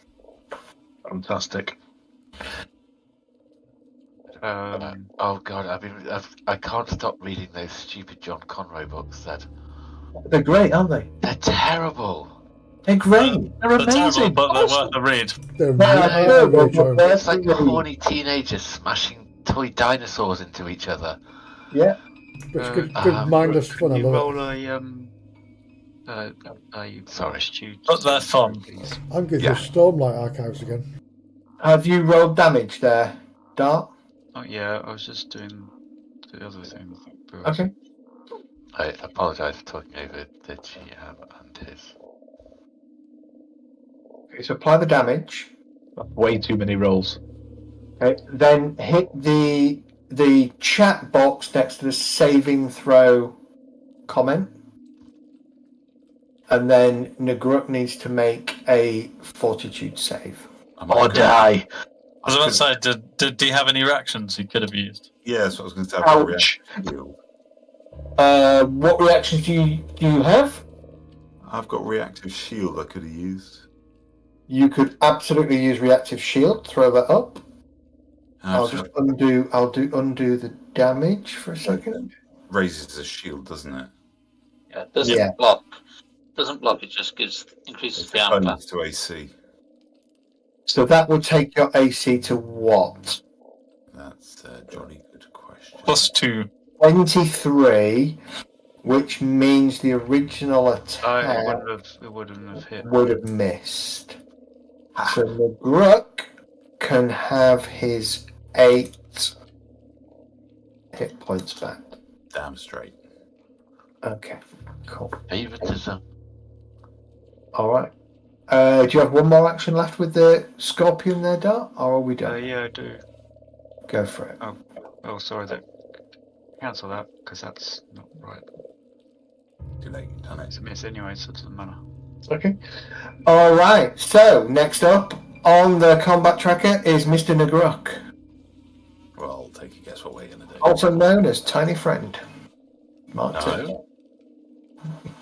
Fantastic. Oh god, I can't stop reading those stupid John Conroy books. They're great, aren't they? They're terrible. They're great. They're amazing. Terrible, but they're worth a read. They're really good. It's like horny teenagers smashing toy dinosaurs into each other. Yeah. But it's good mindless fun. I You love roll it. Sorry. But they're fun. I'm going through Stormlight Archives again. Have you rolled damage there, Dart? Oh yeah, I was just doing the other thing. Okay. I apologise for talking over the GM and his. Okay, so apply the damage. Way too many rolls. Okay, then hit the chat box next to the saving throw comment. And then Nagruk needs to make a fortitude save. Or die. I was about to say, did he have any reactions he could have used? Yeah, that's what I was going to say. Ouch. What reactions do you have? I've got reactive shield I could have used. You could absolutely use reactive shield. Throw that up. I'll just undo the damage for a second. Raises the shield, doesn't it? Yeah, it doesn't block. Doesn't block. It just increases the armor class to AC. So that would take your AC to what? That's a jolly good question. +2. 23, which means the original attack it wouldn't have hit. would have missed. So Nagruk can have his 8 hit points back. Damn straight. Okay, cool. Favoritism. All right. Do you have one more action left with the scorpion there, Dart? Or are we done? Yeah, I do. Go for it. Oh, sorry. Cancel that because that's not right. Too late. Done it. It's a miss anyway, so it doesn't matter. Okay. All right. So next up on the combat tracker is Mr. Nagruk, Well, I'll take a guess what we're going to do. also known as Tiny Friend. Mark 2. No,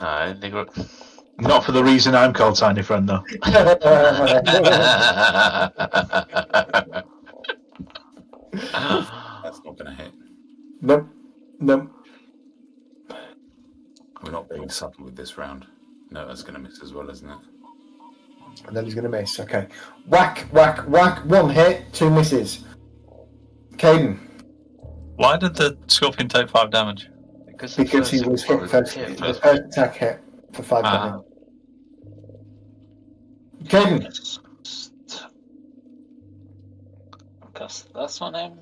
Nagruk. Not for the reason I'm called Tiny Friend, though. That's not going to hit. Nope. We're not being subtle with this round. No, that's going to miss as well, isn't it? And then he's going to miss. Okay. Whack, whack, whack. 1 hit, 2 misses. Caden. Why did the scorpion take 5 damage? Because he was hit first. The first attack hit for 5 damage. Caden. Cast this one in.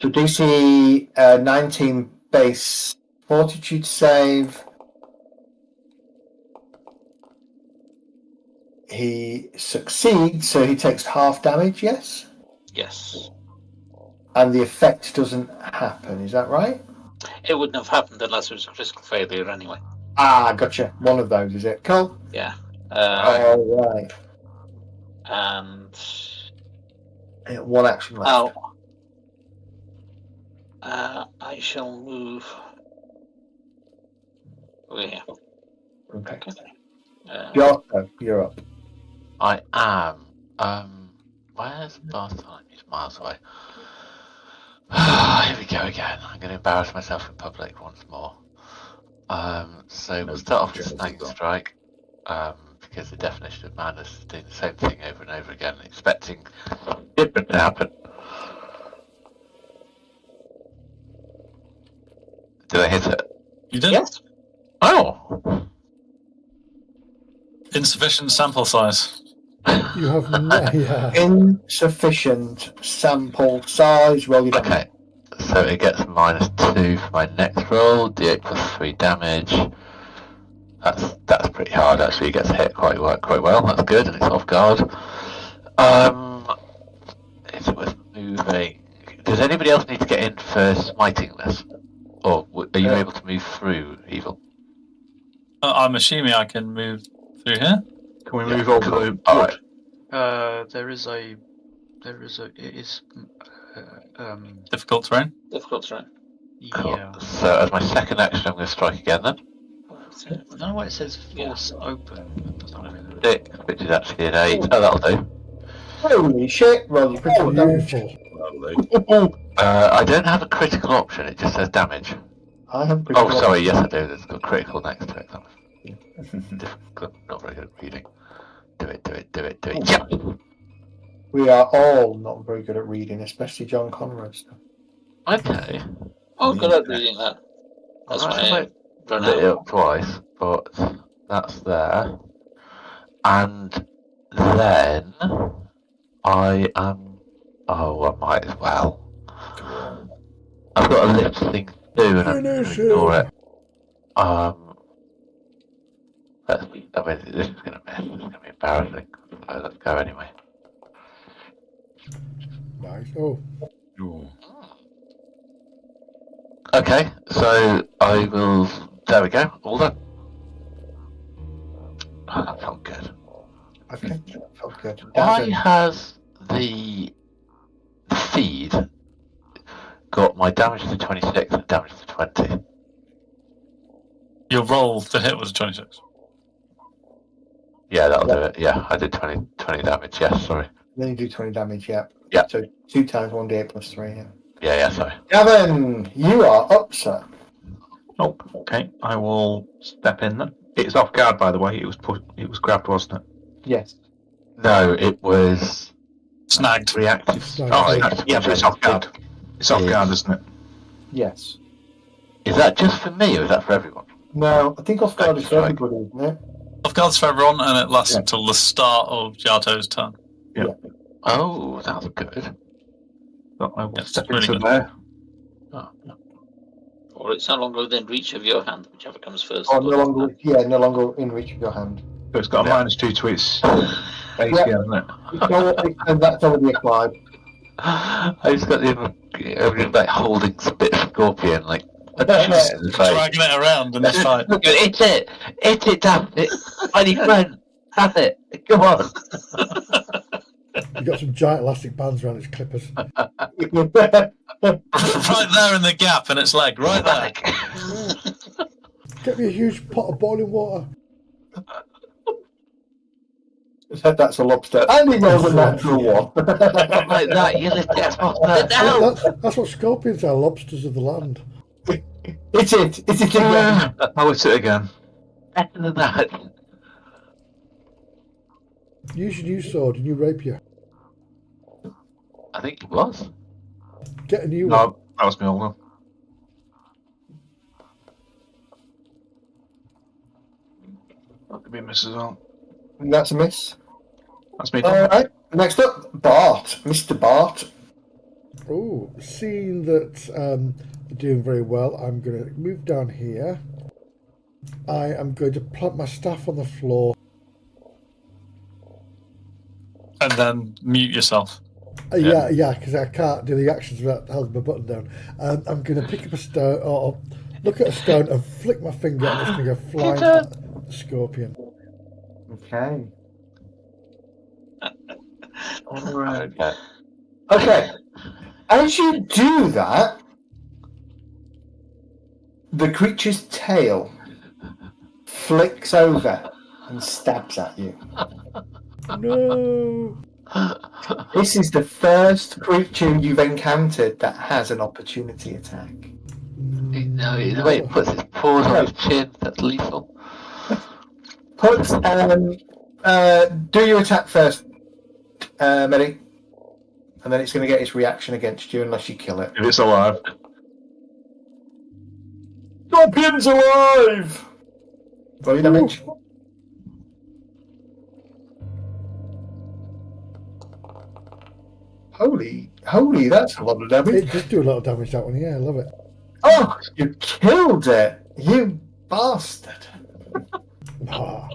So DC 19 base fortitude save. He succeeds, so he takes half damage, yes? Yes. And the effect doesn't happen, is that right? It wouldn't have happened unless it was a critical failure anyway. Ah, gotcha. One of those, is it? Cool. Yeah. All right. And... One action left. I shall move over here. Okay. Okay. You're up. I am. Where's Bartholomew? He's miles away. Here we go again. I'm going to embarrass myself in public once more. So we'll start off with Snag Strike, because the definition of madness is doing the same thing over and over again, expecting different to happen. Did I hit it? You did? Yes. Oh! Insufficient sample size. You have no. Insufficient sample size. Roll your damage. Okay. So it gets -2 for my next roll, d8 plus 3 damage. That's pretty hard actually. It gets hit quite well. That's good, and it's off guard. Is it worth moving? Does anybody else need to get in for smiting this, or are you able to move through evil? I'm assuming I can move through here. Can we move over the All right. It is Difficult terrain. Difficult terrain. Cool. yeah. So as my second action, I'm going to strike again then. I don't know why it says force open. 6, which is actually an 8. Oh, that'll do. Holy shit! Roll your critical damage. Beautiful. I don't have a critical option. It just says damage. I have critical. Oh, sorry. Yes, I do. There's got critical next to it. Difficult. Not very good at reading. Do it. Yeah. We are all not very good at reading, especially John Conrad stuff. Okay. Oh, good at reading that. That's Right, why I Lit run it out. up twice, but that's there. And then I am. Oh, I might as well. I've got a lift thing to do, and I'm going to ignore it. This is going to miss. It's going to be embarrassing. So let's go anyway. Nice. Oh. Okay, so I will. There we go. All done. Oh, that felt good. Okay, that felt good. Why Davin. has the feed got my damage to 26 and damage to 20? Your roll to hit was 26. Yeah, that'll do it. Yeah, I did 20 damage. Yes, sorry. Then you do 20 damage, yeah. Yeah. So 2 times 1d8 plus 3, yeah. Yeah, sorry. Gavin, you are up, sir. Oh, okay. I will step in then. It's off guard, by the way. It was grabbed, wasn't it? Yes. No, it was Snagged. Reactive. Snagged. Oh, yeah, but it's off guard. It's off guard, isn't it? Yes. Is that just for me, or is that for everyone? No, I think off guard is for Right. everybody, isn't it? Off guards for everyone, and it lasts Yeah. until the start of Giotto's turn. Oh, that's good. So I will Yes, step really into good. there. Oh, Or it's no longer within reach of your hand, whichever comes first. Or no longer in reach of your hand. So it's got a Yeah. -2 to its base, Yeah. yeah, hasn't it? And that's already acquired. I just got the like holding some bit of scorpion, like Dragging it around in this fight. It's it, damn it, mighty friend, have it, come on. You got some giant elastic bands around its clippers. Right there in the gap in its leg, right there. Get me a huge pot of boiling water. Said that's a lobster. And he rolls a natural one. Like that, you lift it off there. That's what scorpions are, lobsters of the land. It's it again. I'll hit it again. Better than that. Use your new sword, your new rapier. I think it was. Get a new one. No, that was my old one. That could be a miss as well. That's a miss. That's me. All right. Next up, Bart. Mr. Bart. Oh, seeing that they're doing very well, I'm going to move down here. I am going to plant my staff on the floor. And then mute yourself. Yeah, because I can't do the actions without holding my button down. I'm going to pick up a stone, or look at a stone and flick my finger, and it's going to go flying at the scorpion. Okay. All right. Okay. As you do that, the creature's tail flicks over and stabs at you. No. This is the first creature you've encountered that has an opportunity attack. No, the way it puts its paws on his chin, that's lethal. Do your attack first, Medi. And then it's going to get its reaction against you unless you kill it. If it's alive. Scorpion's alive! Roll your damage. Holy, that's a lot of damage. It does do a lot of damage, that one. Yeah, I love it. Oh, you killed it! You bastard! Ah,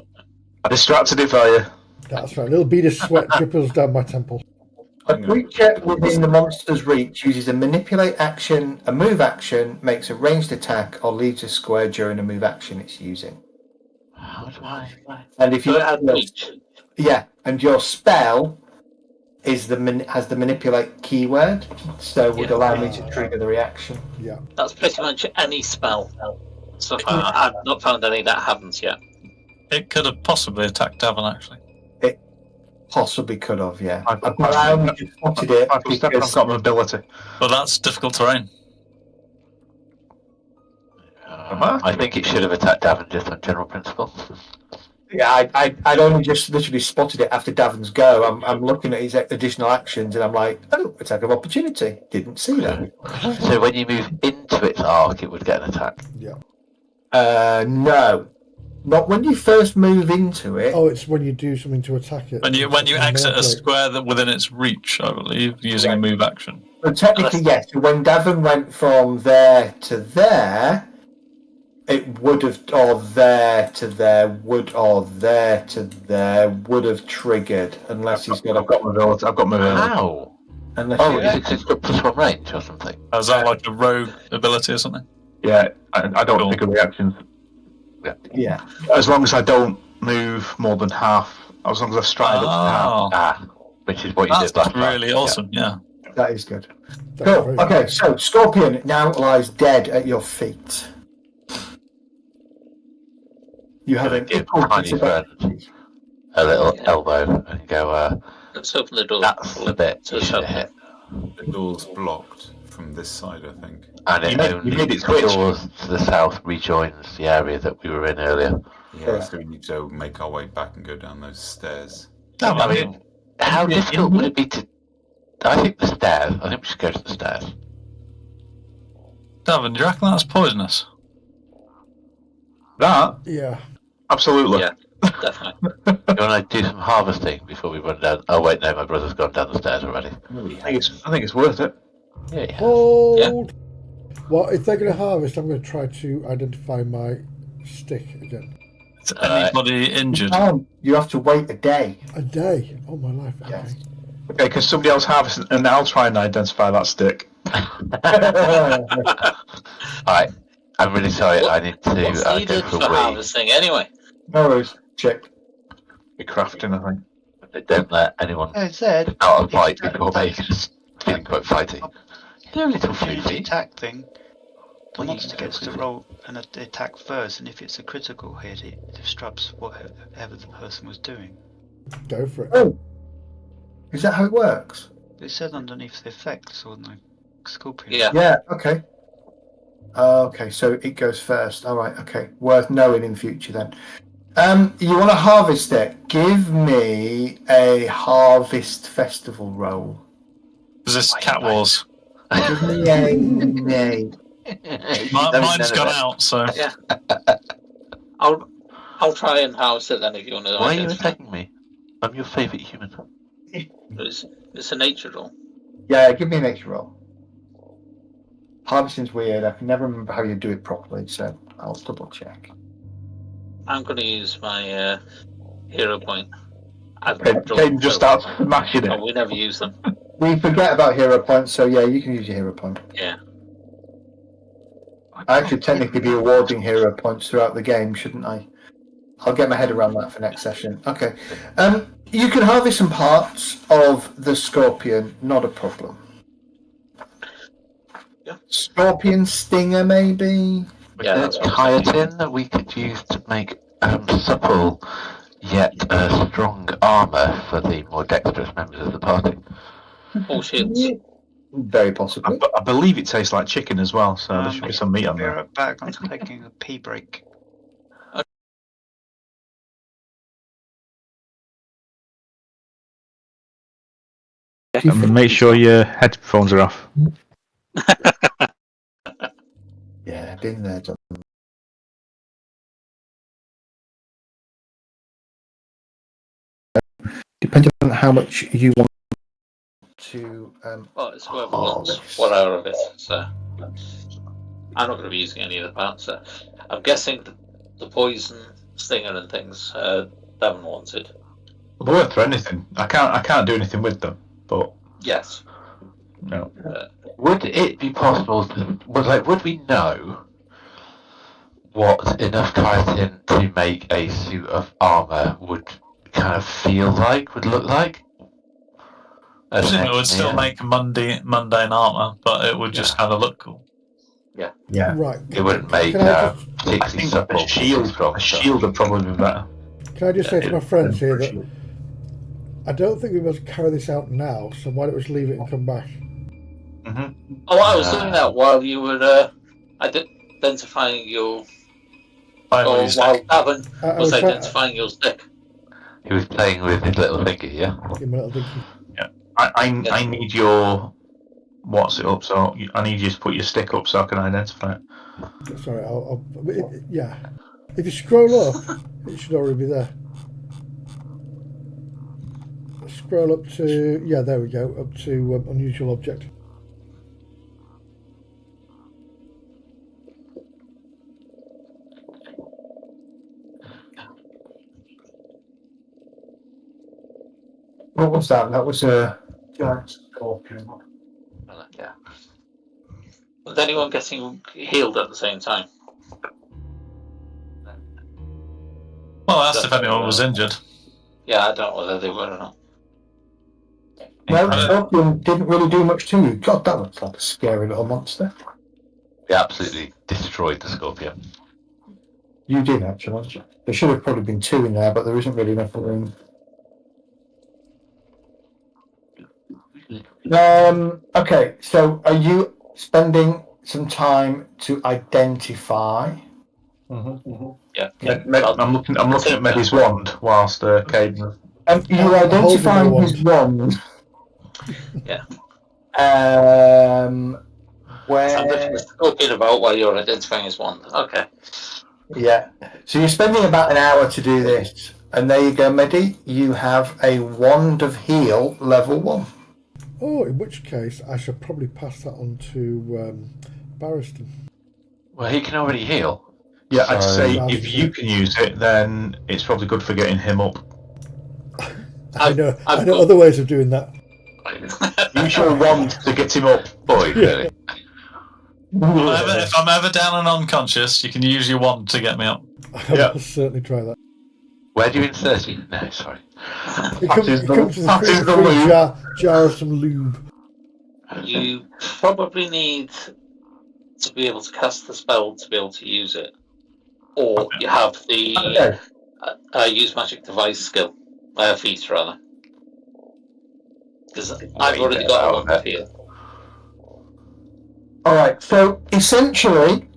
I distracted it for you. that's right. A little bead of sweat dripples down my temple. A creature within the monster's reach uses a manipulate action, a move action, makes a ranged attack, or leaves a square during a move action it's using. How do I? And if you So it has reach. yeah, and your spell is has the manipulate keyword, so would allow me to trigger the reaction. Yeah. That's pretty much any spell so far. I've not found any that haven't yet. It could have possibly attacked Davin, actually. Possibly could have, yeah. I've I only just spotted it I've because got mobility. But that's difficult terrain. I think it should have attacked Davin just on general principle. yeah, I'd only just literally spotted it after Davin's go. I'm looking at his additional actions and I'm like, oh, attack of opportunity. Didn't see that. So when you move into its arc, it would get an attack. Yeah. No. Not when you first move into it. Oh, it's when you do something to attack it. When you exit a square that within its reach, I believe, using a move action. But technically, yes. When Davin went from there to there, it would have, or there to there, or there to there would have triggered, unless he's got. I've got mobility. How? Unless it's got +1 range or something. Is that like a rogue ability or something? Yeah, I don't trigger reactions. Yeah. As long as I don't move more than half. As long as I stride up to half. Which is what you That's did last time. really awesome, yeah. That is good. That's Cool. very Okay, good. so Scorpion now lies dead at your feet. You have an Give equal tiny friend a little elbow and go, Let's open the door. that's the bit So you it's should have open. hit. The door's blocked from this side, I think. And it You made it the switch. doors to the south rejoins the area that we were in earlier. Yeah, so we need to make our way back and go down those stairs. I mean, how difficult would it be to... I think the stairs. I think we should go to the stairs. Davin, do you reckon that's poisonous? That? Yeah. Absolutely. Yeah, definitely. You want to do some harvesting before we run down... Oh, wait, no, my brother's gone down the stairs already. I think it's worth it. Yeah. Hold. Well, if they're going to harvest, I'm going to try to identify my stick again. Is anybody injured? You have to wait a day. A day. Oh, my life. Okay. Yes. Okay, because somebody else harvests and I'll try and identify that stick. Alright, I'm really sorry. I need to What's go needed for for a wee. harvesting anyway? No worries. Check. Be crafting, I think. They don't let anyone I said out of fight before they just feeling quite fighty. Hello, little the floofy. attack thing. The What are you monster doing, gets to Floofy? roll an attack first, and if it's a critical hit, it disrupts whatever the person was doing. Go for it. Oh. Is that how it works? It said underneath the effects on the Scorpion. Yeah. Yeah, okay. Okay, so it goes first. All right, okay. Worth knowing in future then. You want to harvest it? Give me a harvest festival roll. Is this Cat Wars? Give me a nay. Mine's gone out, so yeah. I'll try and house it then if you want to. Why are you attacking me? I'm your favourite human. It's a nature roll. Yeah, give me a nature roll. Harvesting's weird. I can never remember how you do it properly, so I'll double check. I'm going to use my hero point. Caden just starts smashing it. Oh, we never use them. We forget about hero points, so yeah, you can use your hero point. Yeah. I should technically be awarding hero points throughout the game, shouldn't I? I'll get my head around that for next session. Okay. You can harvest some parts of the scorpion, not a problem. Yeah. Scorpion stinger, maybe? Yeah, There's that's what chitin that we could use to make supple yet strong armour for the more dexterous members of the party. Oh shit. Very possibly. I believe it tastes like chicken as well, so there should be some meat on Be there. right back. I'm taking a pee break. And make sure your headphones are off. Yeah, been there, done. Depending on how much you want to. Well, it's whoever wants whatever of it. So I'm not going to be using any of the parts. So I'm guessing the poison stinger and things Devon wanted. They're worth for anything. I can't do anything with them, but Yes. no. Would it be possible would we know what enough chitin to make a suit of armour would kind of feel like, would look like? I think it would still make mundane armour, but it would just kind of look cool. Yeah. Right. It wouldn't make I particularly think supple. a shield would probably be better. Can I just say to my friends here that I don't think we must carry this out now, so why don't we just leave it and come back? Mm-hmm. Oh, I was doing that while you were identifying your. While Davin was identifying your stick. He was playing with his little finger, yeah? Give him a little dinky. Yeah. I need your what's it up, so I need you to put your stick up so I can identify it. Sorry, yeah. If you scroll up, it should already be there. Scroll up to, yeah, there we go, up to unusual object. What was that? That was a giant scorpion. Yeah. Was anyone getting healed at the same time? Well, that's if anyone was injured. Yeah, I don't know whether they were or not. No, the scorpion didn't really do much to you. God, that looks like a scary little monster. We absolutely destroyed the scorpion. You did, actually. There should have probably been two in there, but there isn't really enough room. Okay, so are you spending some time to identify? Yeah. I'm looking at Medi's wand whilst Caden. You're identifying his wand. Yeah. Where? I'm just talking about while you're identifying his wand. Okay. Yeah. So you're spending about an hour to do this, and there you go, Medi. You have a wand of heal level 1. Oh, in which case I should probably pass that on to Barristan. Well, he can already heal. Yeah, I'd say I'll if say- you can use it, then it's probably good for getting him up. I know other ways of doing that. Use your wand to get him up. Boy, really. If I'm ever down and unconscious, you can use your wand to get me up. I'll certainly try that. Where do you insert it? No, sorry. It comes with a free jar of some lube. You probably need to be able to cast the spell to be able to use it. Or you have the use magic device skill. Feat, rather. Because I've already got a weapon here. All right. So essentially,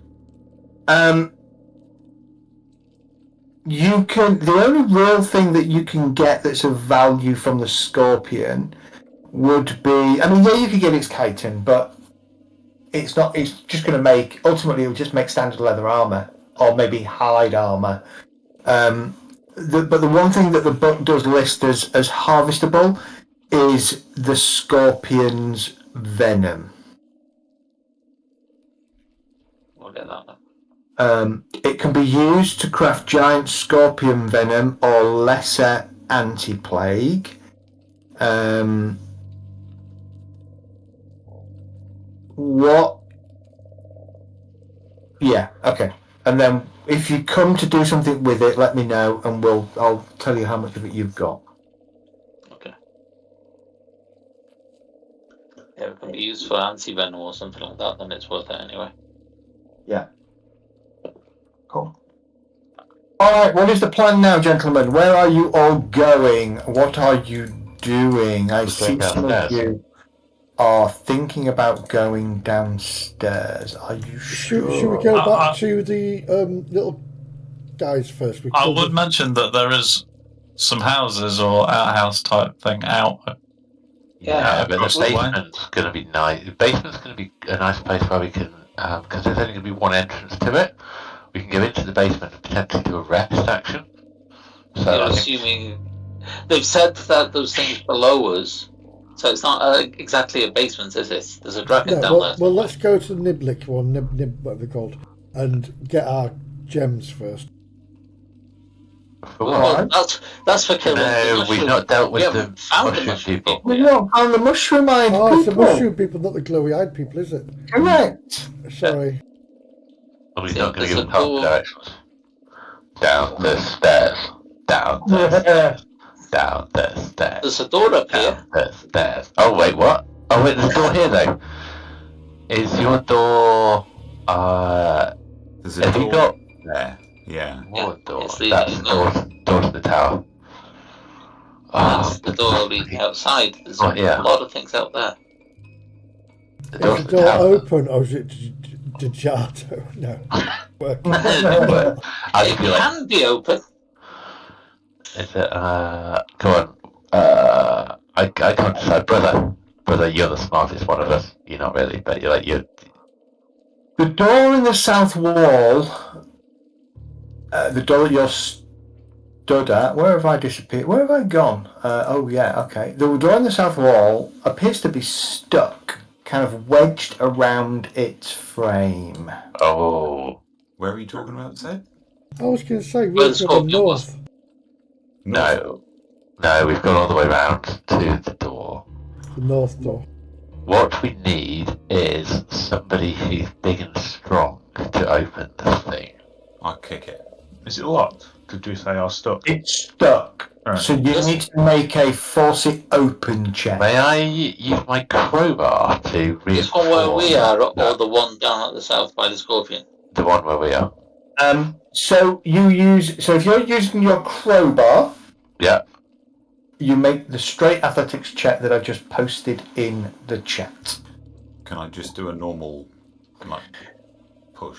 you can. The only real thing that you can get that's of value from the Scorpion would be. I mean, yeah, you could get its chitin, but it's not. It's just going to make. Ultimately, it will just make standard leather armor, or maybe hide armor. But the one thing that the book does list as harvestable is the Scorpion's venom. We'll get that. It can be used to craft giant scorpion venom or lesser anti-plague. What? Yeah, okay. And then if you come to do something with it, let me know, and I'll tell you how much of it you've got. Okay. Yeah, it can be used for anti-venom or something like that, then it's worth it anyway. Yeah. Cool. All right, what is the plan now, gentlemen? Where are you all going? What are you doing? I see some of you are thinking about going downstairs. Are you sure? Should we go back to the little guys first? I would mention that there is some houses or outhouse type thing out. Yeah, but the basement's going to be nice. The basement's going to be a nice place where we can, because there's only going to be one entrance to it. We can go into the basement and potentially do a rest action. So you're assuming they've said that those things below us, so it's not exactly a basement, is it? There's a dragon down there. Well, let's go to the Niblik one, whatever they're called, and get our gems first. Well, that's for killing. No, we've not dealt with the mushroom people. We've not found the mushroom-eyed people. Oh, it's the mushroom people, not the glowy-eyed people, is it? Correct. Sorry. Well, he's not going to give them help directions. Down the stairs. Down the stairs. Down the stairs. There's a door up here. Down the stairs. Oh, wait, what? Oh, wait, there's a door here, though. Is your door... There's a door got... there. Yeah. What door? That's the door to the tower. That's the door leading outside. There's a lot of things out there. Is the door open, or is it Dejato? No. It can be open. Is it, come on, I can't decide, brother, you're the smartest one of us. You're not really, but you're The door in the south wall, the door that you're stood at, where have I disappeared? Where have I gone? Oh yeah, okay. The door in the south wall appears to be stuck, kind of wedged around its frame. Oh. Where are you talking about, Zed? I was going to say, we're going north. No, we've gone all the way around to the door. The north door. What we need is somebody who's big and strong to open the thing. I'll kick it. Is it locked? Did you say I was stuck? It's stuck. Right. So you need to make a force it open check. May I use my crowbar to reinforce? This one where we are, or the one down at the south by the Scorpion? The one where we are. So if you're using your crowbar, yeah, you make the straight athletics check that I just posted in the chat. Can I just do a normal push?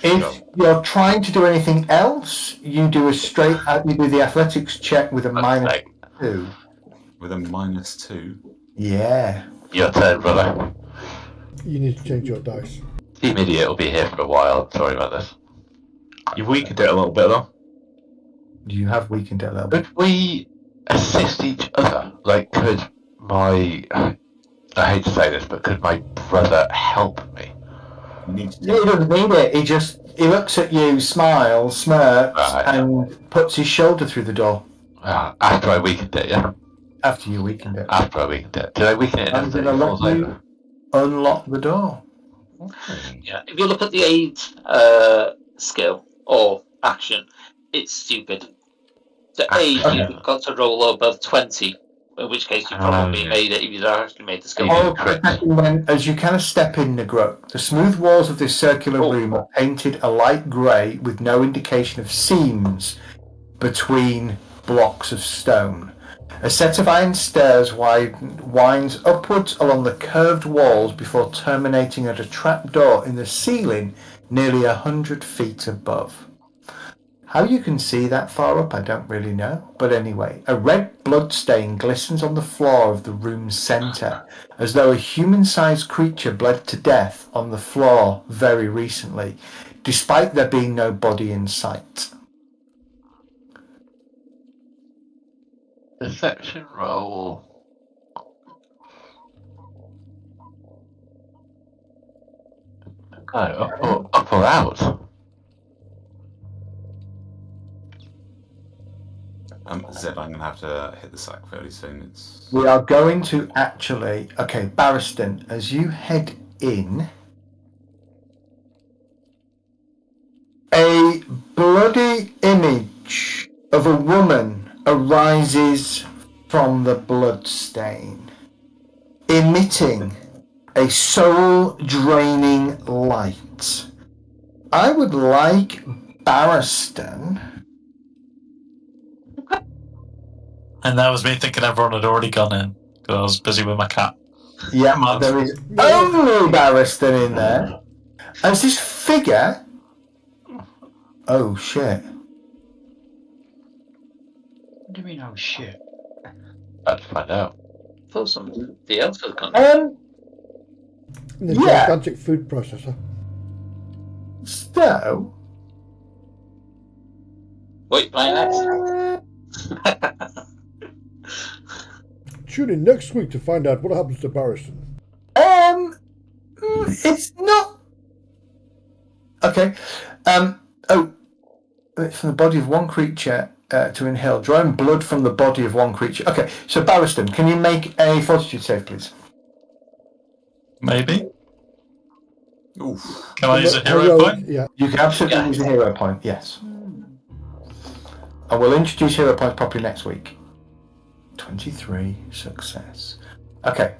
If you're trying to do anything else, you do the athletics check with a -2. With a -2? Yeah. Your turn, brother. You need to change your dice. Team Idiot will be here for a while. Sorry about this. You've weakened it a little bit, though. You have weakened it a little bit. Could we assist each other? Could my... I hate to say this, but could my brother help me? He doesn't need it. He looks at you, smiles, smirks, and puts his shoulder through the door. After I weakened it, yeah? After you weakened it. After I weakened it. Did I weaken it? I'm going to let you unlock the door. Okay. Yeah. If you look at the aid skill or action, it's stupid. The aid, you've got to roll above 20, in which case you probably made it if you'd actually made the skill. As you kind of step in, Negro, the smooth walls of this circular room are painted a light grey with no indication of seams between blocks of stone. A set of iron stairs winds upwards along the curved walls before terminating at a trapdoor in the ceiling nearly 100 feet above. How you can see that far up, I don't really know. But anyway, a red blood stain glistens on the floor of the room's centre, as though a human-sized creature bled to death on the floor very recently, despite there being no body in sight. Deception roll. No, up or out? Zed, I'm going to have to hit the sack fairly soon. We are going to actually... Okay, Barristan, as you head in, a bloody image of a woman arises from the blood stain, emitting a soul-draining light. I would like Barristan... And that was me thinking everyone had already gone in, because I was busy with my cat. Yeah, there is only Barristan in there. As this figure... Oh, shit. What do you mean, oh shit? Let's find out. I thought somebody else had gone. The Yeah. gigantic food processor. So... Wait, playing next. Tune in next week to find out what happens to Barristan. It's not... Okay. It's from the body of one creature to inhale. Drawing blood from the body of one creature. Okay, so Barristan, can you make a fortitude save, please? Maybe. Oof. Can I use a hero point? Yeah. You can absolutely use a hero point, yes. And we'll introduce hero points properly next week. 23 success. Okay.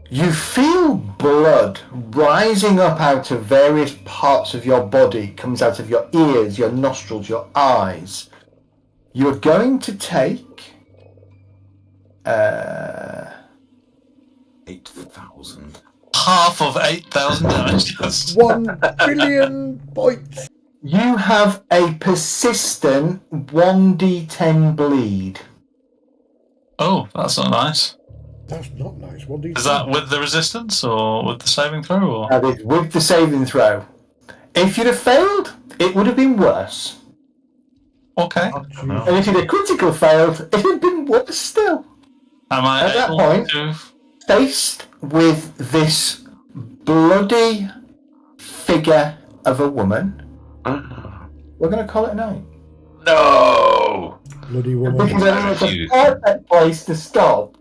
You feel blood rising up out of various parts of your body, comes out of your ears, your nostrils, your eyes. You're going to take 8,000. Half of 8,000 damage. 1 billion points. You have a persistent 1d10 bleed. Oh, that's not nice. That's not nice. 1d10. Is that with the resistance or with the saving throw? Or? That is with the saving throw. If you'd have failed, it would have been worse. Okay. And if you'd have critical failed, it would have been worse still. Am I At that able point, to... faced with this bloody figure of a woman, we're going to call it a night. No! Bloody woman. Because it's a perfect place to stop.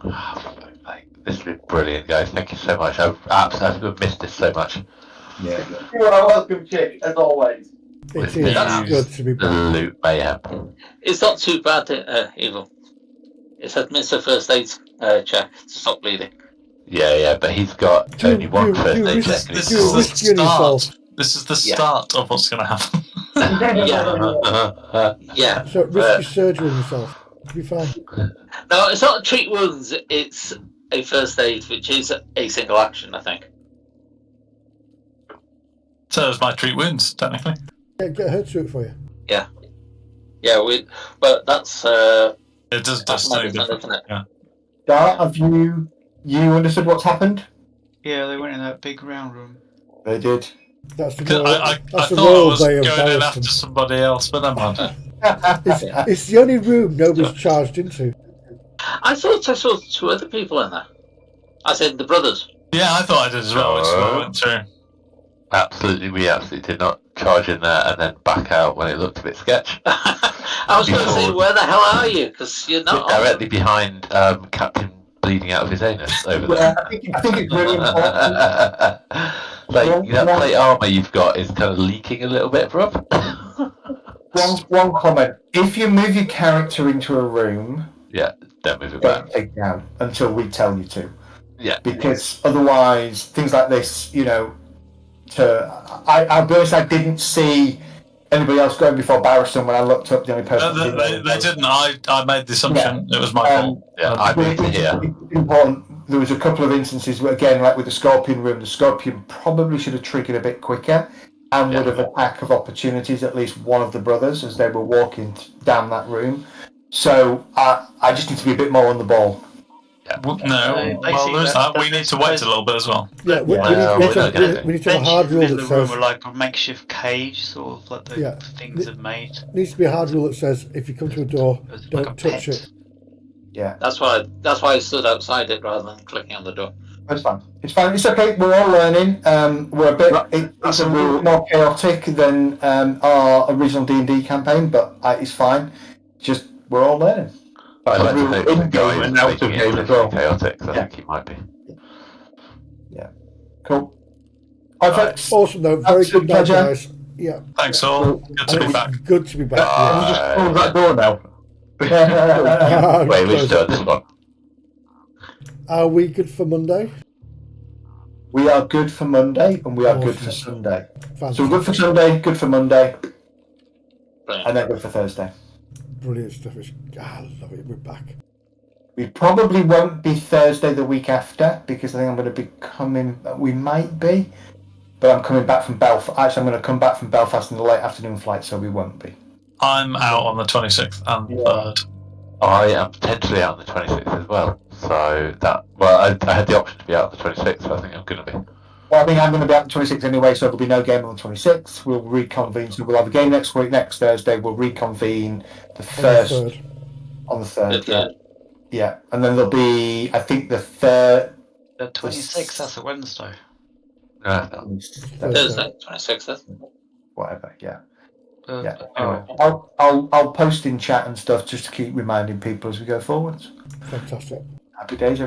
This has been brilliant, guys. Thank you so much. I've absolutely missed this so much. Yeah. You are welcome, Chick, as always. It is good to be back. Absolute mayhem. It's not too bad, Evil. It's administer first aid check to stop bleeding. Yeah, but he's got only one first aid check. This is the start. This is the start of what's going to happen. Yeah. So risk surgery on yourself. You'll be fine. No, it's not a treat wounds. It's a first aid, which is a single action, I think. So it's my treat wounds, technically. Yeah, get her to it for you. Yeah, but that's It does that's something medicine, different. isn't it? Yeah. Dart, have you understood what's happened? Yeah, they went in that big round room. They did. That's the 'Cause royal, I that's the thought I royal was day of going in Barristan. after somebody else, but never mind. It's the only room nobody's charged into. I thought I saw 2 other people in there. I said the brothers. Yeah, I thought I did as well, which is what I went through. Absolutely, we absolutely did not charge in there and then back out when it looked a bit sketch. I was going to say, where the hell are you? Because you're not Directly behind Captain bleeding out of his anus over there. Yeah, I think it's really important. Like, that plate armour you've got is kind of leaking a little bit, bro. One comment. If you move your character into a room, Yeah, don't move it don't back. take down until we tell you to. Yeah. Because otherwise, things like this, I'll be honest, I didn't see Anybody else going before Barristan? When I looked up, the only person they didn't. I made the assumption it was my fault. Yeah, I moved to here. It's important. There was a couple of instances where, again, like with the Scorpion room, the Scorpion probably should have triggered a bit quicker and would have attacked of opportunities at least one of the brothers as they were walking down that room. So I just need to be a bit more on the ball. Yeah. No, well, there's that. We need to wait a little bit as well. Yeah, we need to have a hard rule that says like a makeshift cage, sort of like the things are made. Needs to be a hard rule that says if you come to a door, don't touch it. Yeah, that's why I stood outside it rather than clicking on the door. That's fine. It's fine. It's okay. We're all learning. We're a bit. It's a little more chaotic than our original D&D campaign, but it's fine. Just we're all learning. I'd like to think the guy is making it chaotic. I think he might be. Yeah. Cool. Perfect. Awesome, though. Very good night, guys. Yeah. Thanks all. Good to be back. Good to be back. Just close that door now. Wait, we've done this one. Are we good for Monday? We are good for Monday, and we are good for Sunday. Fantastic. So we're good for Sunday, good for Monday, Brilliant. and then good for Thursday. Brilliant stuff. I love it. We're back. We probably won't be Thursday the week after because I think I'm going to be coming. We might be, but I'm coming back from Belfast. Actually, I'm going to come back from Belfast in the late afternoon flight, so we won't be. I'm out on the 26th and 3rd. I am potentially out on the 26th as well. So I had the option to be out on the 26th, so I think I'm going to be. Well, I think I'm going to be out on the 26th anyway, so there'll be no game on the 26th. We'll reconvene. So we'll have a game next week, next Thursday. We'll reconvene the first on the 3rd. Yeah. And then there'll be, I think, the 3rd. The 26th, that's a Wednesday. Thursday, 26th. Whatever, yeah. Anyway. I'll post in chat and stuff just to keep reminding people as we go forwards. Fantastic. Happy days.